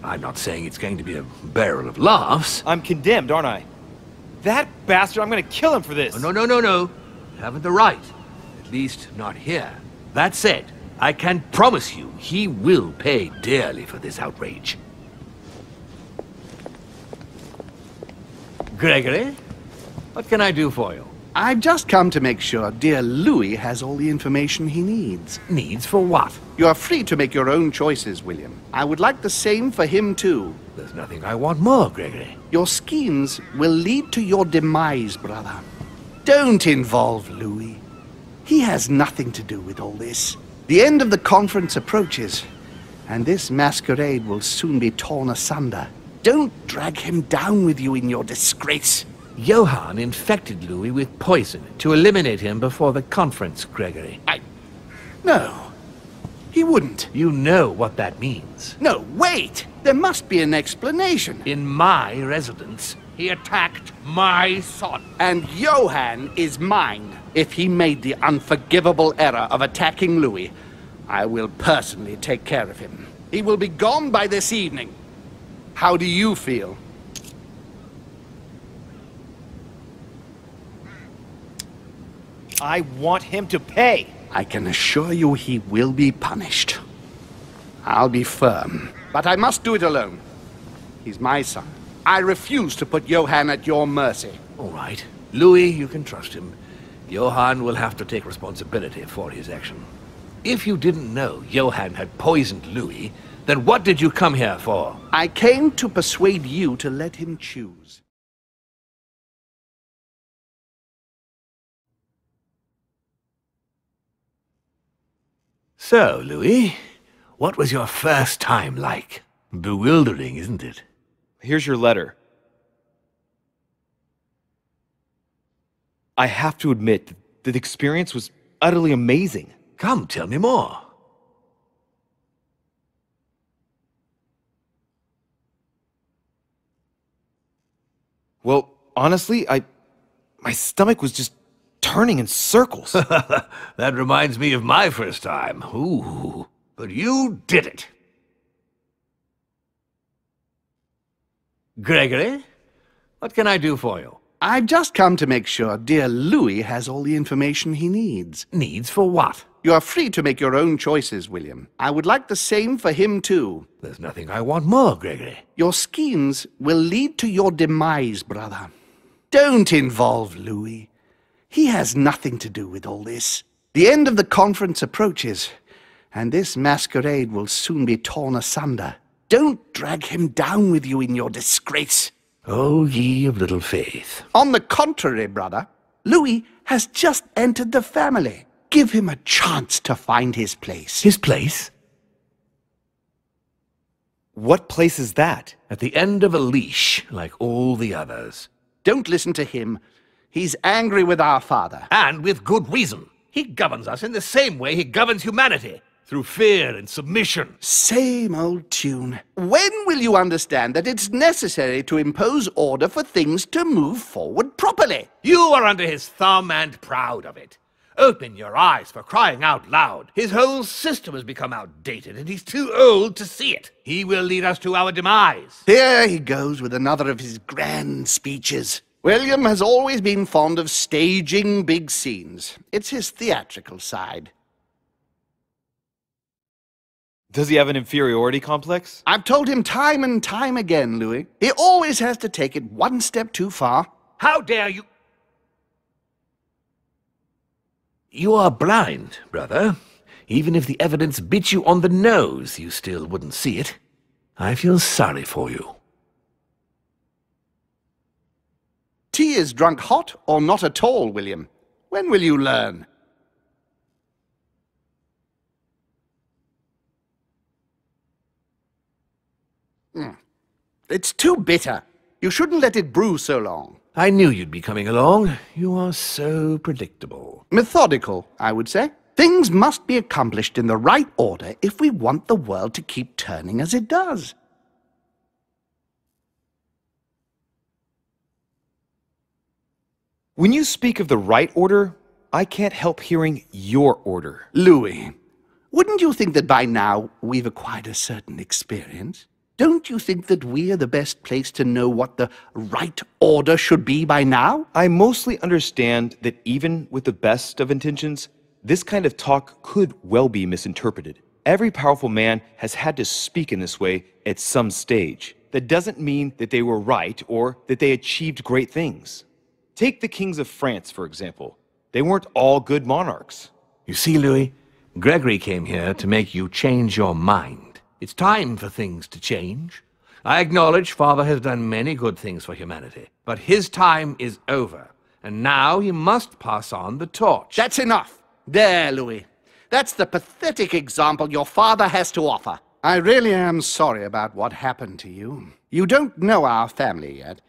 Speaker 1: I'm not saying it's going to be a barrel of laughs.
Speaker 5: I'm condemned, aren't I? That bastard, I'm gonna kill him for this!
Speaker 1: No. You haven't the right. At least, not here. That said, I can promise you he will pay dearly for this outrage. Gregory, what can I do for you?
Speaker 15: I've just come to make sure dear Louis has all the information he needs.
Speaker 1: Needs for what?
Speaker 15: You are free to make your own choices, William. I would like the same for him, too.
Speaker 1: There's nothing I want more, Gregory.
Speaker 15: Your schemes will lead to your demise, brother. Don't involve Louis. He has nothing to do with all this. The end of the conference approaches, and this masquerade will soon be torn asunder. Don't drag him down with you in your disgrace.
Speaker 1: Johann infected Louis with poison to eliminate him before the conference, Gregory.
Speaker 15: No, he wouldn't.
Speaker 1: You know what that means.
Speaker 15: No, wait! There must be an explanation.
Speaker 1: In my residence, he attacked my son.
Speaker 15: And Johann is mine. If he made the unforgivable error of attacking Louis, I will personally take care of him. He will be gone by this evening. How do you feel?
Speaker 5: I want him to pay!
Speaker 15: I can assure you he will be punished. I'll be firm, but I must do it alone. He's my son. I refuse to put Johann at your mercy.
Speaker 1: All right. Louis, you can trust him. Johann will have to take responsibility for his action. If you didn't know Johann had poisoned Louis, then what did you come here for?
Speaker 15: I came to persuade you to let him choose.
Speaker 1: So, Louis, what was your first time like? Bewildering, isn't it?
Speaker 5: Here's your letter. I have to admit that the experience was utterly amazing.
Speaker 1: Come, tell me more.
Speaker 5: Well, honestly, my stomach was just turning in circles.
Speaker 1: That reminds me of my first time. Ooh, but you did it. Gregory, what can I do for you?
Speaker 15: I've just come to make sure dear Louis has all the information he needs.
Speaker 1: Needs for what?
Speaker 15: You are free to make your own choices, William. I would like the same for him, too.
Speaker 1: There's nothing I want more, Gregory.
Speaker 15: Your schemes will lead to your demise, brother. Don't involve Louis. He has nothing to do with all this. The end of the conference approaches, and this masquerade will soon be torn asunder. Don't drag him down with you in your disgrace.
Speaker 1: Oh, ye of little faith.
Speaker 15: On the contrary, brother, Louis has just entered the family. Give him a chance to find his place.
Speaker 1: His place?
Speaker 5: What place is that?
Speaker 1: At the end of a leash, like all the others.
Speaker 15: Don't listen to him. He's angry with our father.
Speaker 1: And with good reason. He governs us in the same way he governs humanity. Through fear and submission.
Speaker 15: Same old tune. When will you understand that it's necessary to impose order for things to move forward properly?
Speaker 1: You are under his thumb and proud of it. Open your eyes, for crying out loud. His whole system has become outdated, and he's too old to see it. He will lead us to our demise.
Speaker 15: Here he goes with another of his grand speeches. William has always been fond of staging big scenes. It's his theatrical side.
Speaker 5: Does he have an inferiority complex?
Speaker 15: I've told him time and time again, Louis. He always has to take it one step too far.
Speaker 1: How dare you? You are blind, brother. Even if the evidence bit you on the nose, you still wouldn't see it. I feel sorry for you.
Speaker 15: Tea is drunk hot or not at all, William. When will you learn? It's too bitter. You shouldn't let it brew so long.
Speaker 1: I knew you'd be coming along. You are so predictable.
Speaker 15: Methodical, I would say. Things must be accomplished in the right order if we want the world to keep turning as it does.
Speaker 7: When you speak of the right order, I can't help hearing your order.
Speaker 14: Louis, wouldn't you think that by now we've acquired a certain experience? Don't you think that we are the best place to know what the right order should be by now?
Speaker 7: I mostly understand that even with the best of intentions, this kind of talk could well be misinterpreted. Every powerful man has had to speak in this way at some stage. That doesn't mean that they were right or that they achieved great things. Take the kings of France, for example. They weren't all good monarchs.
Speaker 16: You see, Louis, Gregory came here to make you change your mind. It's time for things to change. I acknowledge Father has done many good things for humanity, but his time is over, and now he must pass on the torch.
Speaker 14: That's enough. There, Louis. That's the pathetic example your father has to offer. I really am sorry about what happened to you. You don't know our family yet.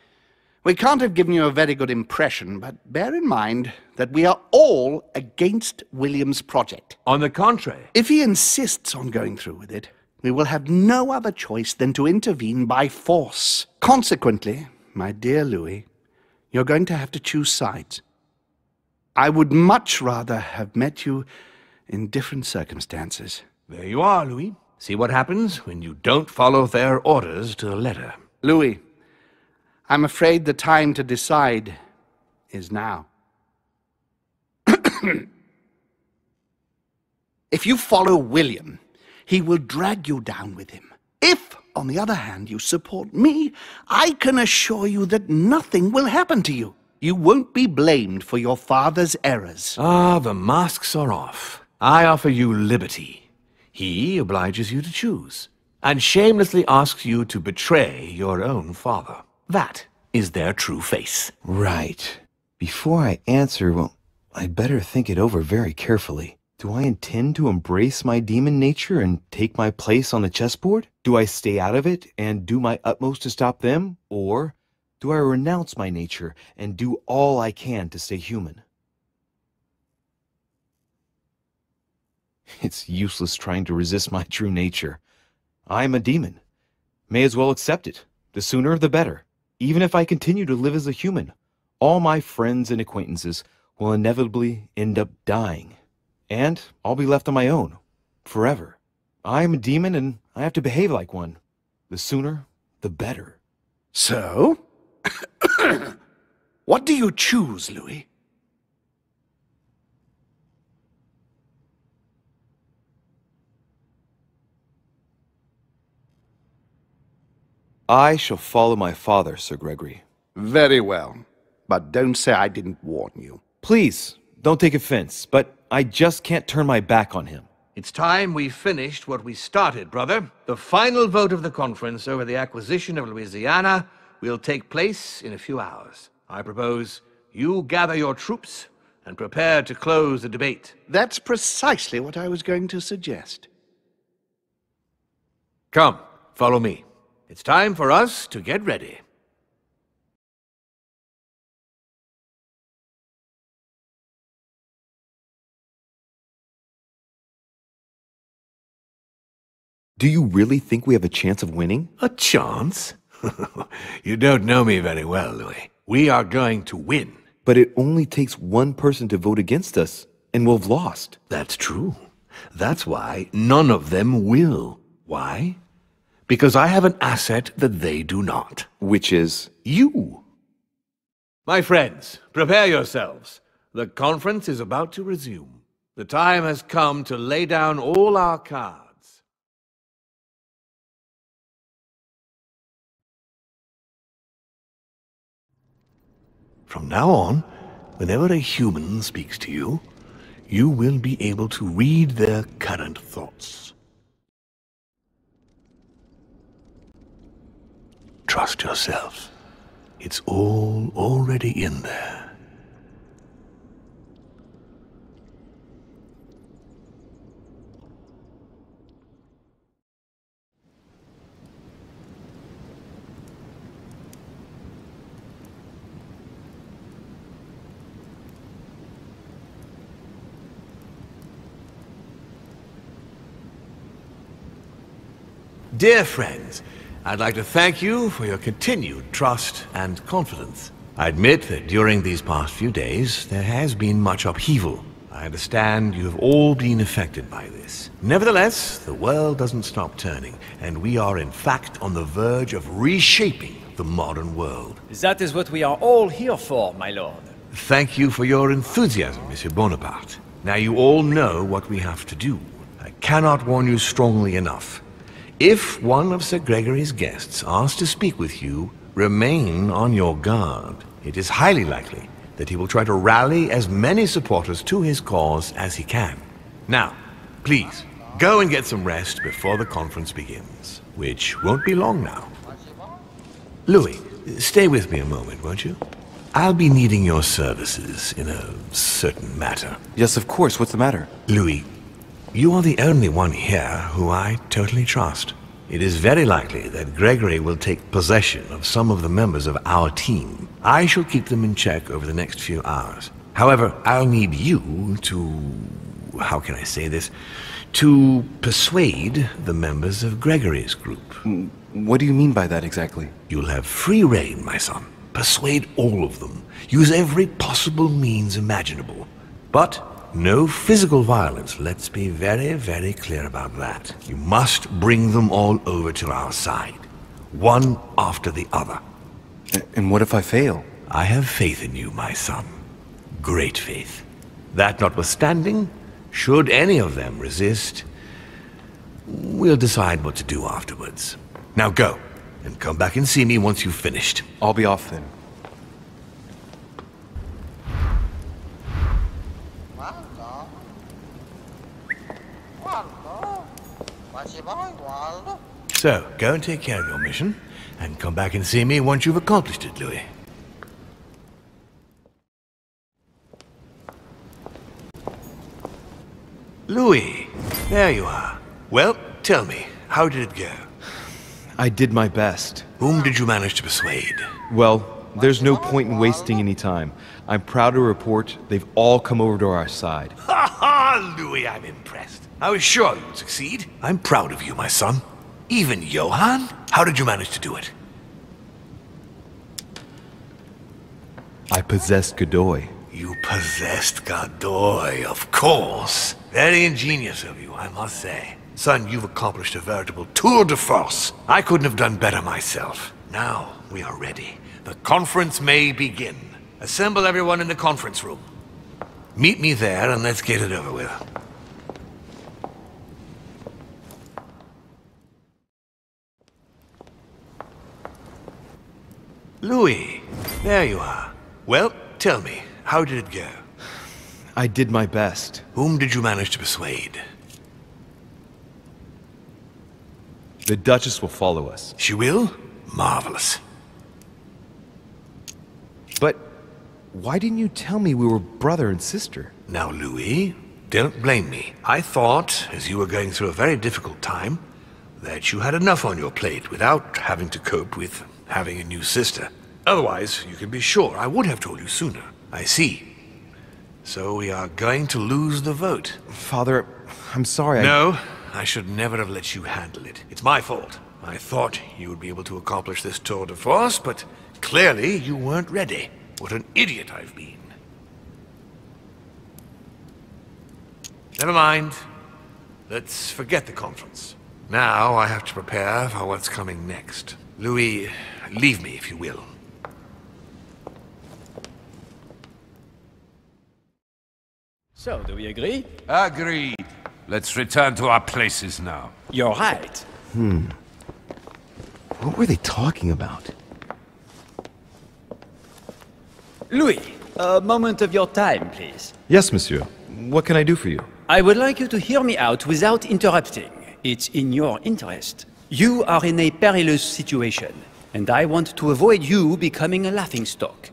Speaker 14: We can't have given you a very good impression, but bear in mind that we are all against William's project.
Speaker 16: On the contrary.
Speaker 14: If he insists on going through with it, we will have no other choice than to intervene by force. Consequently, my dear Louis, you're going to have to choose sides. I would much rather have met you in different circumstances.
Speaker 16: There you are, Louis. See what happens when you don't follow their orders to the letter.
Speaker 14: Louis, I'm afraid the time to decide is now. If you follow William, he will drag you down with him. If, on the other hand, you support me, I can assure you that nothing will happen to you. You won't be blamed for your father's errors.
Speaker 16: Ah, the masks are off. I offer you liberty. He obliges you to choose, and shamelessly asks you to betray your own father. That is their true face.
Speaker 7: Right. Before I answer, well, I'd better think it over very carefully. Do I intend to embrace my demon nature and take my place on the chessboard? Do I stay out of it and do my utmost to stop them? Or do I renounce my nature and do all I can to stay human? It's useless trying to resist my true nature. I'm a demon. May as well accept it. The sooner the better. Even if I continue to live as a human, all my friends and acquaintances will inevitably end up dying. And I'll be left on my own, forever. I'm a demon and I have to behave like one. The sooner, the better.
Speaker 14: So? What do you choose, Louis?
Speaker 7: I shall follow my father, Sir Gregory.
Speaker 14: Very well. But don't say I didn't warn you.
Speaker 7: Please, don't take offense, but I just can't turn my back on him.
Speaker 16: It's time we finished what we started, brother. The final vote of the conference over the acquisition of Louisiana will take place in a few hours. I propose you gather your troops and prepare to close the debate.
Speaker 14: That's precisely what I was going to suggest.
Speaker 16: Come, follow me. It's time for us to get ready.
Speaker 7: Do you really think we have a chance of winning?
Speaker 16: A chance? You don't know me very well, Louis. We are going to win.
Speaker 7: But it only takes one person to vote against us, and we'll have lost.
Speaker 16: That's true. That's why none of them will. Why? Because I have an asset that they do not.
Speaker 7: Which is?
Speaker 16: You. My friends, prepare yourselves. The conference is about to resume. The time has come to lay down all our cards. From now on, whenever a human speaks to you, you will be able to read their current thoughts. Trust yourself. It's all already in there. Dear friends, I'd like to thank you for your continued trust and confidence.
Speaker 2: I admit that during these past few days, there has been much upheaval. I understand you have all been affected by this. Nevertheless, the world doesn't stop turning, and we are in fact on the verge of reshaping the modern world.
Speaker 17: That is what we are all here for, my lord.
Speaker 2: Thank you for your enthusiasm, Monsieur Bonaparte. Now you all know what we have to do. I cannot warn you strongly enough. If one of Sir Gregory's guests asks to speak with you, remain on your guard. It is highly likely that he will try to rally as many supporters to his cause as he can. Now, please, go and get some rest before the conference begins, which won't be long now. Louis, stay with me a moment, won't you? I'll be needing your services in a certain matter.
Speaker 5: Yes, of course. What's the matter?
Speaker 2: Louis, you are the only one here who I totally trust. It is very likely that Gregory will take possession of some of the members of our team. I shall keep them in check over the next few hours. However, I'll need you to... how can I say this? To persuade the members of Gregory's group.
Speaker 5: What do you mean by that exactly?
Speaker 2: You'll have free rein, my son. Persuade all of them. Use every possible means imaginable. But no physical violence, let's be very, very clear about that. You must bring them all over to our side, one after the other.
Speaker 5: And what if I fail?
Speaker 2: I have faith in you, my son. Great faith. That notwithstanding, should any of them resist, we'll decide what to do afterwards. Now go, and come back and see me once you've finished.
Speaker 5: I'll be off then.
Speaker 2: So, go and take care of your mission, and come back and see me once you've accomplished it, Louis. Louis, there you are. Well, tell me, how did it go?
Speaker 7: I did my best.
Speaker 2: Whom did you manage to persuade?
Speaker 7: Well, there's no point in wasting any time. I'm proud to report they've all come over to our side.
Speaker 2: Ha ha, Louis, I'm impressed. I was sure you would succeed. I'm proud of you, my son. Even Johann? How did you manage to do it?
Speaker 7: I possessed Godoy.
Speaker 2: You possessed Godoy, of course. Very ingenious of you, I must say. Son, you've accomplished a veritable tour de force. I couldn't have done better myself. Now, we are ready. The conference may begin. Assemble everyone in the conference room. Meet me there and let's get it over with. Louis, there you are. Well, tell me, how did it go?
Speaker 7: I did my best.
Speaker 2: Whom did you manage to persuade?
Speaker 7: The Duchess will follow us.
Speaker 2: She will? Marvelous.
Speaker 7: But why didn't you tell me we were brother and sister?
Speaker 2: Now, Louis, don't blame me. I thought, as you were going through a very difficult time, that you had enough on your plate without having to cope with having a new sister. Otherwise, you can be sure I would have told you sooner. I see. So we are going to lose the vote.
Speaker 7: Father, I'm sorry.
Speaker 2: No, I should never have let you handle it. It's my fault. I thought you would be able to accomplish this tour de force, but clearly you weren't ready. What an idiot I've been. Never mind. Let's forget the conference. Now I have to prepare for what's coming next. Louis, leave me if you will.
Speaker 17: So, do we agree?
Speaker 13: Agreed. Let's return to our places now.
Speaker 17: You're right.
Speaker 7: What were they talking about?
Speaker 17: Louis, a moment of your time, please.
Speaker 7: Yes, monsieur. What can I do for you?
Speaker 17: I would like you to hear me out without interrupting. It's in your interest. You are in a perilous situation, and I want to avoid you becoming a laughingstock.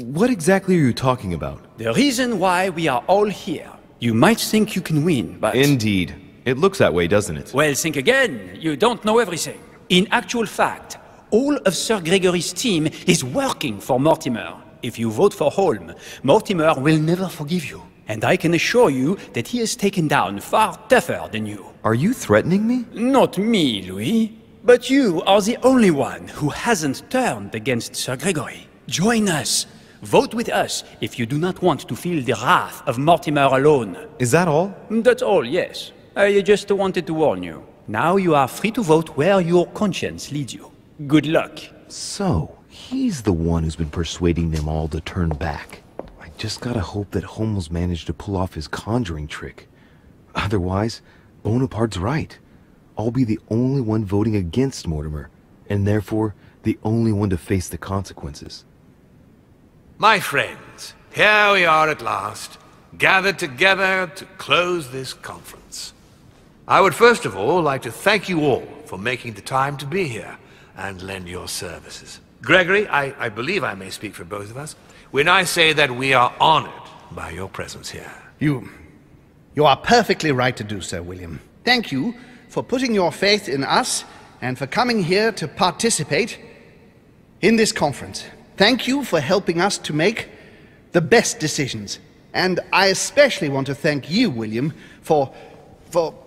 Speaker 7: What exactly are you talking about?
Speaker 17: The reason why we are all here. You might think you can win, but...
Speaker 7: Indeed. It looks that way, doesn't it?
Speaker 17: Well, think again. You don't know everything. In actual fact, all of Sir Gregory's team is working for Mortimer. If you vote for Holm, Mortimer will never forgive you. And I can assure you that he is taken down far tougher than you.
Speaker 7: Are you threatening me?
Speaker 17: Not me, Louis. But you are the only one who hasn't turned against Sir Gregory. Join us. Vote with us if you do not want to feel the wrath of Mortimer alone.
Speaker 7: Is that all?
Speaker 17: That's all, yes. I just wanted to warn you. Now you are free to vote where your conscience leads you. Good luck.
Speaker 18: So, he's the one who's been persuading them all to turn back. I just gotta hope that Holmes managed to pull off his conjuring trick. Otherwise, Bonaparte's right. I'll be the only one voting against Mortimer, and therefore the only one to face the consequences.
Speaker 2: My friends, here we are at last, gathered together to close this conference. I would first of all like to thank you all for making the time to be here and lend your services. Gregory, I believe I may speak for both of us when I say that we are honored by your presence here.
Speaker 14: You are perfectly right to do so, William. Thank you for putting your faith in us and for coming here to participate in this conference. Thank you for helping us to make the best decisions. And I especially want to thank you, William, for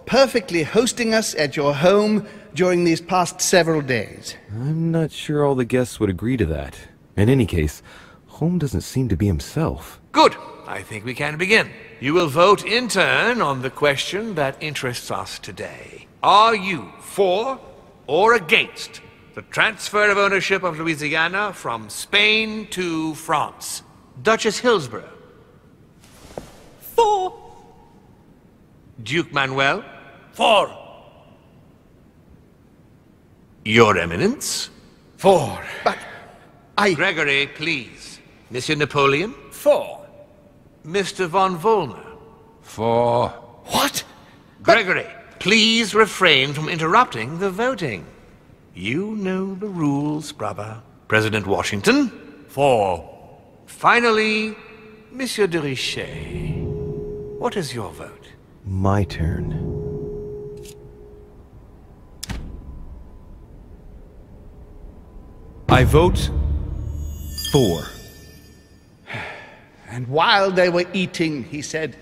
Speaker 14: perfectly hosting us at your home during these past several days.
Speaker 18: I'm not sure all the guests would agree to that. In any case, Holmes doesn't seem to be himself.
Speaker 2: Good. I think we can begin. You will vote in turn on the question that interests us today. Are you for or against the transfer of ownership of Louisiana from Spain to France? Duchess Hillsborough.
Speaker 8: For.
Speaker 2: Duke Manuel.
Speaker 8: For.
Speaker 2: Your Eminence.
Speaker 14: For. But
Speaker 2: Gregory, please. Monsieur Napoleon.
Speaker 17: For.
Speaker 2: Mr. von Volner.
Speaker 13: For.
Speaker 14: What?
Speaker 2: Gregory, please refrain from interrupting the voting. You know the rules, brother. President Washington?
Speaker 13: For.
Speaker 2: Finally, Monsieur de Richet. What is your vote?
Speaker 18: My turn.
Speaker 7: I vote for.
Speaker 14: And while they were eating, he said,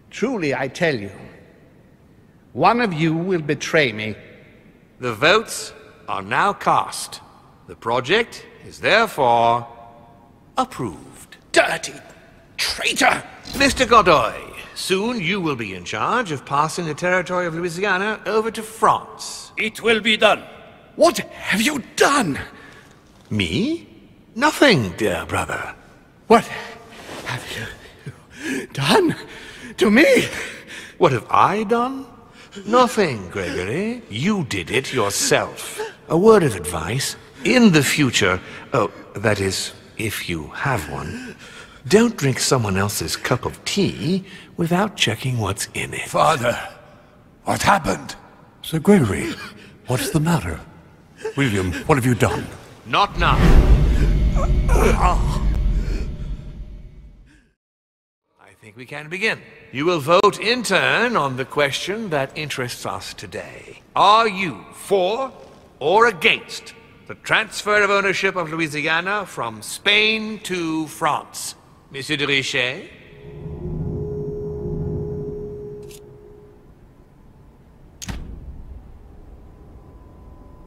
Speaker 14: "Truly I tell you, one of you will betray me."
Speaker 2: The votes are now cast. The project is therefore approved.
Speaker 14: Dirty traitor!
Speaker 2: Mr. Godoy, soon you will be in charge of passing the territory of Louisiana over to France.
Speaker 8: It will be done.
Speaker 14: What have you done?
Speaker 2: Me? Nothing, dear brother.
Speaker 14: What have you done to me?
Speaker 2: What have I done? Nothing, Gregory. You did it yourself. A word of advice. In the future, that is, if you have one, don't drink someone else's cup of tea without checking what's in it.
Speaker 13: Father, what happened?
Speaker 10: Sir Gregory, what's the matter? William, what have you done?
Speaker 2: Not now. I think we can begin. You will vote in turn on the question that interests us today. Are you for or against the transfer of ownership of Louisiana from Spain to France? Monsieur de Richet?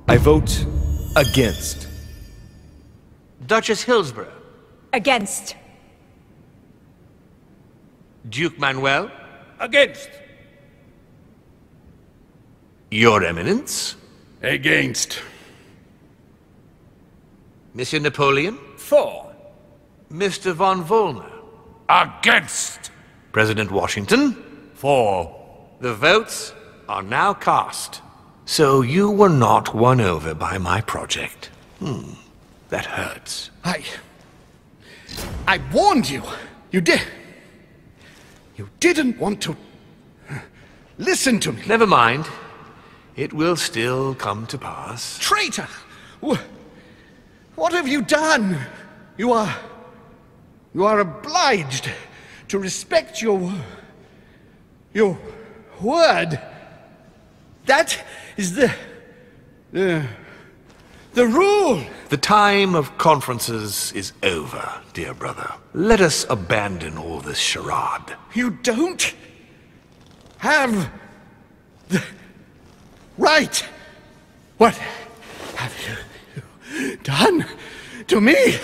Speaker 7: I vote against.
Speaker 2: Duchess Hillsborough?
Speaker 12: Against.
Speaker 2: Duke Manuel?
Speaker 8: Against.
Speaker 2: Your Eminence?
Speaker 15: Against.
Speaker 2: Monsieur Napoleon?
Speaker 17: For.
Speaker 2: Mr. von Volner?
Speaker 13: Against.
Speaker 2: President Washington?
Speaker 13: For.
Speaker 2: The votes are now cast. So you were not won over by my project. That hurts.
Speaker 14: I warned you. You didn't want to listen to me.
Speaker 2: Never mind. It will still come to pass.
Speaker 14: Traitor! What have you done? You are obliged to respect your word. That is the rule.
Speaker 2: The time of conferences is over, dear brother. Let us abandon all this charade.
Speaker 14: You don't have the right. What have you done to me?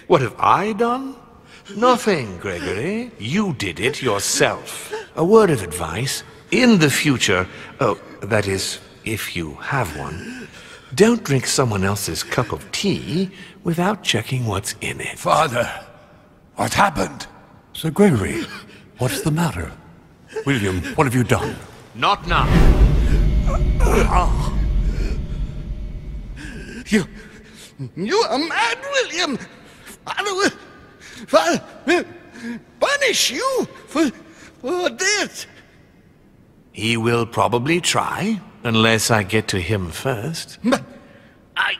Speaker 1: What have I done? Nothing, Gregory. You did it yourself. A word of advice. In the future, that is, if you have one, don't drink someone else's cup of tea without checking what's in it.
Speaker 9: Father, what happened?
Speaker 10: Sir Gregory, what's the matter? William, what have you done?
Speaker 1: Not now.
Speaker 14: You are mad, William! Father will punish you for this!
Speaker 1: He will probably try, unless I get to him first.
Speaker 14: But I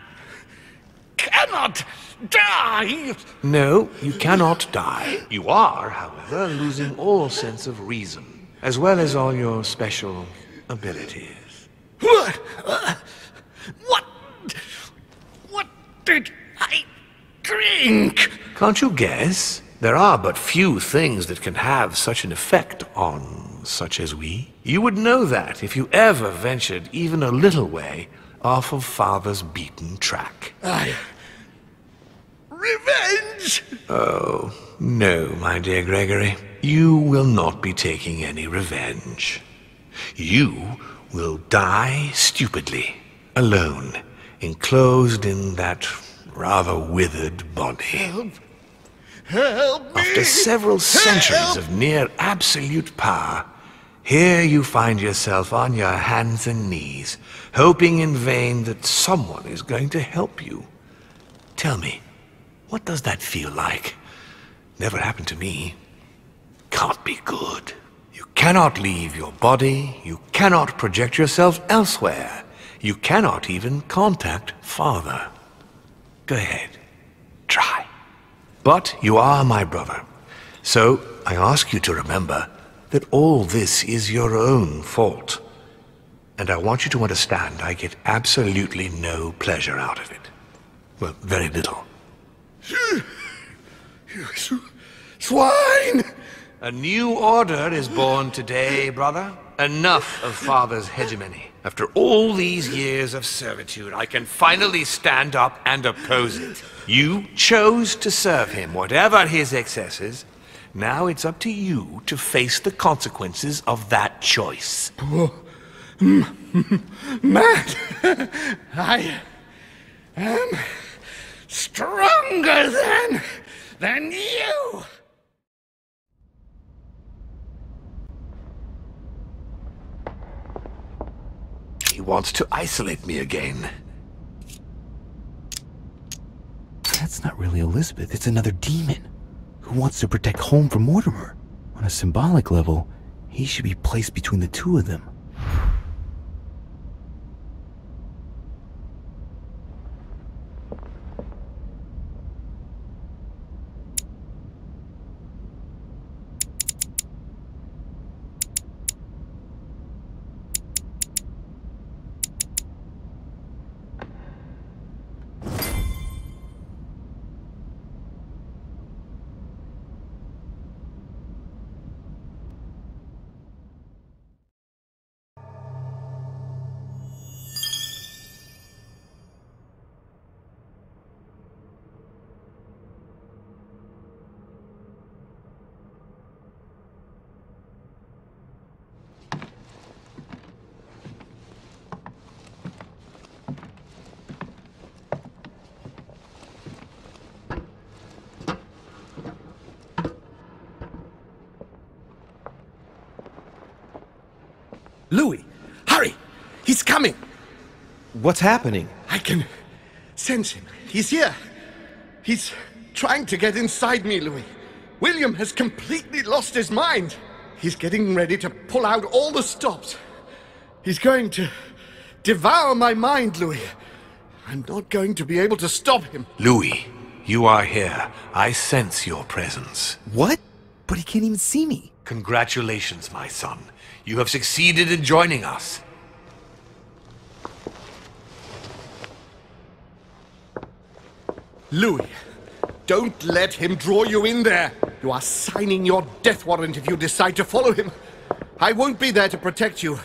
Speaker 14: cannot die!
Speaker 1: No, you cannot die. You are, however, losing all sense of reason, as well as all your special abilities.
Speaker 14: What did I drink?
Speaker 1: Can't you guess? There are but few things that can have such an effect on such as we. You would know that if you ever ventured even a little way off of Father's beaten track.
Speaker 14: Revenge!
Speaker 1: Oh, no, my dear Gregory. You will not be taking any revenge. You will die stupidly, alone, enclosed in that rather withered body.
Speaker 14: Help me!
Speaker 1: After several centuries of near absolute power, here you find yourself on your hands and knees, hoping in vain that someone is going to help you. Tell me, what does that feel like? Never happened to me. Can't be good. You cannot leave your body, you cannot project yourself elsewhere, you cannot even contact Father. Go ahead, try. But you are my brother, so I ask you to remember that all this is your own fault. And I want you to understand I get absolutely no pleasure out of it. Well, very little.
Speaker 14: You swine!
Speaker 1: A new order is born today, brother. Enough of Father's hegemony. After all these years of servitude, I can finally stand up and oppose it. You chose to serve him, whatever his excesses. Now it's up to you to face the consequences of that choice.
Speaker 14: Matt, I am stronger than you!
Speaker 1: He wants to isolate me again.
Speaker 18: That's not really Elizabeth, it's another demon who wants to protect home from Mortimer. On a symbolic level, he should be placed between the two of them.
Speaker 14: Louis, hurry! He's coming!
Speaker 7: What's happening?
Speaker 14: I can sense him. He's here. He's trying to get inside me, Louis. William has completely lost his mind. He's getting ready to pull out all the stops. He's going to devour my mind, Louis. I'm not going to be able to stop him.
Speaker 1: Louis, you are here. I sense your presence.
Speaker 18: What? But he can't even see me.
Speaker 1: Congratulations, my son. You have succeeded in joining us.
Speaker 14: Louis, don't let him draw you in there. You are signing your death warrant if you decide to follow him. I won't be there to protect you.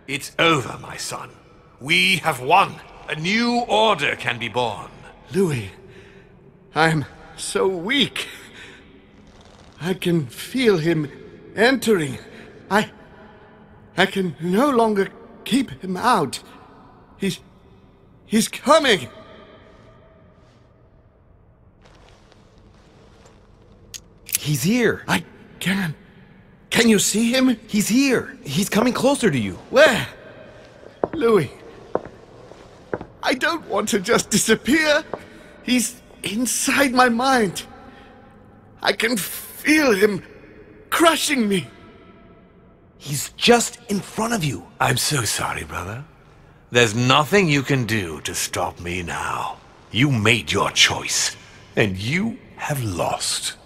Speaker 1: It's over, my son. We have won. A new order can be born.
Speaker 14: Louis, I'm
Speaker 15: so weak. I can feel him entering. I can no longer keep him out. He's coming.
Speaker 3: He's here.
Speaker 15: I can. Can you see him?
Speaker 3: He's here. He's coming closer to you.
Speaker 15: Where? Louis. I don't want to just disappear. He's inside my mind. I can feel him crushing me.
Speaker 3: He's just in front of you.
Speaker 1: I'm so sorry, brother. There's nothing you can do to stop me now. You made your choice, and you have lost.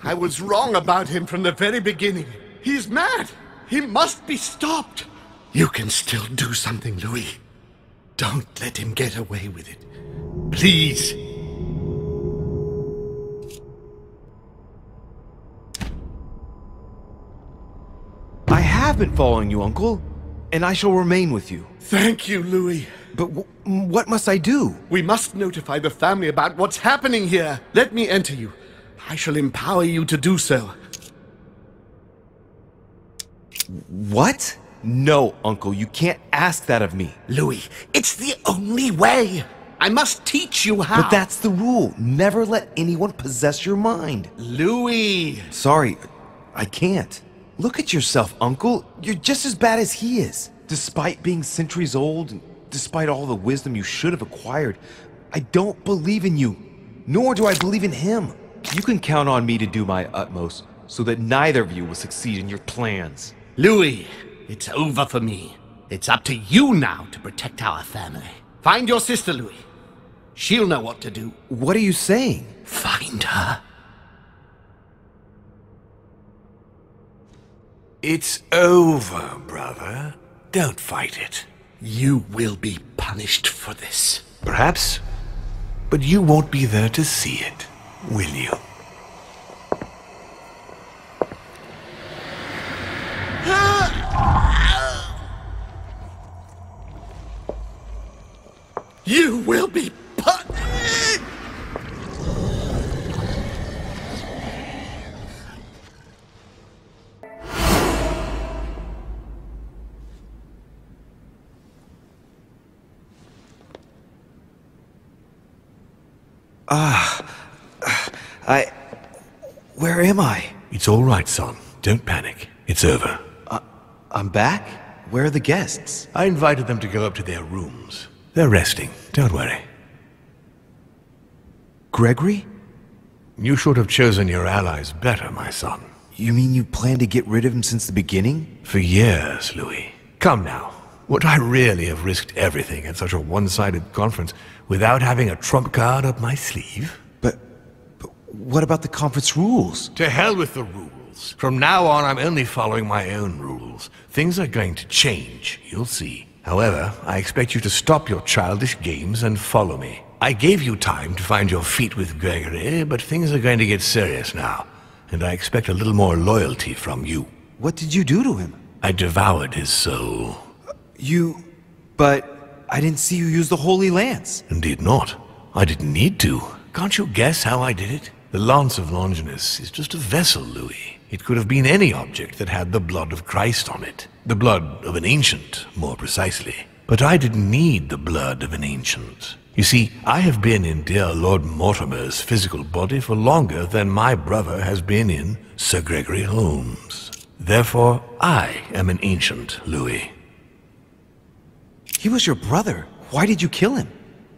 Speaker 15: I was wrong about him from the very beginning. He's mad. He must be stopped. You can still do something, Louis. Don't let him get away with it. Please.
Speaker 3: I have been following you, Uncle, and I shall remain with you.
Speaker 15: Thank you, Louis.
Speaker 3: But what must I do?
Speaker 15: We must notify the family about what's happening here. Let me enter you. I shall empower you to do so.
Speaker 3: What? No, Uncle, you can't ask that of me.
Speaker 14: Louis, it's the only way. I must teach you how.
Speaker 3: But that's the rule. Never let anyone possess your mind.
Speaker 15: Louis!
Speaker 3: Sorry, I can't. Look at yourself, Uncle. You're just as bad as he is. Despite being centuries old, and despite all the wisdom you should have acquired, I don't believe in you. Nor do I believe in him. You can count on me to do my utmost, so that neither of you will succeed in your plans.
Speaker 14: Louis, it's over for me. It's up to you now to protect our family. Find your sister, Louis. She'll know what to do.
Speaker 3: What are you saying?
Speaker 14: Find her.
Speaker 1: It's over, brother. Don't fight it.
Speaker 14: You will be punished for this.
Speaker 1: Perhaps, but you won't be there to see it, will you?
Speaker 15: You will be punished!
Speaker 3: Where am I?
Speaker 1: It's all right, son. Don't panic. It's over.
Speaker 3: I'm back? Where are the guests?
Speaker 1: I invited them to go up to their rooms. They're resting. Don't worry.
Speaker 3: Gregory?
Speaker 1: You should have chosen your allies better, my son.
Speaker 3: You mean you planned to get rid of him since the beginning?
Speaker 1: For years, Louis. Come now. Would I really have risked everything at such a one-sided conference without having a trump card up my sleeve?
Speaker 3: But what about the conference rules?
Speaker 1: To hell with the rules. From now on, I'm only following my own rules. Things are going to change, you'll see. However, I expect you to stop your childish games and follow me. I gave you time to find your feet with Gregory, but things are going to get serious now, and I expect a little more loyalty from you.
Speaker 3: What did you do to him?
Speaker 1: I devoured his soul.
Speaker 3: But I didn't see you use the Holy Lance.
Speaker 1: Indeed not. I didn't need to. Can't you guess how I did it? The Lance of Longinus is just a vessel, Louis. It could have been any object that had the blood of Christ on it. The blood of an ancient, more precisely. But I didn't need the blood of an ancient. You see, I have been in dear Lord Mortimer's physical body for longer than my brother has been in Sir Gregory Holmes. Therefore, I am an ancient, Louis.
Speaker 3: He was your brother. Why did you kill him?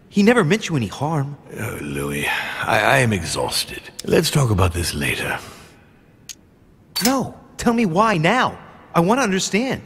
Speaker 3: He never meant you any harm.
Speaker 1: Oh, Louis, I am exhausted. Let's talk about this later.
Speaker 3: No, tell me why now. I want to understand.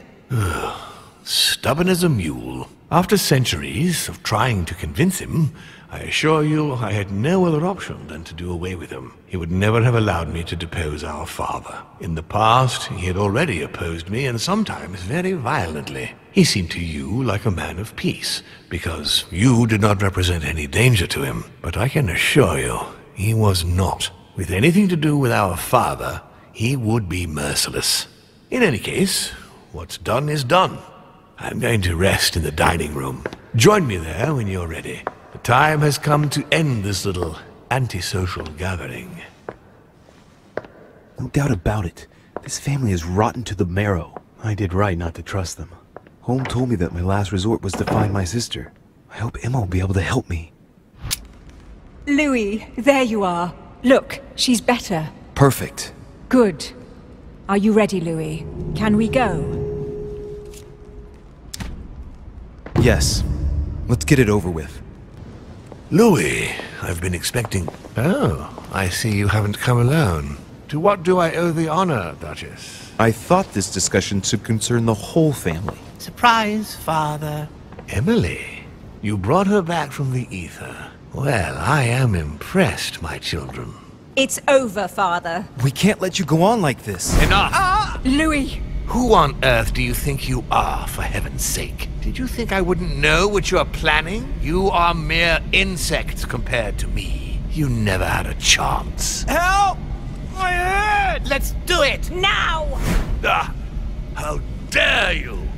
Speaker 1: Stubborn as a mule. After centuries of trying to convince him, I assure you I had no other option than to do away with him. He would never have allowed me to depose our father. In the past, he had already opposed me, and sometimes very violently. He seemed to you like a man of peace, because you did not represent any danger to him. But I can assure you, he was not. With anything to do with our father, he would be merciless. In any case, what's done is done. I'm going to rest in the dining room. Join me there when you're ready. The time has come to end this little
Speaker 16: antisocial gathering.
Speaker 18: No doubt about it. This family is rotten to the marrow. I did right not to trust them. Home told me that my last resort was to find my sister. I hope Emma will be able to help me.
Speaker 12: Louis, there you are. Look, she's better.
Speaker 18: Perfect.
Speaker 12: Good. Are you ready, Louis? Can we go?
Speaker 18: Yes. Let's get it over with.
Speaker 16: Louis, I've been expecting... Oh, I see you haven't come alone. To what do I owe the honor, Duchess?
Speaker 18: I thought this discussion should concern the whole family.
Speaker 8: Surprise, Father.
Speaker 16: Emily, you brought her back from the ether. Well, I am impressed, my children.
Speaker 12: It's over, Father.
Speaker 18: We can't let you go on like this.
Speaker 16: Enough!
Speaker 12: Louis!
Speaker 16: Who on earth do you think you are, for heaven's sake? Did you think I wouldn't know what you are planning? You are mere insects compared to me. You never had a chance.
Speaker 8: Help! My head! Let's do it!
Speaker 12: Now!
Speaker 16: Ah, how dare you!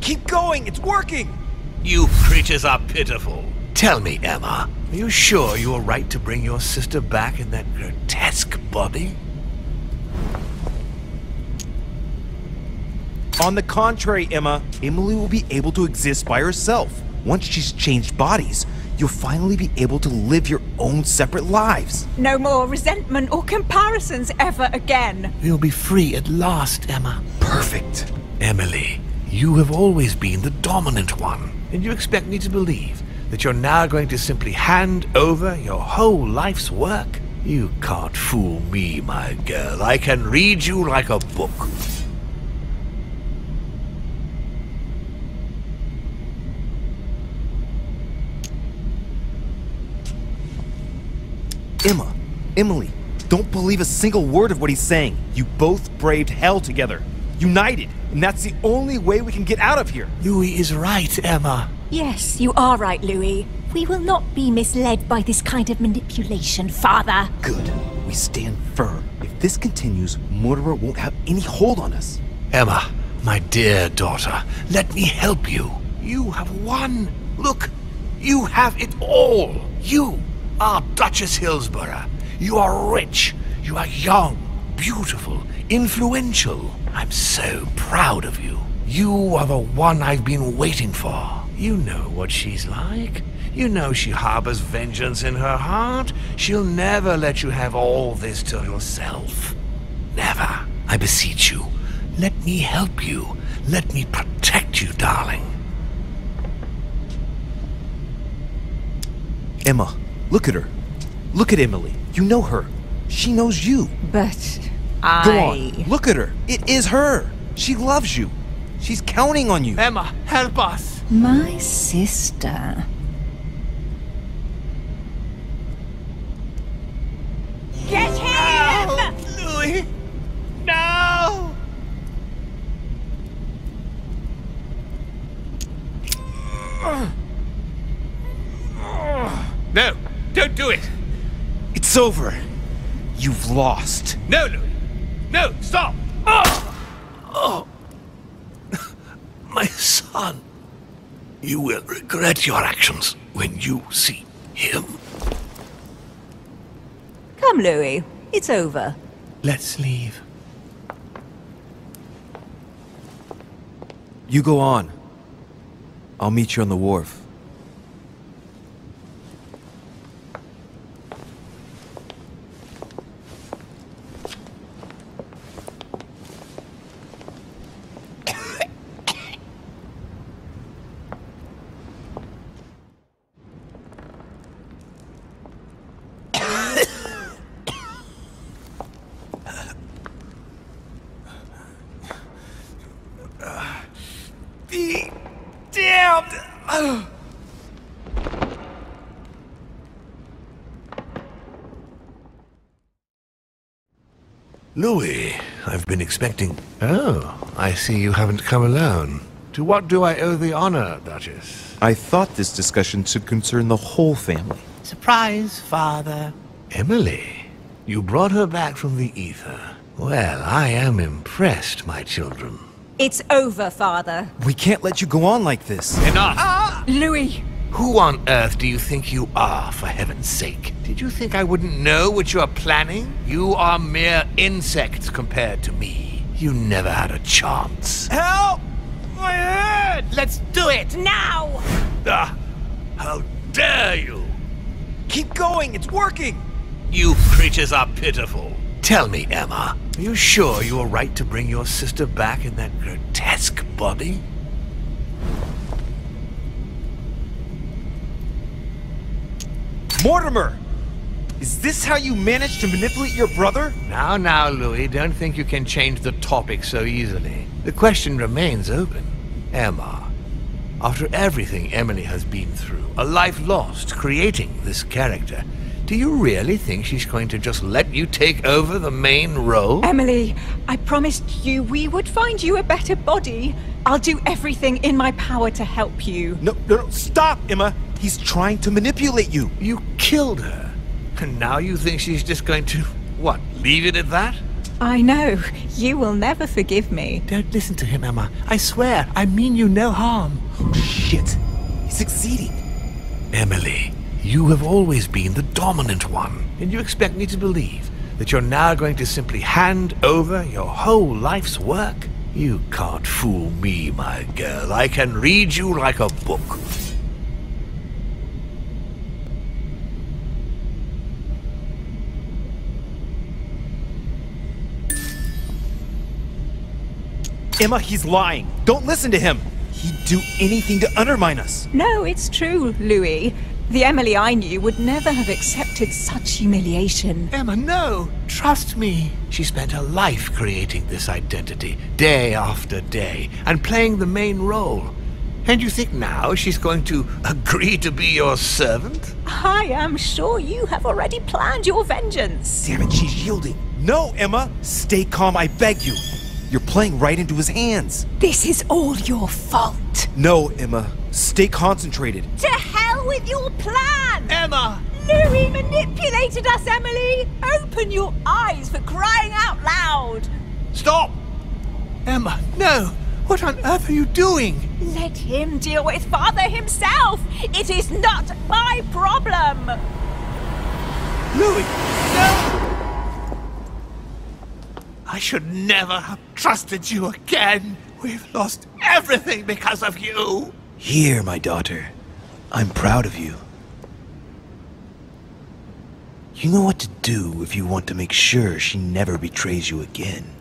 Speaker 3: Keep going, it's working!
Speaker 16: You creatures are pitiful. Tell me, Emma, are you sure you were right to bring your sister back in that grotesque body?
Speaker 18: On the contrary, Emma, Emily will be able to exist by herself. Once she's changed bodies, you'll finally be able to live your own separate lives.
Speaker 12: No more resentment or comparisons ever again.
Speaker 16: You'll be free at last, Emma.
Speaker 18: Perfect.
Speaker 16: Emily, you have always been the dominant one, and you expect me to believe that you're now going to simply hand over your whole life's work? You can't fool me, my girl. I can read you like a book.
Speaker 18: Emma, Emily, don't believe a single word of what he's saying. You both braved hell together. United. And that's the only way we can get out of here.
Speaker 16: Louis is right, Emma.
Speaker 12: Yes, you are right, Louis. We will not be misled by this kind of manipulation, Father.
Speaker 18: Good. We stand firm. If this continues, Mortimer won't have any hold on us.
Speaker 16: Emma, my dear daughter, let me help you. You have won. Look, you have it all. You are Duchess Hillsborough. You are rich. You are young, beautiful, influential. I'm so proud of you. You are the one I've been waiting for. You know what she's like. You know she harbors vengeance in her heart. She'll never let you have all this to yourself. Never. I beseech you. Let me help you. Let me protect you, darling.
Speaker 18: Emma, look at her. Look at Emily. You know her. She knows you.
Speaker 12: But
Speaker 18: Go on. Look at her. It is her. She loves you. She's counting on you.
Speaker 8: Emma, help us.
Speaker 12: My sister. Get him!
Speaker 8: Louis! No!
Speaker 16: No, don't do it.
Speaker 18: It's over. You've lost.
Speaker 16: No, Louis. No, stop. Oh. My son. You will regret your actions when you see him.
Speaker 12: Come, Louis. It's over.
Speaker 16: Let's leave.
Speaker 18: You go on. I'll meet you on the wharf.
Speaker 8: Be damned!
Speaker 16: Louis, I've been expecting... Oh, I see you haven't come alone. To what do I owe the honor, Duchess?
Speaker 18: I thought this discussion should concern the whole family.
Speaker 8: Surprise, Father.
Speaker 16: Emily, you brought her back from the ether. Well, I am impressed, my children.
Speaker 12: It's over, Father.
Speaker 18: We can't let you go on like this.
Speaker 16: Enough!
Speaker 12: Louis,
Speaker 1: Who on earth do you think you are, for heaven's sake? Did you think I wouldn't know what you are planning? You are mere insects compared to me. You never had a chance.
Speaker 5: Help! My head!
Speaker 8: Let's do it now!
Speaker 1: Ah, how dare you!
Speaker 5: Keep going, it's working!
Speaker 1: You creatures are pitiful. Tell me, Emma, are you sure you were right to bring your sister back in that grotesque body?
Speaker 5: Mortimer! Is this how you managed to manipulate your brother?
Speaker 1: Now, Louis, don't think you can change the topic so easily. The question remains open. Emma, after everything Emily has been through, a life lost creating this character, do you really think she's going to just let you take over the main role?
Speaker 12: Emily, I promised you we would find you a better body. I'll do everything in my power to help you.
Speaker 5: No, stop, Emma! He's trying to manipulate you!
Speaker 1: You killed her. And now you think she's just going to, what, leave it at that?
Speaker 12: I know. You will never forgive me.
Speaker 1: Don't listen to him, Emma. I swear, I mean you no harm.
Speaker 5: Oh, shit. He's succeeding.
Speaker 1: Emily, you have always been the dominant one. And you expect me to believe that you're now going to simply hand over your whole life's work? You can't fool me, my girl. I can read you like a book.
Speaker 5: Emma, he's lying. Don't listen to him. He'd do anything to undermine us.
Speaker 12: No, it's true, Louis. The Emily I knew would never have accepted such humiliation.
Speaker 1: Emma, no! Trust me. She spent her life creating this identity, day after day, and playing the main role. And you think now she's going to agree to be your servant?
Speaker 12: I am sure you have already planned your vengeance.
Speaker 5: Damn it, she's yielding. No, Emma! Stay calm, I beg you. You're playing right into his hands.
Speaker 12: This is all your fault.
Speaker 5: No, Emma. Stay concentrated.
Speaker 12: To hell with your plan!
Speaker 1: Emma!
Speaker 12: Louis manipulated us, Emily! Open your eyes, for crying out loud!
Speaker 1: Stop! Emma, no! What on earth are you doing?
Speaker 12: Let him deal with father himself! It is not my problem!
Speaker 1: Louis, no! I should never have trusted you again. We've lost everything because of you.
Speaker 18: Here, my daughter. I'm proud of you. You know what to do if you want to make sure she never betrays you again.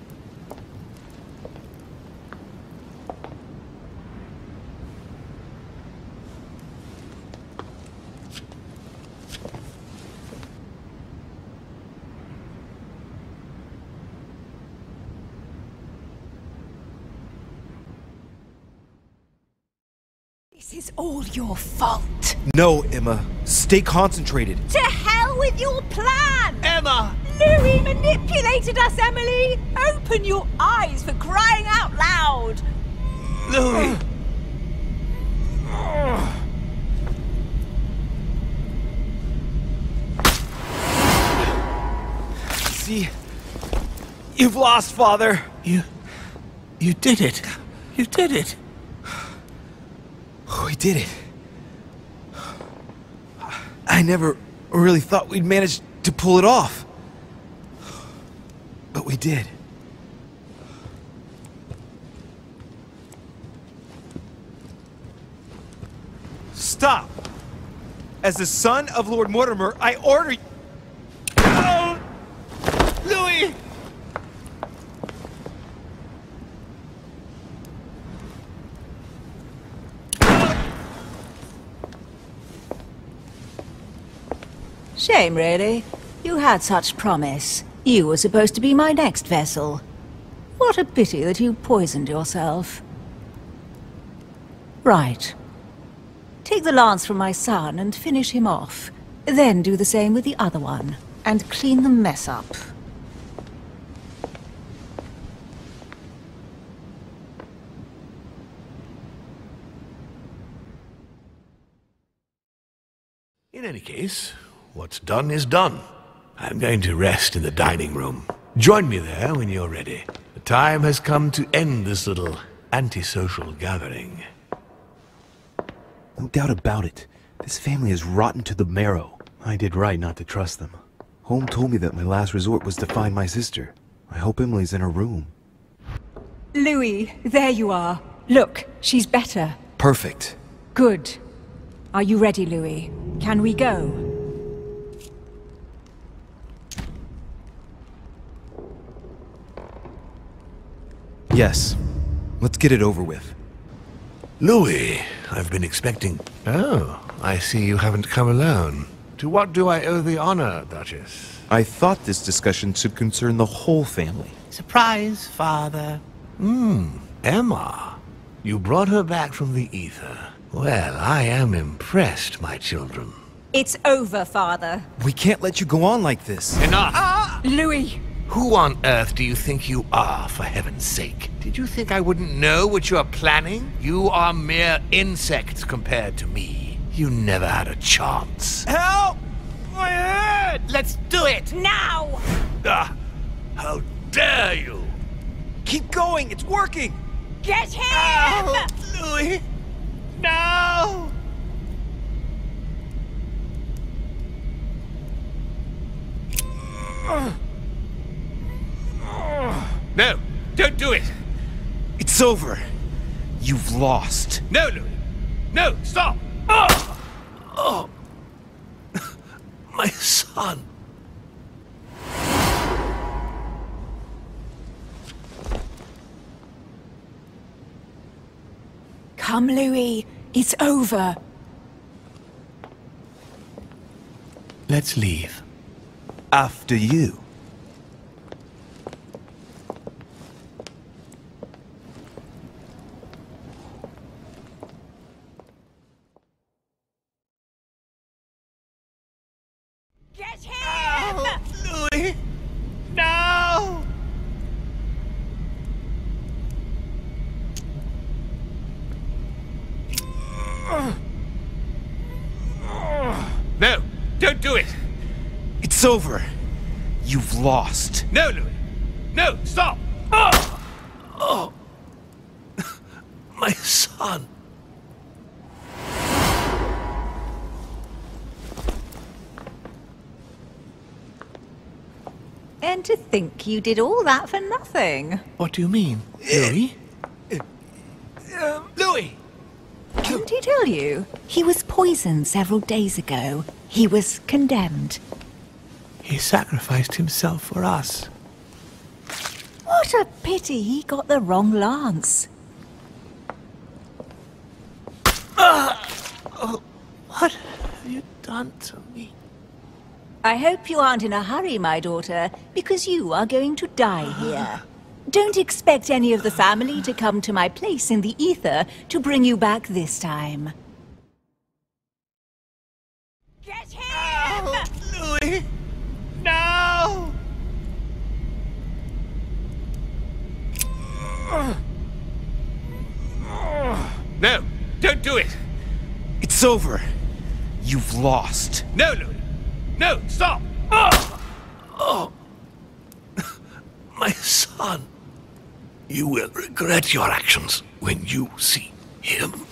Speaker 12: This is all your fault.
Speaker 5: No, Emma. Stay concentrated.
Speaker 12: To hell with your plan!
Speaker 1: Emma!
Speaker 12: Louis manipulated us, Emily! Open your eyes, for crying out loud!
Speaker 1: Louis!
Speaker 5: See? You've lost, Father.
Speaker 1: You did it. You did it.
Speaker 5: We did it. I never really thought we'd manage to pull it off. But we did. Stop! As the son of Lord Mortimer, I order you... Oh! Louis!
Speaker 19: Shame, really. You had such promise. You were supposed to be my next vessel. What a pity that you poisoned yourself. Right. Take the lance from my son and finish him off. Then do the same with the other one. And clean the mess up.
Speaker 1: In any case, what's done is done. I'm going to rest in the dining room. Join me there when you're ready. The time has come to end this little antisocial gathering.
Speaker 18: No doubt about it. This family is rotten to the marrow. I did right not to trust them. Holmes told me that my last resort was to find my sister. I hope Emily's in her room.
Speaker 12: Louis, there you are. Look, she's better.
Speaker 18: Perfect.
Speaker 12: Good. Are you ready, Louis? Can we go?
Speaker 18: Yes. Let's get it over with.
Speaker 1: Louis, I've been expecting...
Speaker 2: Oh, I see you haven't come alone. To what do I owe the honor, Duchess?
Speaker 18: I thought this discussion should concern the whole family.
Speaker 8: Surprise, Father.
Speaker 2: Emma. You brought her back from the ether. Well, I am impressed, my children.
Speaker 12: It's over, Father.
Speaker 18: We can't let you go on like this.
Speaker 2: Enough!
Speaker 12: Louis!
Speaker 2: Who on earth do you think you are, for heaven's sake? Did you think I wouldn't know what you are planning? You are mere insects compared to me. You never had a chance.
Speaker 8: Help! My head! Let's do it!
Speaker 12: Now!
Speaker 2: Ah, how dare you!
Speaker 3: Keep going, it's working!
Speaker 12: Get him!
Speaker 8: Oh, Louis! No!
Speaker 2: No, don't do it!
Speaker 18: It's over. You've lost.
Speaker 2: No, Louis! No, stop! Oh! My son!
Speaker 12: Come, Louis. It's over.
Speaker 2: Let's leave.
Speaker 18: After you.
Speaker 12: Get him!
Speaker 8: Louis! No!
Speaker 2: No, don't do it!
Speaker 18: It's over. You've lost.
Speaker 2: No, Louis! No, stop! Oh! My son!
Speaker 19: And to think you did all that for nothing.
Speaker 2: What do you mean, Louis?
Speaker 8: Louis!
Speaker 19: Didn't he tell you? He was poisoned several days ago. He was condemned.
Speaker 2: He sacrificed himself for us.
Speaker 19: What a pity he got the wrong lance.
Speaker 8: What have you done to me?
Speaker 19: I hope you aren't in a hurry, my daughter, because you are going to die here. Don't expect any of the family to come to my place in the ether to bring you back this time.
Speaker 12: Get him!
Speaker 8: Louis! No!
Speaker 2: No, don't do it!
Speaker 18: It's over. You've lost.
Speaker 2: No, Louis! No, stop! Oh! My son! You will regret your actions when you see him.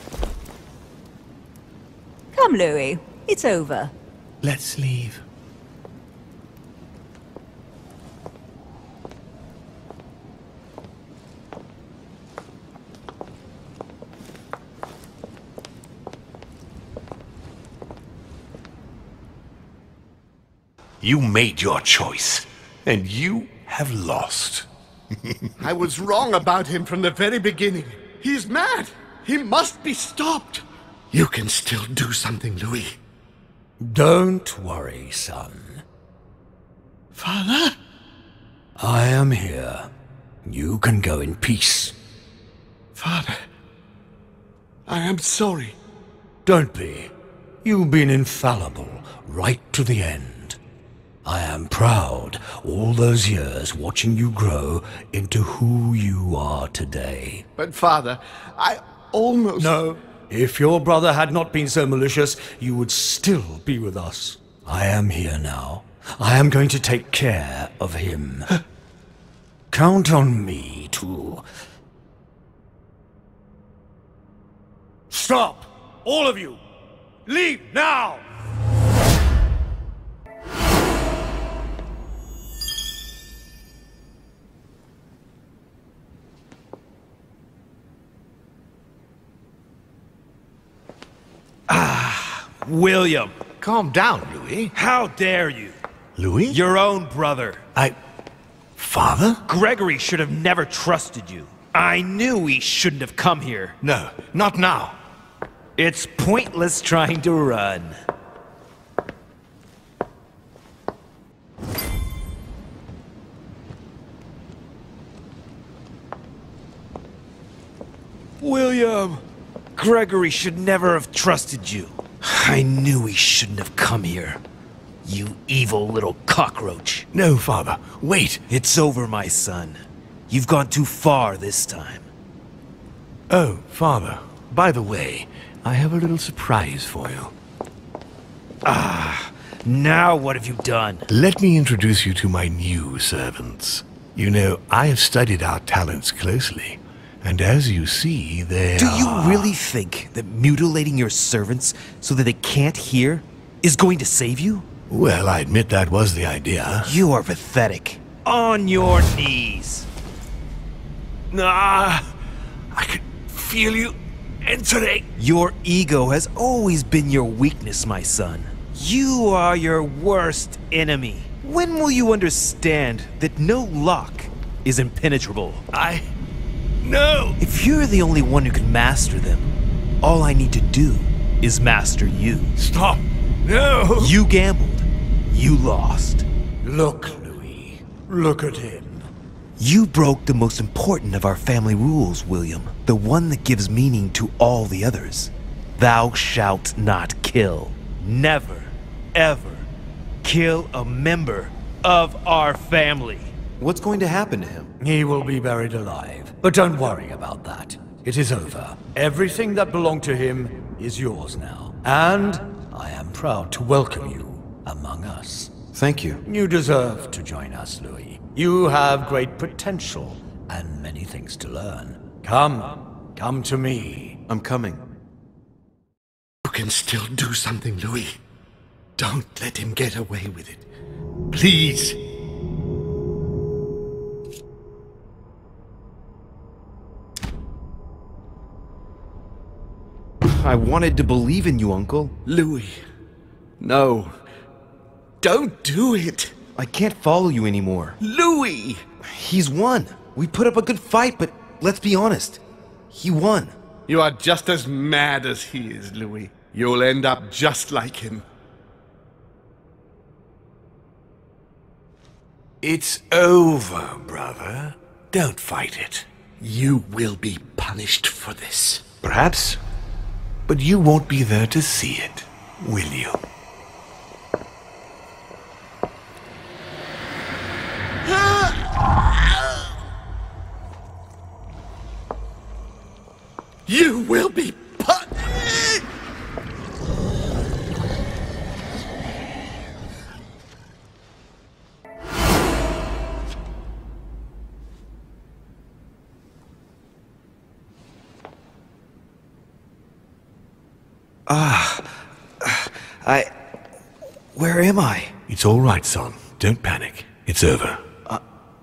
Speaker 19: Come, Louis. It's over.
Speaker 2: Let's leave. You made your choice, and you have lost.
Speaker 14: I was wrong about him from the very beginning. He's mad. He must be stopped. You can still do something, Louis.
Speaker 20: Don't worry, son.
Speaker 14: Father?
Speaker 20: I am here. You can go in peace.
Speaker 14: Father, I am sorry.
Speaker 20: Don't be. You've been infallible right to the end. I am proud all those years watching you grow into who you are today.
Speaker 14: But Father, I almost...
Speaker 20: No. If your brother had not been so malicious, you would still be with us. I am here now. I am going to take care of him. Count on me to...
Speaker 8: Stop! All of you!
Speaker 20: Leave now!
Speaker 16: William!
Speaker 2: Calm down, Louis.
Speaker 16: How dare you?
Speaker 2: Louis?
Speaker 16: Your own brother.
Speaker 2: Father?
Speaker 16: Gregory should have never trusted you. I knew he shouldn't have come here.
Speaker 2: No, not now.
Speaker 16: It's pointless trying to run. William! Gregory should never have trusted you. I knew he shouldn't have come here. You evil little cockroach.
Speaker 2: No, Father. Wait.
Speaker 16: It's over, my son. You've gone too far this time.
Speaker 2: Oh, Father. By the way, I have a little surprise for you.
Speaker 16: Now what have you done?
Speaker 2: Let me introduce you to my new servants. You know, I have studied our talents closely. And as you see, they
Speaker 16: Do you really think that mutilating your servants so that they can't hear is going to save you?
Speaker 2: Well, I admit that was the idea.
Speaker 16: You are pathetic. On your knees.
Speaker 2: I could feel you entering.
Speaker 16: Your ego has always been your weakness, my son. You are your worst enemy. When will you understand that no lock is impenetrable?
Speaker 2: No!
Speaker 16: If you're the only one who can master them, all I need to do is master you.
Speaker 2: Stop! No!
Speaker 16: You gambled. You lost.
Speaker 20: Look, Louis. Look at him.
Speaker 16: You broke the most important of our family rules, William. The one that gives meaning to all the others. Thou shalt not kill. Never, ever kill a member of our family.
Speaker 7: What's going to happen to him?
Speaker 20: He will be buried alive. But don't worry about that. It is over. Everything that belonged to him is yours now. And I am proud to welcome you among us.
Speaker 7: Thank you.
Speaker 20: You deserve to join us, Louis. You have great potential and many things to learn. Come to me.
Speaker 7: I'm coming.
Speaker 9: You can still do something, Louis. Don't let him get away with it. Please.
Speaker 18: I wanted to believe in you, Uncle.
Speaker 9: Louis. No. Don't do it.
Speaker 18: I can't follow you anymore.
Speaker 9: Louis!
Speaker 18: He's won. We put up a good fight, but let's be honest. He won.
Speaker 9: You are just as mad as he is, Louis. You'll end up just like him.
Speaker 2: It's over, brother. Don't fight it.
Speaker 9: You will be punished for this.
Speaker 2: Perhaps. But you won't be there to see it, will you?
Speaker 9: You will be punished!
Speaker 16: Where am I?
Speaker 2: It's all right, son. Don't panic. It's over.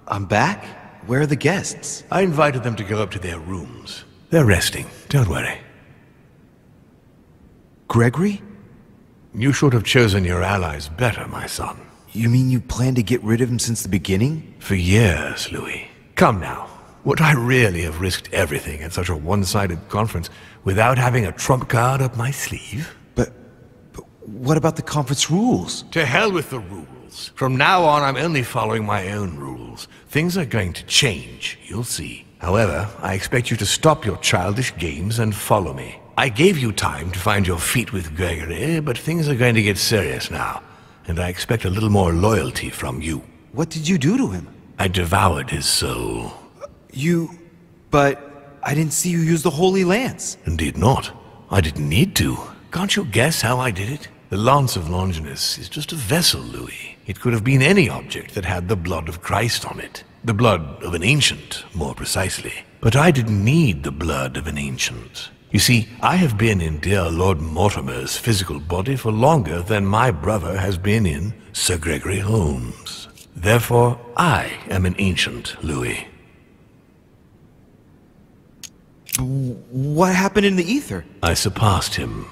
Speaker 18: I'm back? Where are the guests?
Speaker 2: I invited them to go up to their rooms. They're resting. Don't worry.
Speaker 18: Gregory?
Speaker 2: You should have chosen your allies better, my son.
Speaker 18: You mean you planned to get rid of him since the beginning?
Speaker 2: For years, Louis. Come now. Would I really have risked everything at such a one-sided conference without having a trump card up my sleeve?
Speaker 18: But what about the conference rules?
Speaker 2: To hell with the rules. From now on, I'm only following my own rules. Things are going to change, you'll see. However, I expect you to stop your childish games and follow me. I gave you time to find your feet with Gregory, but things are going to get serious now, and I expect a little more loyalty from you.
Speaker 18: What did you do to him?
Speaker 2: I devoured his soul.
Speaker 18: But I didn't see you use the Holy Lance.
Speaker 2: Indeed not. I didn't need to. Can't you guess how I did it? The Lance of Longinus is just a vessel, Louis. It could have been any object that had the blood of Christ on it. The blood of an ancient, more precisely. But I didn't need the blood of an ancient.
Speaker 16: You see, I have been in dear Lord Mortimer's physical body for longer than my brother has been in Sir Gregory Holmes. Therefore, I am an ancient, Louis.
Speaker 7: What happened in the ether?
Speaker 16: I surpassed him.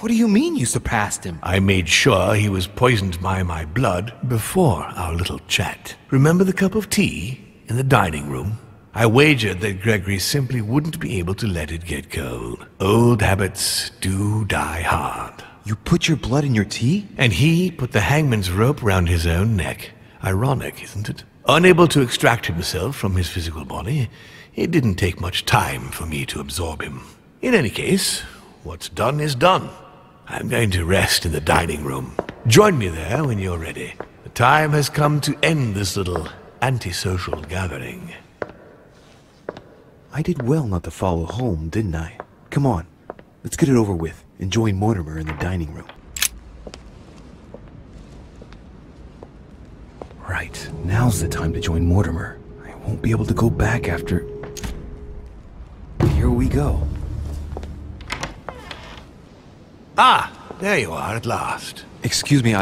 Speaker 7: What do you mean you surpassed him?
Speaker 16: I made sure he was poisoned by my blood before our little chat. Remember the cup of tea in the dining room? I wagered that Gregory simply wouldn't be able to let it get cold. Old habits do die hard.
Speaker 18: You put your blood in your tea?
Speaker 16: And he put the hangman's rope round his own neck. Ironic, isn't it? Unable to extract himself from his physical body, it didn't take much time for me to absorb him. In any case, what's done is done. I'm going to rest in the dining room. Join me there when you're ready. The time has come to end this little antisocial gathering.
Speaker 18: I did well not to follow home, didn't I? Come on, let's get it over with and join Mortimer in the dining room. Right, now's the time to join Mortimer. I won't be able to go back after... Here we go.
Speaker 16: Ah, there you are at last.
Speaker 18: Excuse me,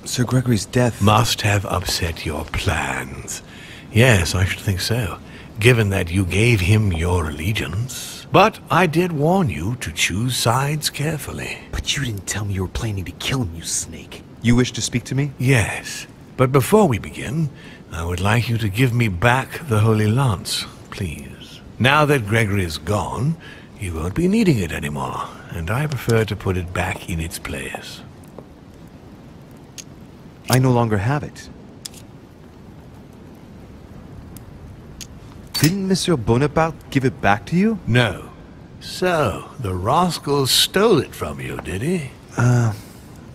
Speaker 18: Sir Gregory's death...
Speaker 16: Must have upset your plans. Yes, I should think so, given that you gave him your allegiance. But I did warn you to choose sides carefully.
Speaker 18: But you didn't tell me you were planning to kill him, you snake. You wish to speak to me?
Speaker 16: Yes, but before we begin, I would like you to give me back the Holy Lance, please. Now that Gregory is gone, you won't be needing it anymore, and I prefer to put it back in its place.
Speaker 18: I no longer have it. Didn't Monsieur Bonaparte give it back to you?
Speaker 16: No. So, the rascal stole it from you, did he?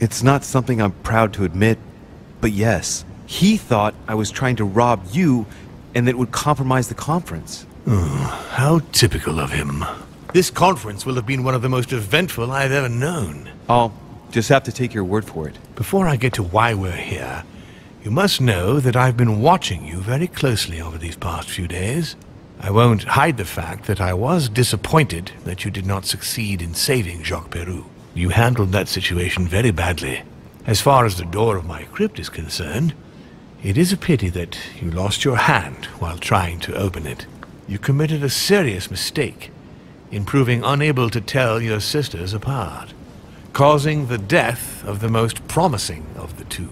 Speaker 18: It's not something I'm proud to admit, but yes. He thought I was trying to rob you, and that it would compromise the conference.
Speaker 16: How typical of him. This conference will have been one of the most eventful I've ever known.
Speaker 18: I'll just have to take your word for it.
Speaker 16: Before I get to why we're here, you must know that I've been watching you very closely over these past few days. I won't hide the fact that I was disappointed that you did not succeed in saving Jacques Peroux. You handled that situation very badly. As far as the door of my crypt is concerned, it is a pity that you lost your hand while trying to open it. You committed a serious mistake in proving unable to tell your sisters apart, causing the death of the most promising of the two.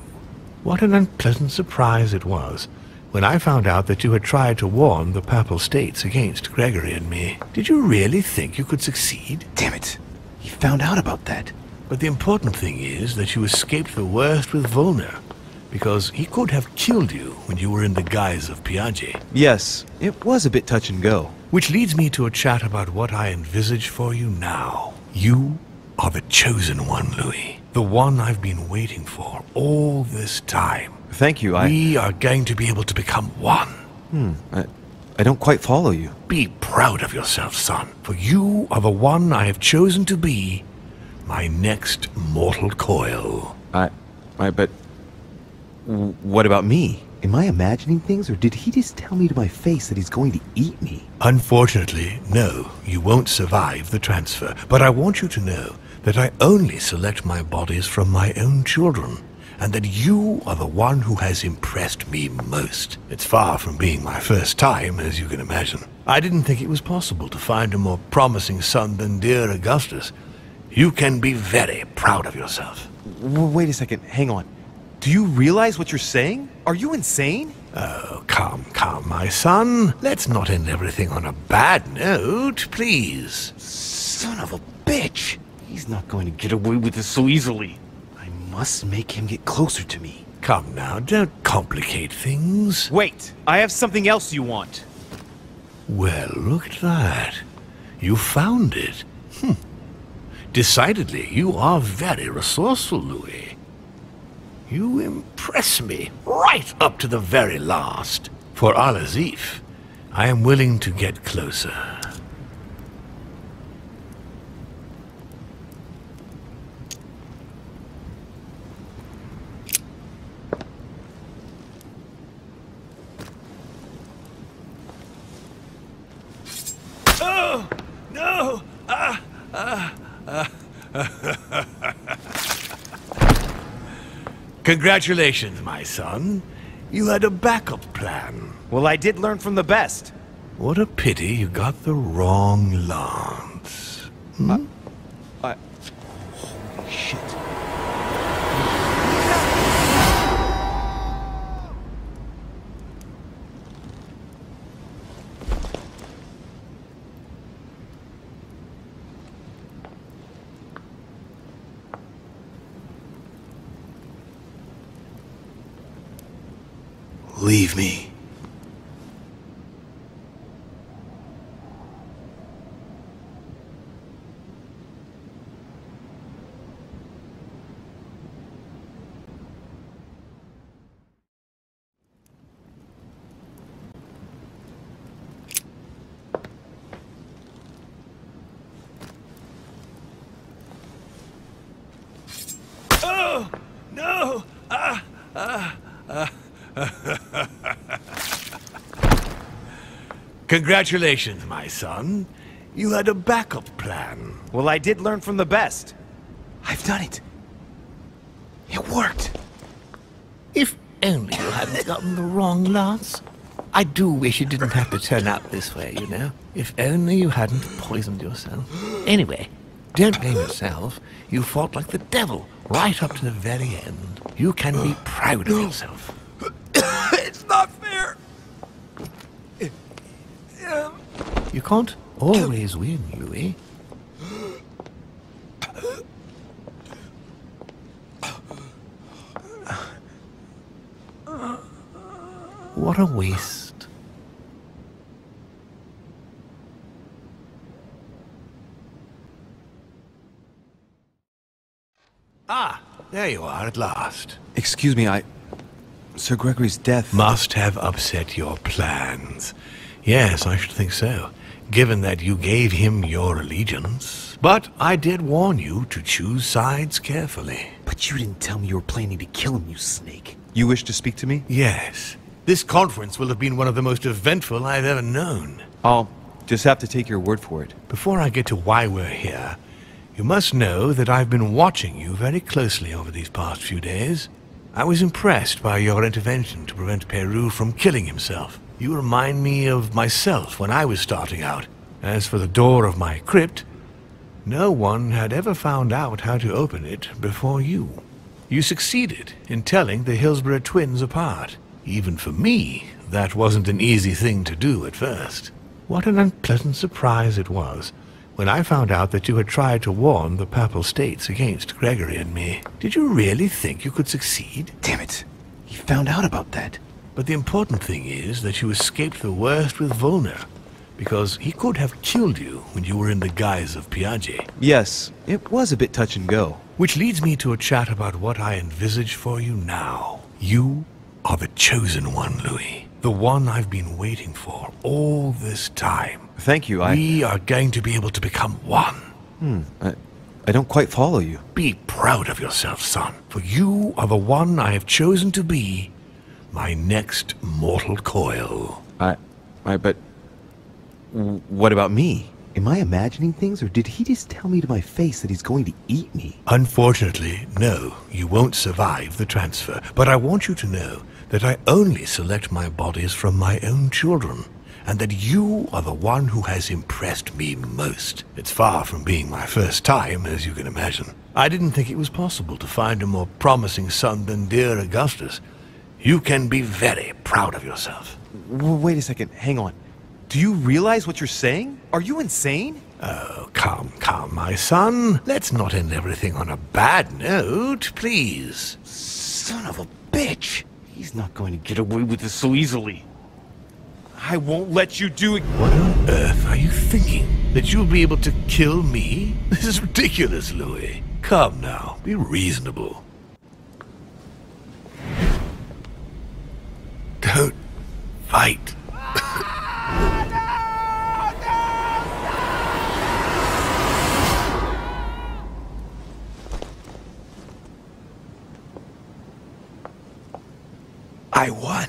Speaker 16: What an unpleasant surprise it was when I found out that you had tried to warn the Papal States against Gregory and me. Did you really think you could succeed?
Speaker 18: Damn it! He found out about that.
Speaker 16: But the important thing is that you escaped the worst with Volner, because he could have killed you when you were in the guise of Piaget.
Speaker 18: Yes, it was a bit touch and go.
Speaker 16: Which leads me to a chat about what I envisage for you now. You are the chosen one, Louis. The one I've been waiting for all this time.
Speaker 18: Thank you,
Speaker 16: We are going to be able to become one.
Speaker 18: I don't quite follow you.
Speaker 16: Be proud of yourself, son, for you are the one I have chosen to be my next mortal coil.
Speaker 18: But what about me? Am I imagining things, or did he just tell me to my face that he's going to eat me?
Speaker 16: Unfortunately, no, you won't survive the transfer. But I want you to know that I only select my bodies from my own children, and that you are the one who has impressed me most. It's far from being my first time, as you can imagine. I didn't think it was possible to find a more promising son than dear Augustus. You can be very proud of yourself.
Speaker 18: Wait a second, hang on. Do you realize what you're saying? Are you insane?
Speaker 16: Oh, come, my son. Let's not end everything on a bad note, please.
Speaker 18: Son of a bitch! He's not going to get away with this so easily. I must make him get closer to me.
Speaker 16: Come now, don't complicate things.
Speaker 18: Wait, I have something else you want.
Speaker 16: Well, look at that. You found it. Decidedly, you are very resourceful, Louis. You impress me right up to the very last. For Al-Azif, I am willing to get closer. Congratulations, my son. You had a backup plan.
Speaker 5: Well, I did learn from the best.
Speaker 16: What a pity you got the wrong lance. Hmm?
Speaker 5: Holy
Speaker 16: shit. Leave me. Oh, no! Congratulations, my son. You had a backup plan.
Speaker 5: Well, I did learn from the best.
Speaker 16: I've done it. It worked. If only you hadn't gotten the wrong lance. I do wish it didn't have to turn out this way, you know. If only you hadn't poisoned yourself. Anyway, don't blame yourself. You fought like the devil right up to the very end. You can be proud of yourself.
Speaker 5: It's not fair.
Speaker 16: You can't always win, Louis. What a waste. Ah, there you are at last.
Speaker 3: Excuse me, Sir Gregory's death...
Speaker 16: Must have upset your plans. Yes, I should think so, given that you gave him your allegiance. But I did warn you to choose sides carefully.
Speaker 18: But you didn't tell me you were planning to kill him, you snake.
Speaker 3: You wish to speak to me?
Speaker 16: Yes. This conference will have been one of the most eventful I've ever known.
Speaker 3: I'll just have to take your word for it.
Speaker 16: Before I get to why we're here, you must know that I've been watching you very closely over these past few days. I was impressed by your intervention to prevent Peru from killing himself. You remind me of myself when I was starting out. As for the door of my crypt, no one had ever found out how to open it before you. You succeeded in telling the Hillsborough twins apart. Even for me, that wasn't an easy thing to do at first. What an unpleasant surprise it was when I found out that you had tried to warn the Papal States against Gregory and me. Did you really think you could succeed?
Speaker 18: Damn it. He found out about that.
Speaker 16: But the important thing is that you escaped the worst with Volner, because he could have killed you when you were in the guise of Piaget.
Speaker 3: Yes, it was a bit touch and go.
Speaker 16: Which leads me to a chat about what I envisage for you now. You are the chosen one, Louis. The one I've been waiting for all this time.
Speaker 3: Thank you,
Speaker 16: We are going to be able to become one.
Speaker 3: I don't quite follow you.
Speaker 16: Be proud of yourself, son, for you are the one I have chosen to be my next mortal coil.
Speaker 3: But what about me?
Speaker 18: Am I imagining things, or did he just tell me to my face that he's going to eat me?
Speaker 16: Unfortunately, no, you won't survive the transfer. But I want you to know that I only select my bodies from my own children, and that you are the one who has impressed me most. It's far from being my first time, as you can imagine. I didn't think it was possible to find a more promising son than dear Augustus. You can be very proud of yourself.
Speaker 3: Wait a second, hang on. Do you realize what you're saying? Are you insane?
Speaker 16: Oh, come, my son. Let's not end everything on a bad note, please.
Speaker 18: Son of a bitch! He's not going to get away with this so easily.
Speaker 3: I won't let you do it.
Speaker 16: What on earth are you thinking? That you'll be able to kill me? This is ridiculous, Louis. Come now, be reasonable. Don't fight. I won.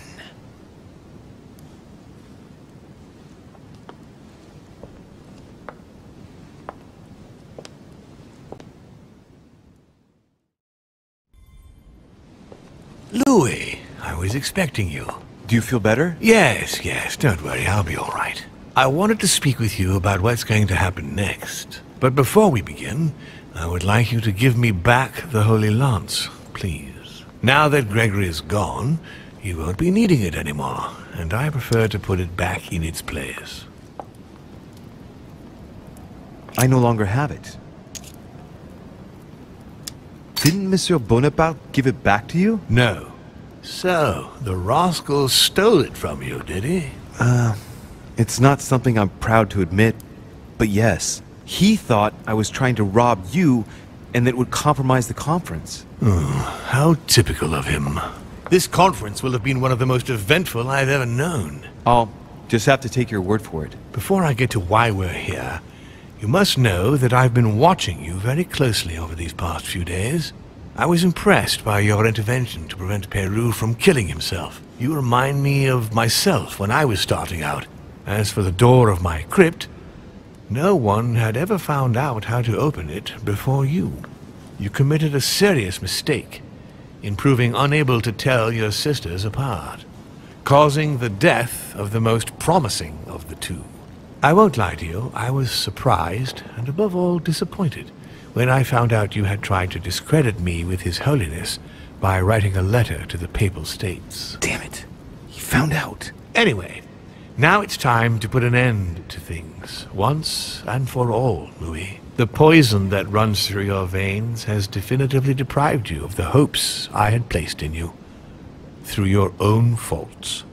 Speaker 1: Louis, I was expecting you.
Speaker 7: Do you feel better?
Speaker 1: Yes, don't worry, I'll be all right. I wanted to speak with you about what's going to happen next. But before we begin, I would like you to give me back the Holy Lance, please. Now that Gregory is gone, you won't be needing it anymore, and I prefer to put it back in its place.
Speaker 18: I no longer have it. Didn't Monsieur Bonaparte give it back to you?
Speaker 1: No. So, the rascal stole it from you, did he?
Speaker 18: It's not something I'm proud to admit, but yes. He thought I was trying to rob you, and that it would compromise the conference.
Speaker 1: How typical of him. This conference will have been one of the most eventful I've ever known.
Speaker 18: I'll just have to take your word for it.
Speaker 1: Before I get to why we're here, you must know that I've been watching you very closely over these past few days. I was impressed by your intervention to prevent Peru from killing himself. You remind me of myself when I was starting out. As for the door of my crypt, no one had ever found out how to open it before you. You committed a serious mistake in proving unable to tell your sisters apart, causing the death of the most promising of the two. I won't lie to you, I was surprised and above all disappointed when I found out you had tried to discredit me with His Holiness by writing a letter to the Papal States.
Speaker 18: Damn it. He found out.
Speaker 1: Anyway, now it's time to put an end to things, once and for all, Louis. The poison that runs through your veins has definitively deprived you of the hopes I had placed in you, through your own faults.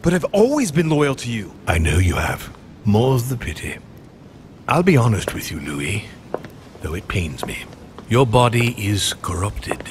Speaker 18: But I've always been loyal to you.
Speaker 1: I know you have. More's the pity. I'll be honest with you, Louis, though it pains me. Your body is corrupted.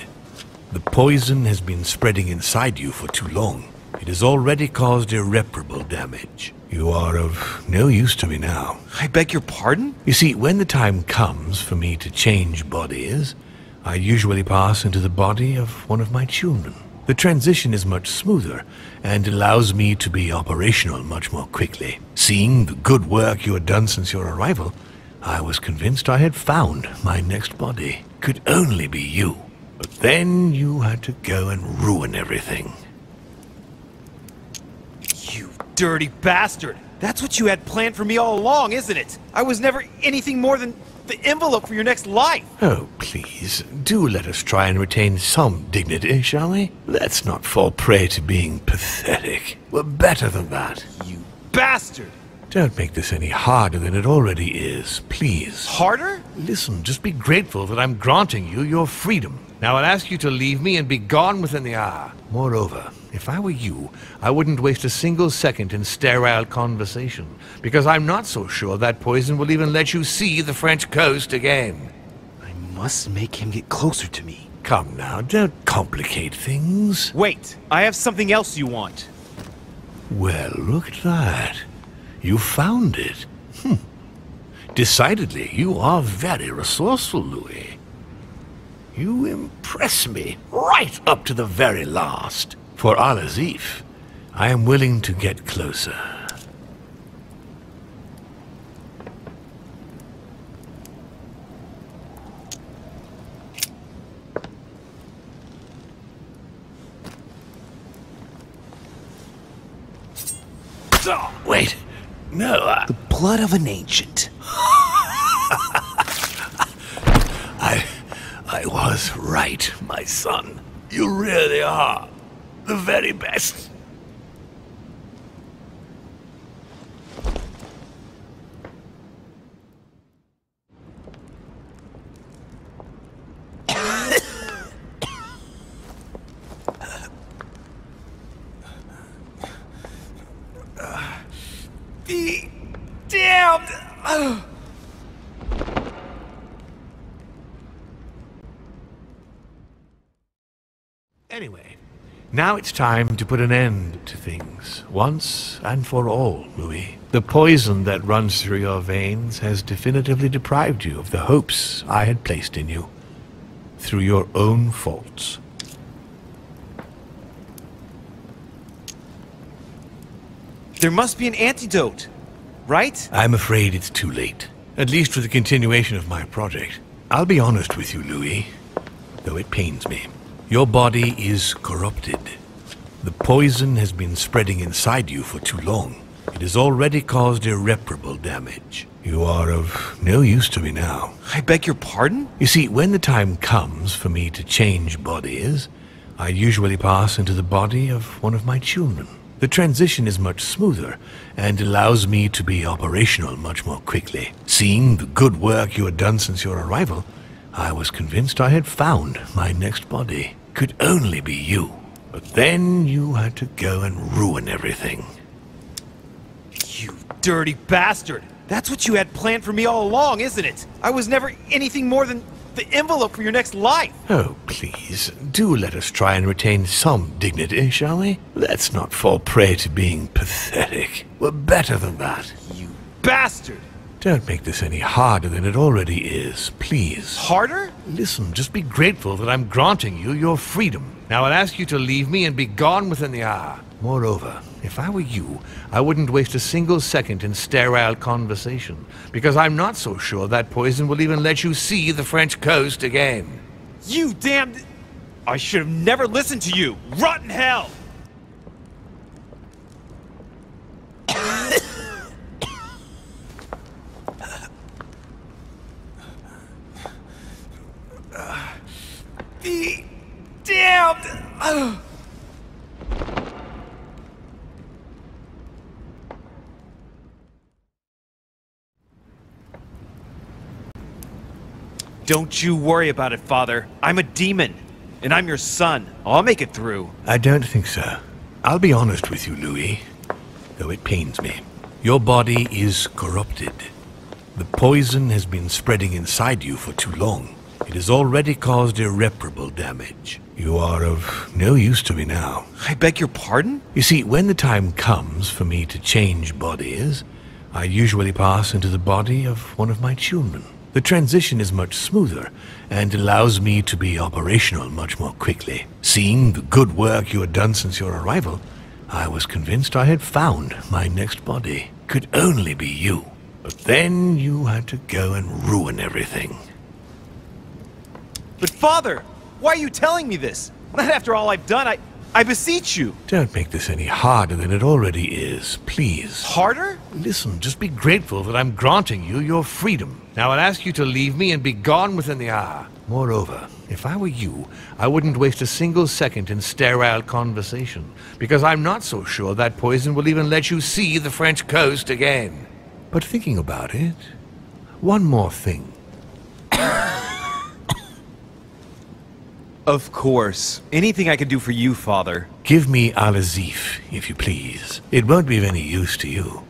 Speaker 1: The poison has been spreading inside you for too long. It has already caused irreparable damage. You are of no use to me now.
Speaker 18: I beg your pardon?
Speaker 1: You see, when the time comes for me to change bodies, I usually pass into the body of one of my children. The transition is much smoother and allows me to be operational much more quickly. Seeing the good work you had done since your arrival, I was convinced I had found my next body. Could only be you. But then you had to go and ruin everything.
Speaker 7: You dirty bastard! That's what you had planned for me all along, isn't it? I was never anything more than the envelope for your next life!
Speaker 1: Oh, please, do let us try and retain some dignity, shall we? Let's not fall prey to being pathetic. We're better than that.
Speaker 7: You bastard!
Speaker 1: Don't make this any harder than it already is, please.
Speaker 7: Harder?
Speaker 1: Listen, just be grateful that I'm granting you your freedom. Now I'll ask you to leave me and be gone within the hour. Moreover, if I were you, I wouldn't waste a single second in sterile conversation, because I'm not so sure that poison will even let you see the French coast again.
Speaker 18: I must make him get closer to me.
Speaker 1: Come now, don't complicate things.
Speaker 7: Wait, I have something else you want.
Speaker 1: Well, look at that. You found it. Decidedly, you are very resourceful, Louis. You impress me right up to the very last. For Al-Azif, I am willing to get closer. Oh, wait. No,
Speaker 18: The blood of an ancient.
Speaker 1: I was right, my son. You really are the very best.
Speaker 7: Be damned!
Speaker 1: Anyway, now it's time to put an end to things, once and for all, Louis. The poison that runs through your veins has definitively deprived you of the hopes I had placed in you, through your own faults.
Speaker 7: There must be an antidote, right?
Speaker 1: I'm afraid it's too late, at least for the continuation of my project.
Speaker 16: I'll be honest with you, Louis, though it pains me. Your body is corrupted. The poison has been spreading inside you for too long. It has already caused irreparable damage. You are of no use to me now.
Speaker 5: I beg your pardon?
Speaker 16: You see, when the time comes for me to change bodies, I usually pass into the body of one of my children. The transition is much smoother and allows me to be operational much more quickly. Seeing the good work you had done since your arrival, I was convinced I had found my next body. Could only be you. But then you had to go and ruin everything.
Speaker 5: You dirty bastard! That's what you had planned for me all along, isn't it? I was never anything more than the envelope for your next life.
Speaker 16: Oh, please, do let us try and retain some dignity, shall we? Let's not fall prey to being pathetic. We're better than that.
Speaker 5: You bastard!
Speaker 16: Don't make this any harder than it already is, please.
Speaker 5: Harder?
Speaker 16: Listen, just be grateful that I'm granting you your freedom. Now I'll ask you to leave me and be gone within the hour. Moreover, if I were you, I wouldn't waste a single second in sterile conversation, because I'm not so sure that poison will even let you see the French coast again.
Speaker 5: You damned... I should have never listened to you! Rotten hell! Be damned! Don't you worry about it, Father. I'm a demon, and I'm your son. I'll make it through.
Speaker 16: I don't think so. I'll be honest with you, Louis, though it pains me. Your body is corrupted. The poison has been spreading inside you for too long. It has already caused irreparable damage. You are of no use to me now.
Speaker 5: I beg your pardon?
Speaker 16: You see, when the time comes for me to change bodies, I usually pass into the body of one of my children. The transition is much smoother and allows me to be operational much more quickly. Seeing the good work you had done since your arrival, I was convinced I had found my next body. Could only be you. But then you had to go and ruin everything.
Speaker 5: But Father, why are you telling me this? Not after all I've done. I beseech you.
Speaker 16: Don't make this any harder than it already is, please.
Speaker 5: Harder?
Speaker 16: Listen, just be grateful that I'm granting you your freedom. Now I'll ask you to leave me and be gone within the hour. Moreover, if I were you, I wouldn't waste a single second in sterile conversation, because I'm not so sure that poison will even let you see the French coast again. But thinking about it, one more thing.
Speaker 5: Of course. Anything I can do for you, Father.
Speaker 16: Give me Al-Azif, if you please. It won't be of any use to you.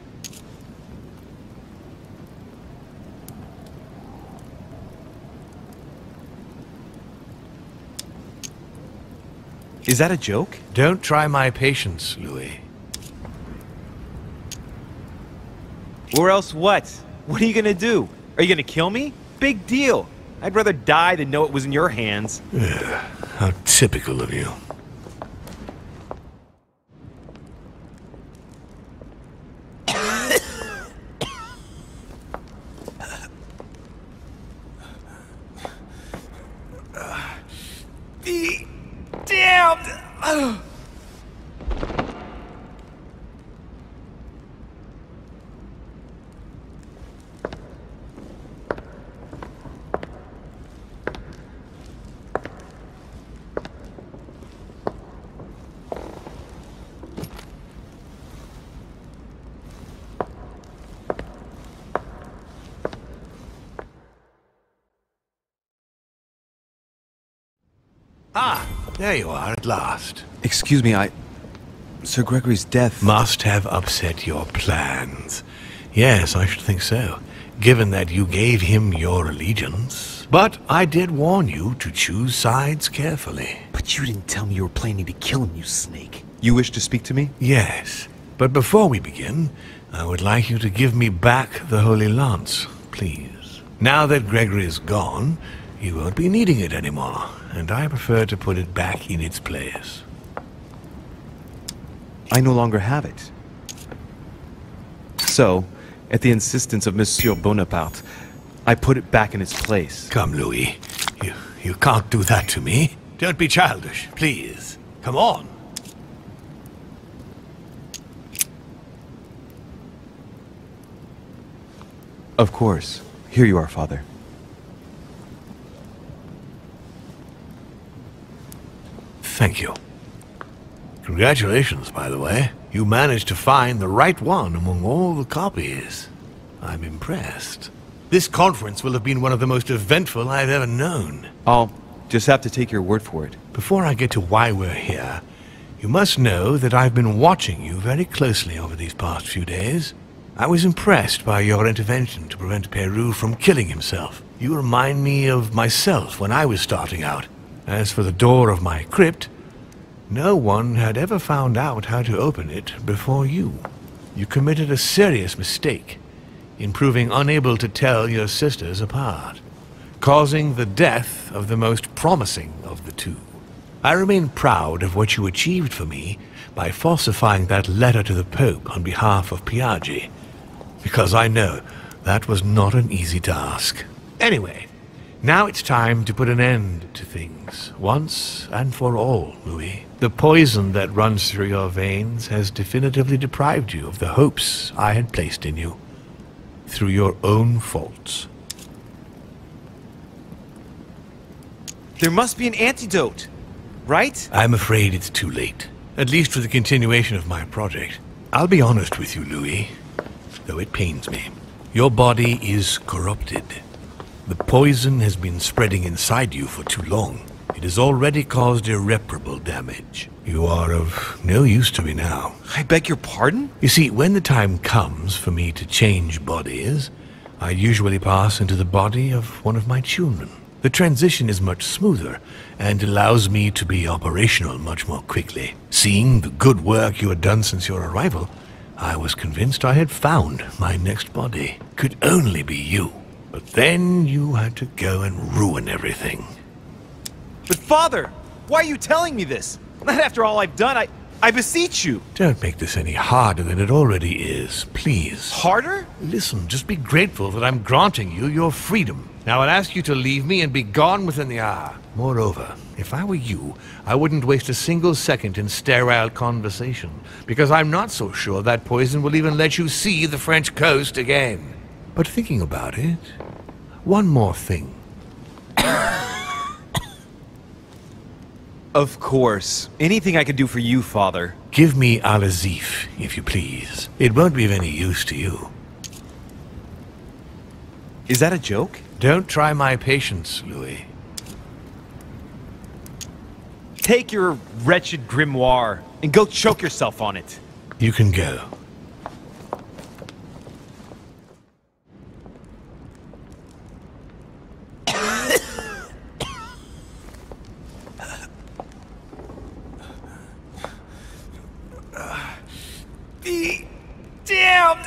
Speaker 5: Is that a joke?
Speaker 16: Don't try my patience, Louis.
Speaker 5: Or else what? What are you gonna do? Are you gonna kill me? Big deal. I'd rather die than know it was in your hands.
Speaker 16: How typical of you.
Speaker 5: Be damned!
Speaker 16: Ah, there you are at last.
Speaker 5: Excuse me, Sir Gregory's death...
Speaker 16: Must have upset your plans. Yes, I should think so, given that you gave him your allegiance. But I did warn you to choose sides carefully.
Speaker 18: But you didn't tell me you were planning to kill him, you snake.
Speaker 5: You wish to speak to me?
Speaker 16: Yes, but before we begin, I would like you to give me back the Holy Lance, please. Now that Gregory is gone, you won't be needing it anymore, and I prefer to put it back in its place.
Speaker 5: I no longer have it. So, at the insistence of Monsieur Bonaparte,
Speaker 3: I put it back in its place.
Speaker 16: Come, Louis. You can't do that to me. Don't be childish, please. Come on.
Speaker 3: Of course. Here you are, Father.
Speaker 16: Thank you. Congratulations, by the way. You managed to find the right one among all the copies. I'm impressed. This conference will have been one of the most eventful I've ever known.
Speaker 3: I'll just have to take your word for it.
Speaker 16: Before I get to why we're here, you must know that I've been watching you very closely over these past few days. I was impressed by your intervention to prevent Peru from killing himself. You remind me of myself when I was starting out. As for the door of my crypt, no one had ever found out how to open it before you. You committed a serious mistake in proving unable to tell your sisters apart, causing the death of the most promising of the two. I remain proud of what you achieved for me by falsifying that letter to the Pope on behalf of Piaggi, because I know that was not an easy task. Anyway, now it's time to put an end to things, once and for all, Louis. The poison that runs through your veins has definitively deprived you of the hopes I had placed in you, through your own faults.
Speaker 5: There must be an antidote, right?
Speaker 16: I'm afraid it's too late, at least for the continuation of my project. I'll be honest with you, Louis, though it pains me. Your body is corrupted. The poison has been spreading inside you for too long. It has already caused irreparable damage. You are of no use to me now.
Speaker 5: I beg your pardon?
Speaker 16: You see, when the time comes for me to change bodies, I usually pass into the body of one of my children. The transition is much smoother and allows me to be operational much more quickly. Seeing the good work you had done since your arrival, I was convinced I had found my next body. Could only be you. But then you had to go and ruin everything.
Speaker 5: But Father, why are you telling me this? Not after all I've done. I beseech you.
Speaker 16: Don't make this any harder than it already is, please.
Speaker 5: Harder?
Speaker 16: Listen, just be grateful that I'm granting you your freedom. Now I'll ask you to leave me and be gone within the hour. Moreover, if I were you, I wouldn't waste a single second in sterile conversation, because I'm not so sure that poison will even let you see the French coast again. But thinking about it, one more thing.
Speaker 5: Of course. Anything I can do for you, Father.
Speaker 16: Give me Al-Azif, if you please. It won't be of any use to you.
Speaker 5: Is that a joke?
Speaker 16: Don't try my patience, Louis.
Speaker 5: Take your wretched grimoire and go choke yourself on it.
Speaker 16: You can go.
Speaker 5: Be damned!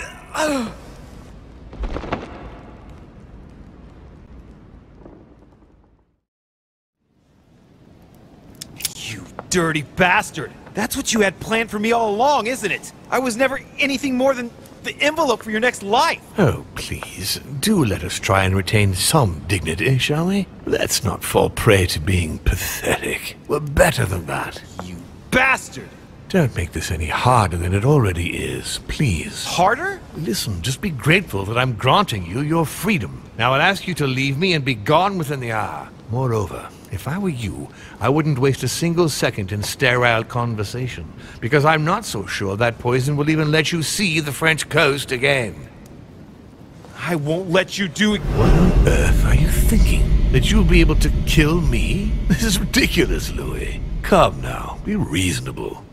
Speaker 5: You dirty bastard! That's what you had planned for me all along, isn't it? I was never anything more than the envelope for your next life.
Speaker 16: Oh, please, do let us try and retain some dignity, shall we? Let's not fall prey to being pathetic. We're better than that.
Speaker 5: You bastard!
Speaker 16: Don't make this any harder than it already is, please.
Speaker 5: Harder?
Speaker 16: Listen, just be grateful that I'm granting you your freedom. Now I'll ask you to leave me and be gone within the hour. Moreover, if I were you, I wouldn't waste a single second in sterile conversation, because I'm not so sure that poison will even let you see the French coast again.
Speaker 5: I won't let you do it.
Speaker 16: What on earth are you thinking? That you'll be able to kill me? This is ridiculous, Louis. Come now, be reasonable.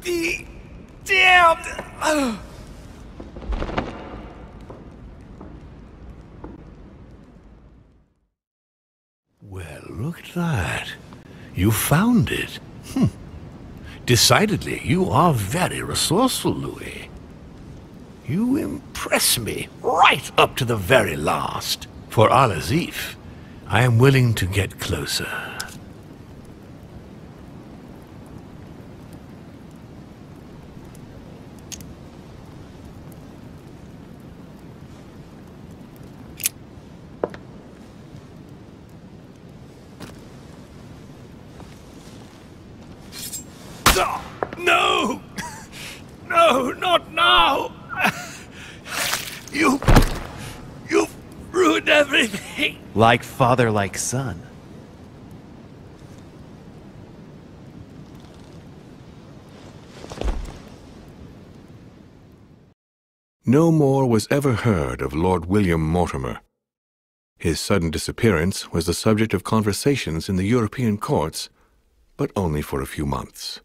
Speaker 5: Be damned!
Speaker 16: Well, look at that. You found it. Decidedly, you are very resourceful, Louis. You impress me right up to the very last. For Al-Azif, I am willing to get closer. No! No, not now! You've ruined everything!
Speaker 3: Like father, like son.
Speaker 2: No more was ever heard of Lord William Mortimer. His sudden disappearance was the subject of conversations in the European courts, but only for a few months.